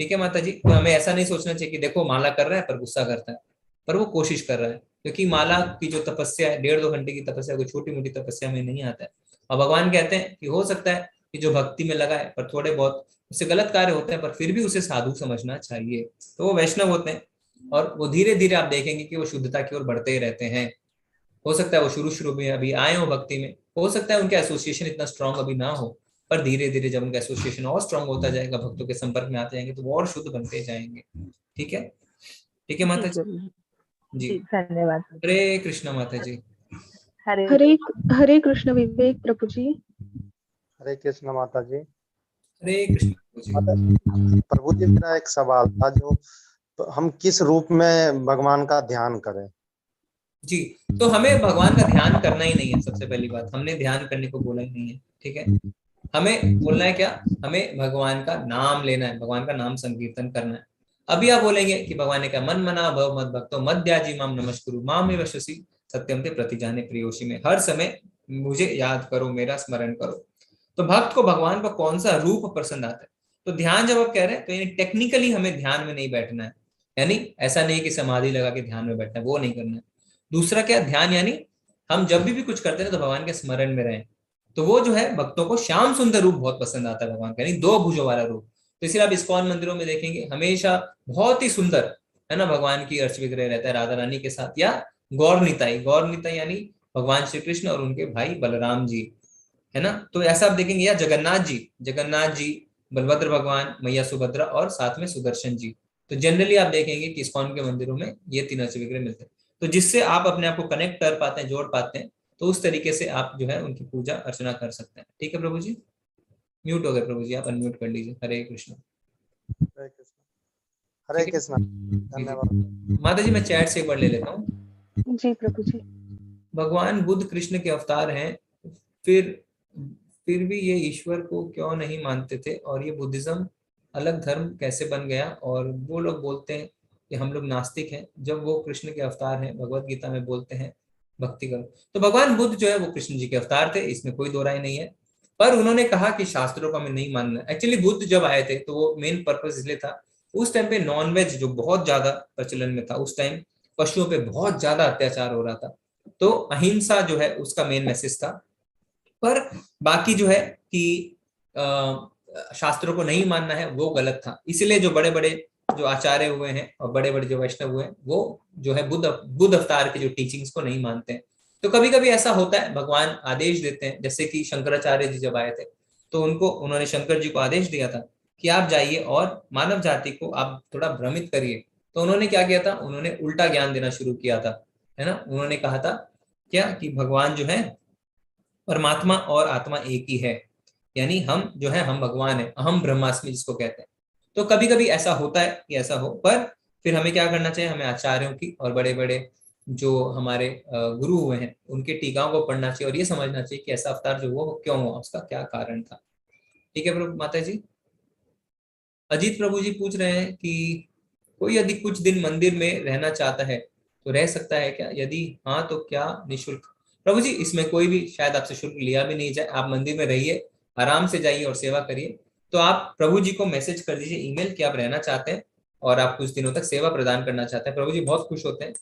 ठीक है माता जी, तो हमें ऐसा नहीं सोचना चाहिए कि देखो माला कर रहा है पर गुस्सा करता है, पर वो कोशिश कर रहा है। क्योंकि माला की जो तपस्या है, 1.5-2 घंटे की तपस्या कोई छोटी मोटी तपस्या में नहीं आता है। और भगवान कहते हैं कि हो सकता है कि जो भक्ति में लगा है पर थोड़े बहुत उससे गलत कार्य होते हैं, पर फिर भी उसे साधु समझना चाहिए। तो वो वैष्णव होते हैं और वो धीरे धीरे आप देखेंगे कि वो शुद्धता की ओर बढ़ते ही रहते हैं। हो सकता है वो शुरू में अभी आए हो भक्ति में, हो सकता है उनका एसोसिएशन इतना स्ट्रांग अभी ना हो, पर धीरे धीरे जब उनका एसोसिएशन और स्ट्रांग होता जाएगा, भक्तों के संपर्क में आते जाएंगे, तो वो और शुद्ध बनते जाएंगे। ठीक है, ठीक है माता जी, धन्यवाद। हरे कृष्णा माता जी। हरे कृष्ण विवेक प्रभु जी। हरे कृष्ण माता जी। हरे कृष्ण प्रभु जी, मेरा एक सवाल था, जो हम किस रूप में भगवान का ध्यान करें? जी, तो हमें भगवान का ध्यान करना ही नहीं है। सबसे पहली बात, हमने ध्यान करने को बोला ही नहीं है। ठीक है, हमें बोलना है क्या? हमें भगवान का नाम लेना है, भगवान का नाम संकीर्तन करना है। अभी आप बोलेंगे कि भगवान ने कहा मन मना भव मद भक्तो मद्याजी माम नमस्कुरु माम एव शशि सत्यम ते प्रतिजाने प्रियोषि में, हर समय मुझे याद करो, मेरा स्मरण करो। तो भक्त को भगवान का कौन सा रूप पसंद आता है? तो ध्यान जब आप कह रहे हैं तो यानी टेक्निकली हमें ध्यान में नहीं बैठना है, यानी ऐसा नहीं कि समाधि लगा के ध्यान में बैठना है, वो नहीं करना है। दूसरा क्या ध्यान, यानी हम जब भी कुछ करते हैं तो भगवान के स्मरण में रहें। तो वो जो है भक्तों को श्याम सुंदर रूप बहुत पसंद आता है भगवान का, यानी 2 भुजों वाला रूप। तो इसलिए आप इस्कॉन मंदिरों में देखेंगे हमेशा बहुत ही सुंदर है ना भगवान की अर्च विग्रह रहता है राधा रानी के साथ, या गौर निताई यानी भगवान श्री कृष्ण और उनके भाई बलराम जी, है ना। तो ऐसा आप देखेंगे, या जगन्नाथ जी, बलभद्र भगवान, मैया सुभद्रा और साथ में सुदर्शन जी। तो जनरली आप देखेंगे कि इस्कॉन के मंदिरों में ये 3 अर्च विग्रह मिलते हैं। तो जिससे आप अपने आप को कनेक्ट कर पाते हैं, जोड़ पाते हैं, तो उस तरीके से आप जो है उनकी पूजा अर्चना कर सकते हैं। ठीक है प्रभु जी, म्यूट हो गए प्रभु जी, आप अनम्यूट कर लीजिए। हरे कृष्ण। हरे कृष्ण, धन्यवाद माता जी। मैं चैट से एक बार ले लेता हूँ। जी प्रभु जी। भगवान बुद्ध कृष्ण के अवतार हैं, फिर भी ये ईश्वर को क्यों नहीं मानते थे, और ये बुद्धिज्म अलग धर्म कैसे बन गया? और वो लोग बोलते हैं कि हम लोग नास्तिक हैं, जब वो कृष्ण के अवतार हैं। भगवत गीता में बोलते हैं भक्ति करो। तो भगवान बुद्ध जो है वो कृष्ण जी के अवतार थे, इसमें कोई दो राय नहीं है, पर उन्होंने कहा कि शास्त्रों का हमें नहीं मानना। एक्चुअली बुद्ध जब आए थे तो वो मेन पर्पस इसलिए था, उस टाइम पे नॉनवेज जो बहुत ज्यादा प्रचलन में था, उस टाइम पशुओं पे बहुत ज्यादा अत्याचार हो रहा था, तो अहिंसा जो है उसका मेन मैसेज था। पर बाकी जो है कि शास्त्रों को नहीं मानना है वो गलत था। इसलिए जो बड़े बड़े जो आचार्य हुए हैं और बड़े बड़े जो वैष्णव हुए हैं, वो जो है बुद्ध अवतार के जो टीचिंग्स को नहीं मानते हैं। तो कभी कभी ऐसा होता है, भगवान आदेश देते हैं, जैसे कि शंकराचार्य जी जब आए थे तो उन्होंने शंकर जी को आदेश दिया था कि आप जाइए और मानव जाति को आप थोड़ा भ्रमित करिए। तो उन्होंने क्या किया था, उन्होंने उल्टा ज्ञान देना शुरू किया था, है ना। उन्होंने कहा था क्या कि भगवान जो है परमात्मा और आत्मा एक ही है, यानी हम जो है हम भगवान है, अहम ब्रह्मास्मि जिसको कहते हैं। तो कभी कभी ऐसा होता है कि ऐसा हो, पर फिर हमें क्या करना चाहिए, हमें आचार्यों की और बड़े बड़े जो हमारे गुरु हुए हैं उनके टीकाओं को पढ़ना चाहिए और ये समझना चाहिए कि ऐसा अवतार जो हुआ वो क्यों हुआ, उसका क्या कारण था। ठीक है प्रभु माता जी। अजीत प्रभु जी पूछ रहे हैं कि कोई यदि कुछ दिन मंदिर में रहना चाहता है तो रह सकता है क्या, यदि हाँ तो क्या निःशुल्क। प्रभु जी इसमें कोई भी शायद आपसे शुल्क लिया भी नहीं जाए, आप मंदिर में रहिए, आराम से जाइए और सेवा करिए। तो आप प्रभु जी को मैसेज कर दीजिए ईमेल कि आप रहना चाहते हैं और आप कुछ दिनों तक सेवा प्रदान करना चाहते हैं, प्रभु जी बहुत खुश होते हैं।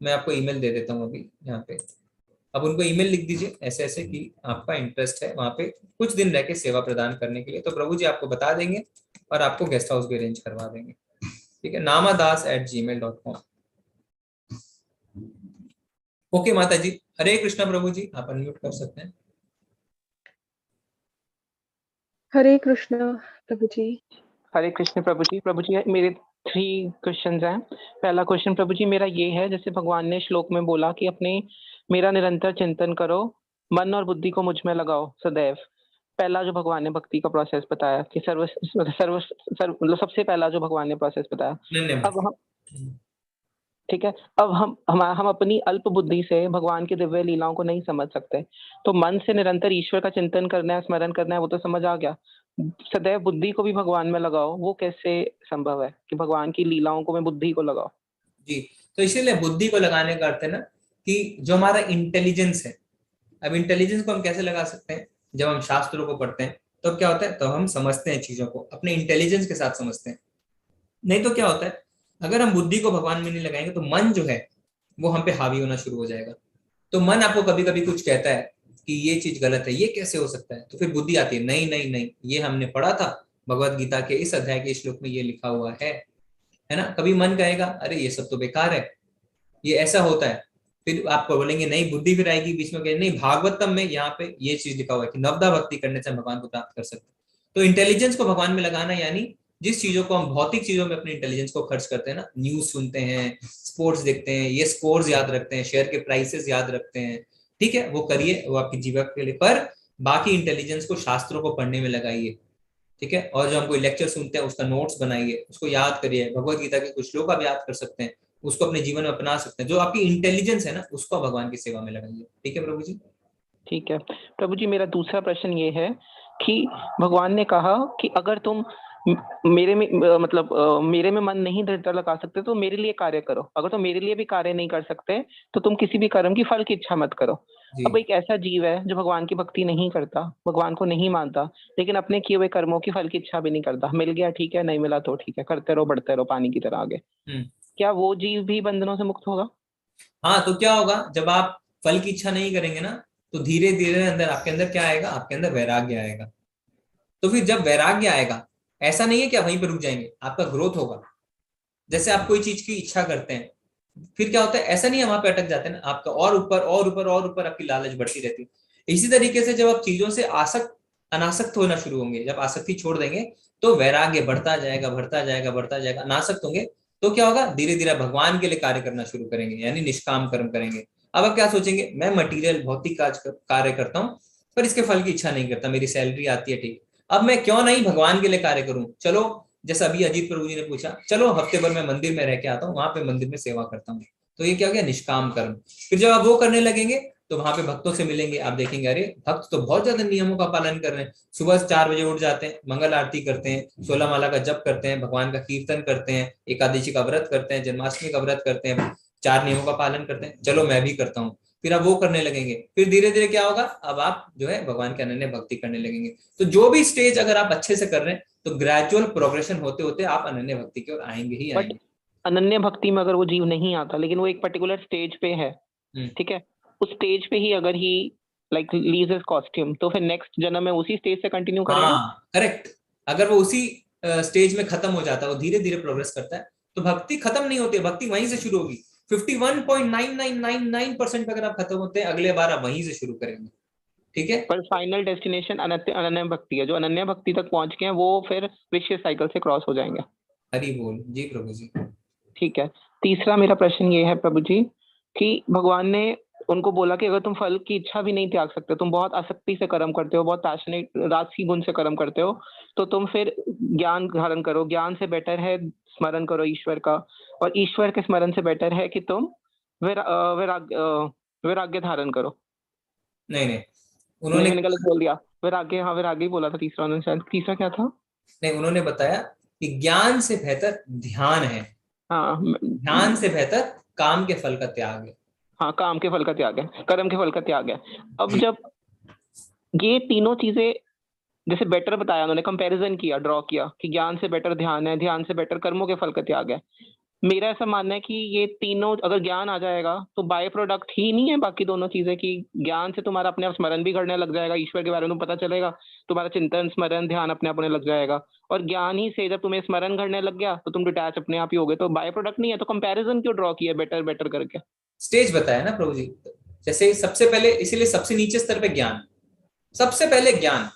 मैं आपको ईमेल दे देता हूँ अभी यहाँ पे, अब उनको ईमेल लिख दीजिए ऐसे ऐसे कि आपका इंटरेस्ट है वहां पे कुछ दिन रह के सेवा प्रदान करने के लिए, तो प्रभु जी आपको बता देंगे और आपको गेस्ट हाउस भी अरेंज करवा देंगे। ठीक है, namadas@gmail.com। ओके माता जी, हरे कृष्णा प्रभु जी, आप अनम्यूट कर सकते हैं। हरे कृष्ण प्रभु जी। हरे कृष्ण प्रभु जी। प्रभु जी मेरे 3 क्वेश्चंस हैं। पहला क्वेश्चन प्रभु जी मेरा ये है, जैसे भगवान ने श्लोक में बोला कि अपने मेरा निरंतर चिंतन करो, मन और बुद्धि को मुझ में लगाओ सदैव। पहला जो भगवान ने भक्ति का प्रोसेस बताया कि मतलब सबसे पहला जो भगवान ने प्रोसेस बताया। अब हम ठीक है, अब हम अपनी अल्प बुद्धि से भगवान की दिव्य लीलाओं को नहीं समझ सकते, तो मन से निरंतर ईश्वर का चिंतन करना है, स्मरण करना है, वो तो समझ आ गया। सदैव बुद्धि को भी भगवान में लगाओ, वो कैसे संभव है कि भगवान की लीलाओं को मैं बुद्धि को लगाओ? जी, तो इसीलिए बुद्धि को लगाने का अर्थ है ना कि जो हमारा इंटेलिजेंस है, अब इंटेलिजेंस को हम कैसे लगा सकते हैं, जब हम शास्त्रों को पढ़ते हैं तो क्या होता है, तो हम समझते हैं चीजों को अपने इंटेलिजेंस के साथ समझते हैं। नहीं तो क्या होता है, अगर हम बुद्धि को भगवान में नहीं लगाएंगे तो मन जो है वो हम पे हावी होना शुरू हो जाएगा। तो मन आपको कभी कभी कुछ कहता है कि ये चीज गलत है, ये कैसे हो सकता है, तो फिर बुद्धि आती है नहीं नहीं नहीं, ये हमने पढ़ा था भगवत गीता के इस अध्याय के श्लोक में ये लिखा हुआ है ना। कभी मन कहेगा अरे ये सब तो बेकार है, ये ऐसा होता है, फिर आपको बोलेंगे नहीं, बुद्धि फिर आएगी बीच में, नहीं भागवतम में यहाँ पे ये चीज लिखा हुआ है कि नवदा भक्ति करने से भगवान को प्राप्त कर सकते हैं। तो इंटेलिजेंस को भगवान में लगाना, यानी जिस चीजों को हम भौतिक चीजों में अपने इंटेलिजेंस को खर्च करते हैं ना, न्यूज सुनते हैं, स्पोर्ट्स देखते हैं, ये स्कोर्स याद रखते हैं, शेयर के प्राइसेस याद रखते हैं, ठीक है वो करिए, वो आपकी जीवन के लिए, पर बाकी इंटेलिजेंस को शास्त्रों को पढ़ने में लगाइए। ठीक है, और जो हम कोई लेक्चर सुनते हैं उसका नोट्स बनाइए, उसको याद करिए, भगवत गीता के कुछ श्लोक आप याद कर सकते हैं, उसको अपने जीवन में अपना सकते हैं। जो आपकी इंटेलिजेंस है ना उसको भगवान की सेवा में लगाइए। ठीक है प्रभु जी। ठीक है प्रभु जी, मेरा दूसरा प्रश्न ये है कि भगवान ने कहा कि अगर तुम मेरे में मेरे में मन नहीं दृढ़ता लगा सकते तो मेरे लिए कार्य करो, अगर तुम मेरे लिए भी कार्य नहीं कर सकते तो तुम किसी भी कर्म की फल की इच्छा मत करो। अब एक ऐसा जीव है जो भगवान की भक्ति नहीं करता, भगवान को नहीं मानता, लेकिन अपने किए हुए कर्मों की फल की इच्छा भी नहीं करता, मिल गया ठीक है, नहीं मिला तो ठीक है, करते रहो बढ़ते रहो पानी की तरह आगे। क्या वो जीव भी बंधनों से मुक्त होगा? हाँ, तो क्या होगा, जब आप फल की इच्छा नहीं करेंगे ना तो धीरे धीरे आपके अंदर क्या आएगा, आपके अंदर वैराग्य आएगा। तो फिर जब वैराग्य आएगा, ऐसा नहीं है कि आप वहीं पर रुक जाएंगे, आपका ग्रोथ होगा। जैसे आप कोई चीज की इच्छा करते हैं, फिर क्या होता है, ऐसा नहीं है वहां पे अटक जाते हैं ना, आपका और ऊपर और ऊपर और ऊपर आपकी लालच बढ़ती रहती है। इसी तरीके से जब आप चीजों से अनासक्त होना शुरू होंगे, जब आसक्ति छोड़ देंगे तो वैराग्य बढ़ता जाएगा बढ़ता जाएगा बढ़ता जाएगा। अनासक्त होंगे तो क्या होगा, धीरे धीरे भगवान के लिए कार्य करना शुरू करेंगे, यानी निष्काम कर्म करेंगे। अब आप क्या सोचेंगे, मैं मटीरियल भौतिक कार्य करता हूँ पर इसके फल की इच्छा नहीं करता, मेरी सैलरी आती है ठीक, अब मैं क्यों नहीं भगवान के लिए कार्य करूं। चलो जैसा अभी अजीत प्रभु जी ने पूछा, चलो हफ्ते भर मैं मंदिर में रह के आता हूँ, वहां पे मंदिर में सेवा करता हूँ, तो ये क्या हो गया, निष्काम कर्म। फिर जब आप वो करने लगेंगे तो वहां पे भक्तों से मिलेंगे, आप देखेंगे अरे भक्त तो बहुत ज्यादा नियमों का पालन कर रहे हैं, सुबह 4 बजे उठ जाते हैं, मंगल आरती करते हैं, 16 माला का जप करते हैं, भगवान का कीर्तन करते हैं, एकादशी का व्रत करते हैं, जन्माष्टमी का व्रत करते हैं, 4 नियमों का पालन करते हैं, चलो मैं भी करता हूँ। फिर आप वो करने लगेंगे, फिर धीरे धीरे क्या होगा, अब आप जो है भगवान के अनन्य भक्ति करने लगेंगे। तो जो भी स्टेज अगर आप अच्छे से कर रहे हैं तो ग्रेजुअल प्रोग्रेशन होते होते आप अनन्य भक्ति की ओर आएंगे ही आएंगे। अनन्य भक्ति में अगर वो जीव नहीं आता, लेकिन वो एक पर्टिकुलर स्टेज पे है, ठीक है, उस स्टेज पे ही अगर ही लाइक लीव्स हिज कॉस्ट्यूम, तो फिर नेक्स्ट जन्म में उसी स्टेज से कंटिन्यू करेगा। हाँ करेक्ट, अगर वो उसी स्टेज में खत्म हो जाता है, वो धीरे धीरे प्रोग्रेस करता है, तो भक्ति खत्म नहीं होती, भक्ति वहीं से शुरू होगी। 51.9999% पे अगर आप खत्म होते हैं, अगले बार आप वहीं से शुरू करेंगे। ठीक है, पर फाइनल डेस्टिनेशन अनन्य भक्ति है, जो अनन्य भक्ति तक पहुंच गए हैं वो फिर विशेष साइकिल से क्रॉस हो जाएंगे। हरि बोल जी प्रभु जी। ठीक है, तीसरा मेरा प्रश्न ये है प्रभु जी कि भगवान ने उनको बोला कि अगर तुम फल की इच्छा भी नहीं त्याग सकते, तुम बहुत आसक्ति से कर्म करते हो, बहुत पैशनेट राजसी गुण से कर्म करते हो, तो तुम फिर ज्ञान धारण करो। ज्ञान से बेटर है स्मरण करो ईश्वर का, और ईश्वर के स्मरण से बेटर है कि तुम वैराग्य धारण करो। नहीं नहीं, नहीं, उन्होंने मैंने गलत बोल दिया, वैराग्य, हाँ वैराग्य ही बोला था तीसरा उन्होंने शायद। तीसरा क्या था? नहीं, उन्होंने बताया कि ज्ञान से बेहतर ध्यान है, हाँ, ध्यान से बेहतर काम के फल का त्याग है। हाँ, काम के फल का त्याग है, कर्म के फल का त्याग है। अब जब ये तीनों चीजें जैसे बेटर बताया उन्होंने, कंपैरिजन किया, ड्रॉ किया कि ज्ञान से बेटर ध्यान है, ध्यान से बेटर कर्मों के फल का त्याग है। मेरा ऐसा मानना है कि ये तीनों अगर ज्ञान आ जाएगा तो बाय प्रोडक्ट ही नहीं है बाकी दोनों चीजें, कि ज्ञान से तुम्हारा अपने आप स्मरण भी करने लग जाएगा, ईश्वर के बारे में पता चलेगा, तुम्हारा चिंतन स्मरण ध्यान अपने आप होने लग जाएगा, और ज्ञान ही से जब तुम्हें स्मरण करने लग गया तो तुम डिटैच अपने आप ही हो गए। तो बाय प्रोडक्ट नहीं है, तो कंपैरिजन क्यों ड्रॉ किया बेटर बेटर करके? स्टेज बताया ना प्रभु जी, जैसे सबसे पहले, इसीलिए सबसे नीचे स्तर पे ज्ञान, सबसे पहले ज्ञान।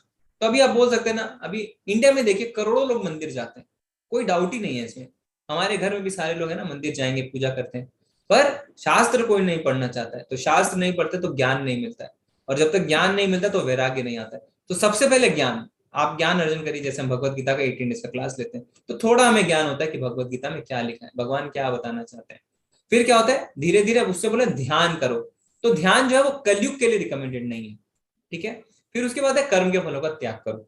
तो अभी आप बोल सकते हैं ना, अभी इंडिया में देखिए करोड़ों लोग मंदिर जाते हैं, कोई डाउट ही नहीं है इसमें। हमारे घर में भी सारे लोग हैं ना, मंदिर जाएंगे, पूजा करते हैं, पर शास्त्र कोई नहीं पढ़ना चाहता है। तो शास्त्र नहीं पढ़ते तो ज्ञान नहीं मिलता है, और जब तक ज्ञान नहीं मिलता तो वैराग्य नहीं आता है। तो सबसे पहले ज्ञान, आप ज्ञान अर्जन करिए। जैसे हम भगवत गीता का 18 डेज का क्लास लेते हैं तो थोड़ा हमें ज्ञान होता है कि भगवत गीता में क्या लिखा है, भगवान क्या बताना चाहते हैं। फिर क्या होता है, धीरे धीरे अब उससे बोले ध्यान करो। तो ध्यान जो है वो कलयुग के लिए रिकमेंडेड नहीं है, ठीक है। फिर उसके बाद है कर्म के फलों का त्याग करो।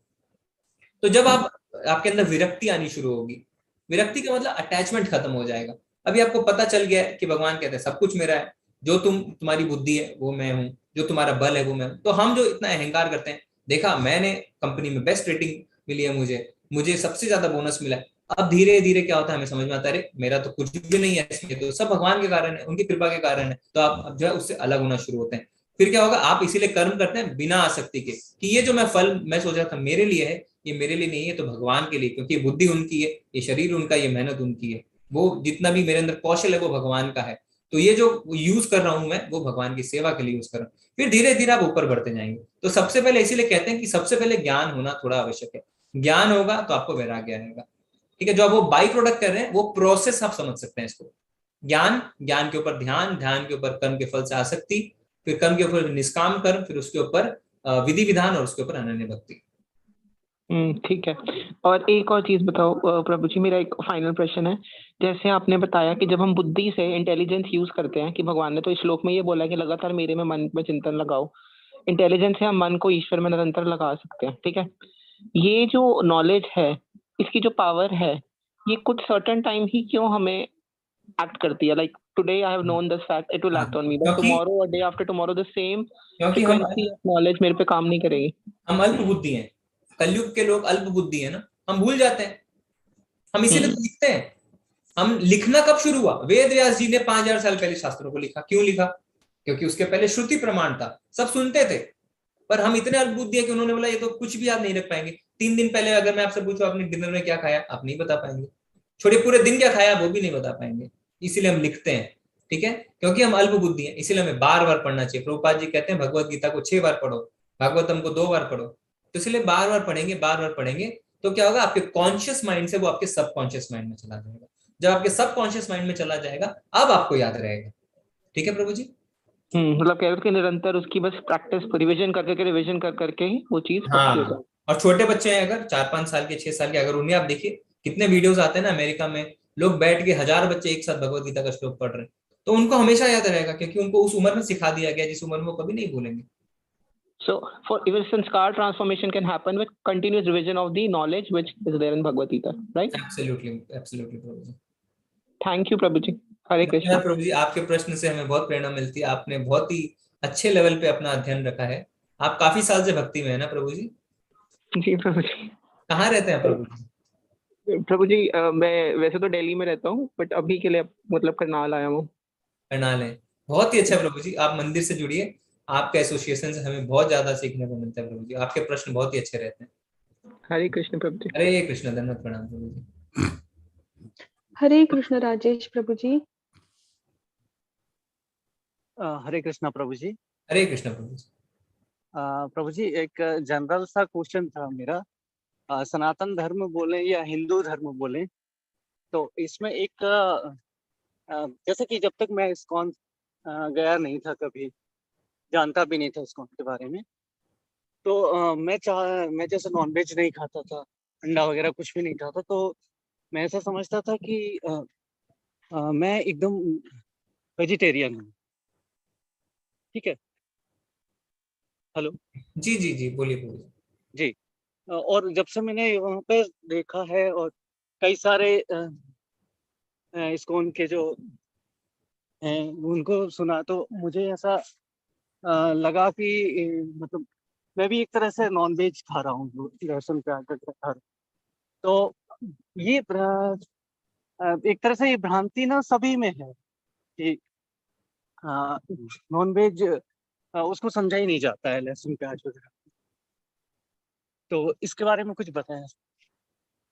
तो जब आपके अंदर विरक्ति आनी शुरू होगी, विरक्ति का मतलब अटैचमेंट खत्म हो जाएगा। अभी आपको पता चल गया है कि भगवान कहते हैं सब कुछ मेरा है, जो तुम्हारी बुद्धि है वो मैं हूं, जो तुम्हारा बल है वो मैं हूं। तो हम जो इतना अहंकार करते हैं, देखा मैंने कंपनी में बेस्ट रेटिंग मिली है, मुझे सबसे ज्यादा बोनस मिला है, अब धीरे धीरे क्या होता है, हमें समझ में आता है अरे मेरा तो कुछ भी नहीं है, इसमें तो सब भगवान के कारण है, उनकी कृपा के कारण है। तो आप जो है उससे अलग होना शुरू होते हैं। फिर क्या होगा, आप इसीलिए कर्म करते हैं बिना आसक्ति के, कि ये जो मैं फल मैं सोच रहा था मेरे लिए है, ये मेरे लिए नहीं है, तो भगवान के लिए, क्योंकि ये बुद्धि उनकी है, ये शरीर उनका, ये मेहनत उनकी है, वो जितना भी मेरे अंदर कौशल है वो भगवान का है। तो ये जो यूज कर रहा हूं मैं, वो भगवान की सेवा के लिए यूज कर रहा हूँ। फिर धीरे धीरे आप ऊपर बढ़ते जाएंगे। तो सबसे पहले इसीलिए कहते हैं कि सबसे पहले ज्ञान होना थोड़ा आवश्यक है। ज्ञान होगा तो आपको वैराग्य आएगा, ठीक है। जो आप वो बाई प्रोडक्ट कर रहे हैं वो प्रोसेस आप समझ सकते हैं इसको। ज्ञान, ज्ञान के ऊपर ध्यान, ध्यान के ऊपर कर्म के फल से आसक्ति, फिर कर्म के ऊपर निष्काम कर्म, फिर उसके ऊपर विधि विधान, और उसके ऊपर अनन्य भक्ति। ठीक है। और एक और चीज बताओ प्रभु जी, मेरा एक फाइनल प्रश्न है। जैसे आपने बताया कि जब हम बुद्धि से इंटेलिजेंस यूज करते हैं, कि भगवान ने तो इस श्लोक में ये बोला है कि लगातार मेरे में मन में चिंतन लगाओ, इंटेलिजेंस से हम मन को ईश्वर में निरंतर लगा सकते हैं, ठीक है। ये जो नॉलेज है, इसकी जो पावर है, ये कुछ सर्टेन टाइम ही क्यों हमें एक्ट करती है? Like today I have known this fact, it will act on me, but tomorrow और day after tomorrow the same frequency of knowledge मेरे पे काम नहीं करेगी। हम अल्प बुद्धि हैं, कलयुग के लोग अल्प बुद्धि है ना, हम भूल जाते हैं। हम इसीलिए तो लिखते हैं। हम लिखना कब शुरू हुआ, वेद व्यास जी ने 5000 साल पहले शास्त्रों को लिखा। क्यों लिखा? क्योंकि उसके पहले श्रुति प्रमाण था, सब सुनते थे। पर हम इतने अल्प बुद्धि है कि उन्होंने बोला ये तो कुछ भी आप नहीं रख पाएंगे। 3 दिन पहले अगर मैं आपसे पूछूं आपने डिनर में क्या खाया, आप नहीं बता पाएंगे। छोटे पूरे दिन क्या खाया, वो भी नहीं बता पाएंगे। इसीलिए हम लिखते हैं, ठीक है, क्योंकि हम अल्प बुद्धि है। इसीलिए हमें बार बार पढ़ना चाहिए। प्रभुपाद जी कहते हैं भगवत गीता को 6 बार पढ़ो, भागवतम को 2 बार पढ़ो। तो इसलिए बार बार पढ़ेंगे, बार बार पढ़ेंगे, तो क्या होगा, आपके कॉन्शियस माइंड से वो आपके सबकॉन्शियस माइंड में चला जाएगा। जब आपके सबकॉन्शियस माइंड में चला जाएगा, अब आपको याद रहेगा। ठीक है प्रभु जी? मतलब कह रहे कि निरंतर उसकी बस प्रैक्टिस, रिवीजन कर करके ही वो चीज। हाँ, और छोटे बच्चे हैं अगर 4-5 साल के, 6 साल के, अगर उन्हें आप देखिए कितने वीडियोस आते हैं ना, अमेरिका में लोग बैठ के 1000 बच्चे एक साथ भगवत गीता का श्लोक पढ़ रहे हैं, तो उनको हमेशा याद रहेगा, क्योंकि उनको उस उम्र में सिखा दिया गया जिस उम्र में वो कभी नहीं भूलेंगे। So, for even sanskar transformation can happen with continuous revision of the knowledge which is there in Bhagavad Gita, right? Absolutely, absolutely, Prabhu ji. Thank you, प्रभु जी। हरे कृष्णा। प्रभु जी, आपके प्रश्न से हमें बहुत प्रेरणा मिलती है। आपने बहुत ही अच्छे लेवल पे अपना अध्ययन रखा है। आप काफी साल से भक्ति में है ना प्रभु जी? जी प्रभु जी। कहाँ रहते हैं प्रभु जी? प्रभु जी मैं वैसे तो दिल्ली में रहता हूँ, बट अभी के लिए मतलब करनाल आया हूँ। करनाल है, बहुत ही अच्छा प्रभु जी। आप मंदिर से जुड़िए, आपका एसोसिएशन से हमें बहुत ज्यादा सीखने को मिलता है प्रभु जी। आपके प्रश्न बहुत ही अच्छे रहते हैं। हरे कृष्ण प्रभु जी। हरे कृष्ण, धन्यवाद, प्रणाम प्रभु जी। हरे कृष्ण राजेश प्रभु जी। हरे कृष्णा प्रभु जी। हरे कृष्ण प्रभु जी। प्रभु जी, एक जनरल सा क्वेश्चन था मेरा। सनातन धर्म बोले या हिंदू धर्म बोले, तो इसमें एक जैसे कि जब तक मैं इस्कॉन गया नहीं था कभी, जानता भी नहीं था इसको के बारे में। तो मैं जैसे नॉनवेज नहीं खाता था, अंडा वगैरह कुछ भी नहीं खाता, तो मैं ऐसा समझता था कि मैं एकदम वेजिटेरियन हूँ। ठीक है, हेलो जी जी जी, बोलिए बोलिए। जी। और जब से मैंने वहाँ पे देखा है और कई सारे इस्कॉन के जो हैं उनको सुना, तो मुझे ऐसा लगा कि मतलब मैं भी एक तरह से नॉनवेज खा रहा हूँ, लहसुन प्याज वगैरह खा रहा हूँ। तो ये एक तरह से ये भ्रांति ना सभी में है कि नॉनवेज उसको समझा ही नहीं जाता है, लहसुन प्याज वगैरह। तो इसके बारे में कुछ बताएं।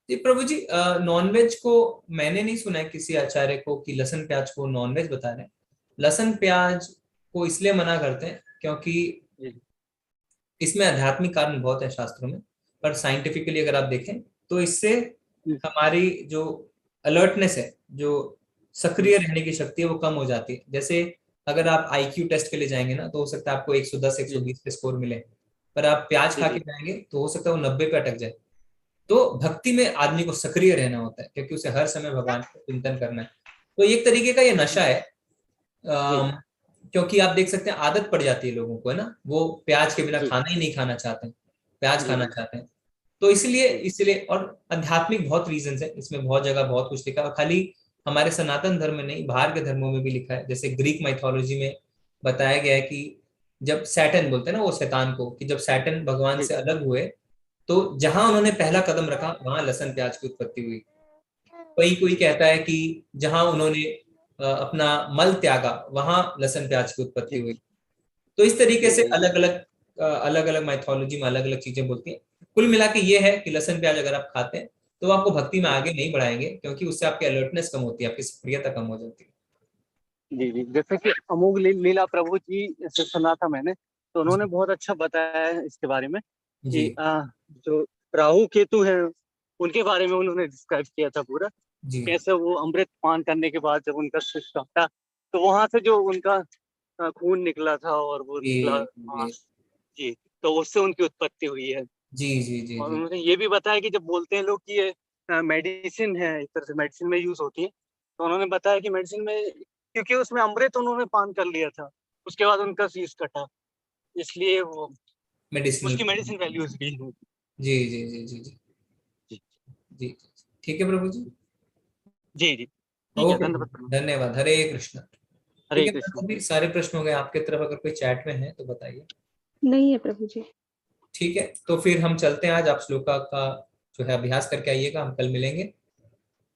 जी प्रभु जी, नॉनवेज को मैंने नहीं सुना है किसी आचार्य को कि लहसुन प्याज को नॉनवेज बता रहे हैं। लहसुन प्याज को इसलिए मना करते हैं क्योंकि इसमें आध्यात्मिक कारण बहुत है शास्त्रों में, पर साइंटिफिकली अगर आप देखें तो इससे हमारी जो अलर्टनेस है, जो सक्रिय रहने की शक्ति है, वो कम हो जाती है। जैसे अगर आप IQ टेस्ट के लिए जाएंगे ना, तो हो सकता है आपको 110 120 पे स्कोर मिले, पर आप प्याज खा के जाएंगे तो हो सकता है वो 90 पे अटक जाए। तो भक्ति में आदमी को सक्रिय रहना होता है, क्योंकि उसे हर समय भगवान का चिंतन करना है। तो एक तरीके का ये नशा है, क्योंकि आप देख सकते हैं आदत पड़ जाती है लोगों को, है ना, वो प्याज के बिना खाना ही नहीं खाना चाहते हैं, प्याज खाना चाहते हैं। तो इसलिए और आध्यात्मिक बहुत रीजंस है इसमें, बहुत जगह बहुत कुछ लिखा है, और खाली हमारे सनातन धर्म में नहीं, बाहर के धर्मों में भी लिखा है। जैसे ग्रीक माइथोलॉजी में बताया गया है कि जब सैटर्न बोलते हैं ना वो शैतान को, कि जब सैटर्न भगवान से अलग हुए तो जहां उन्होंने पहला कदम रखा वहां लहसुन प्याज की उत्पत्ति हुई। कोई कहता है कि जहां उन्होंने अपना मल त्यागा वहां लहसुन प्याज की उत्पत्ति हुई। तो इस तरीके से अलग अलग माइथोलॉजी में अलग अलग चीजें बोलती हैं। कुल मिला के ये है कि लहसुन प्याज अगर आप खाते हैं तो आपको भक्ति में आगे नहीं बढ़ाएंगे, क्योंकि उससे आपकी अलर्टनेस कम होती है, आपकी सक्रियता कम हो जाती है। जी जी, जैसे कि अमोघ लीला प्रभु जी से सुना था मैंने, तो उन्होंने बहुत अच्छा बताया है इसके बारे में कि जो राहु केतु है उनके बारे में उन्होंने डिस्क्राइब किया था पूरा, कैसे वो अमृत पान करने के बाद जब उनका सिर काटा तो वहां से जो उनका खून निकला था और वो निकला जी, तो उससे उनकी उत्पत्ति हुई है। जी जी जी और जी। उन्होंने ये भी बताया कि जब बोलते हैं लोग कि ये मेडिसिन है, एक तरह से मेडिसिन में यूज होती है, तो उन्होंने बताया कि मेडिसिन में, क्योंकि उसमें अमृत उन्होंने पान कर लिया था, उसके बाद उनका शीश कटा, इसलिए वो उसकी मेडिसिन वैल्यूज भी है। जी जी जी जी जी जी, ठीक है प्रभु जी। जी जी, ओके, धन्यवाद। हरे कृष्ण। हरे ठीक है कृष्ण। प्रभु जी, सारे प्रश्न हो गए आपके तरफ, अगर कोई चैट में है तो बताइए। नहीं है प्रभु जी। ठीक है, तो फिर हम चलते हैं। आज आप श्लोका का जो है अभ्यास करके आइएगा, हम कल मिलेंगे।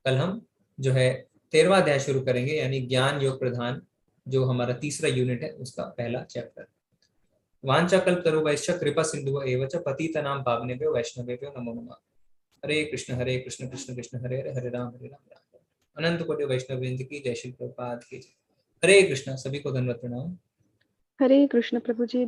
कल हम जो है 13वां अध्याय शुरू करेंगे, यानी ज्ञान योग प्रधान, जो हमारा तीसरा यूनिट है, उसका पहला चैप्टर। वाञ्छाकल्पतरुभ्यश्च कृपा सिंधुभ्यो एव च पतितानां पावनेभ्यो वैष्णवेभ्यो नमो नमः। हरे कृष्ण कृष्ण कृष्ण हरे हरे, हरे राम राम राम। अनंत कोटि वैष्णव वृंद की जय, श्री प्रभुपाद की जय। हरे कृष्ण। सभी को धन्यवाद, प्रणाम। हरे कृष्ण प्रभु जी।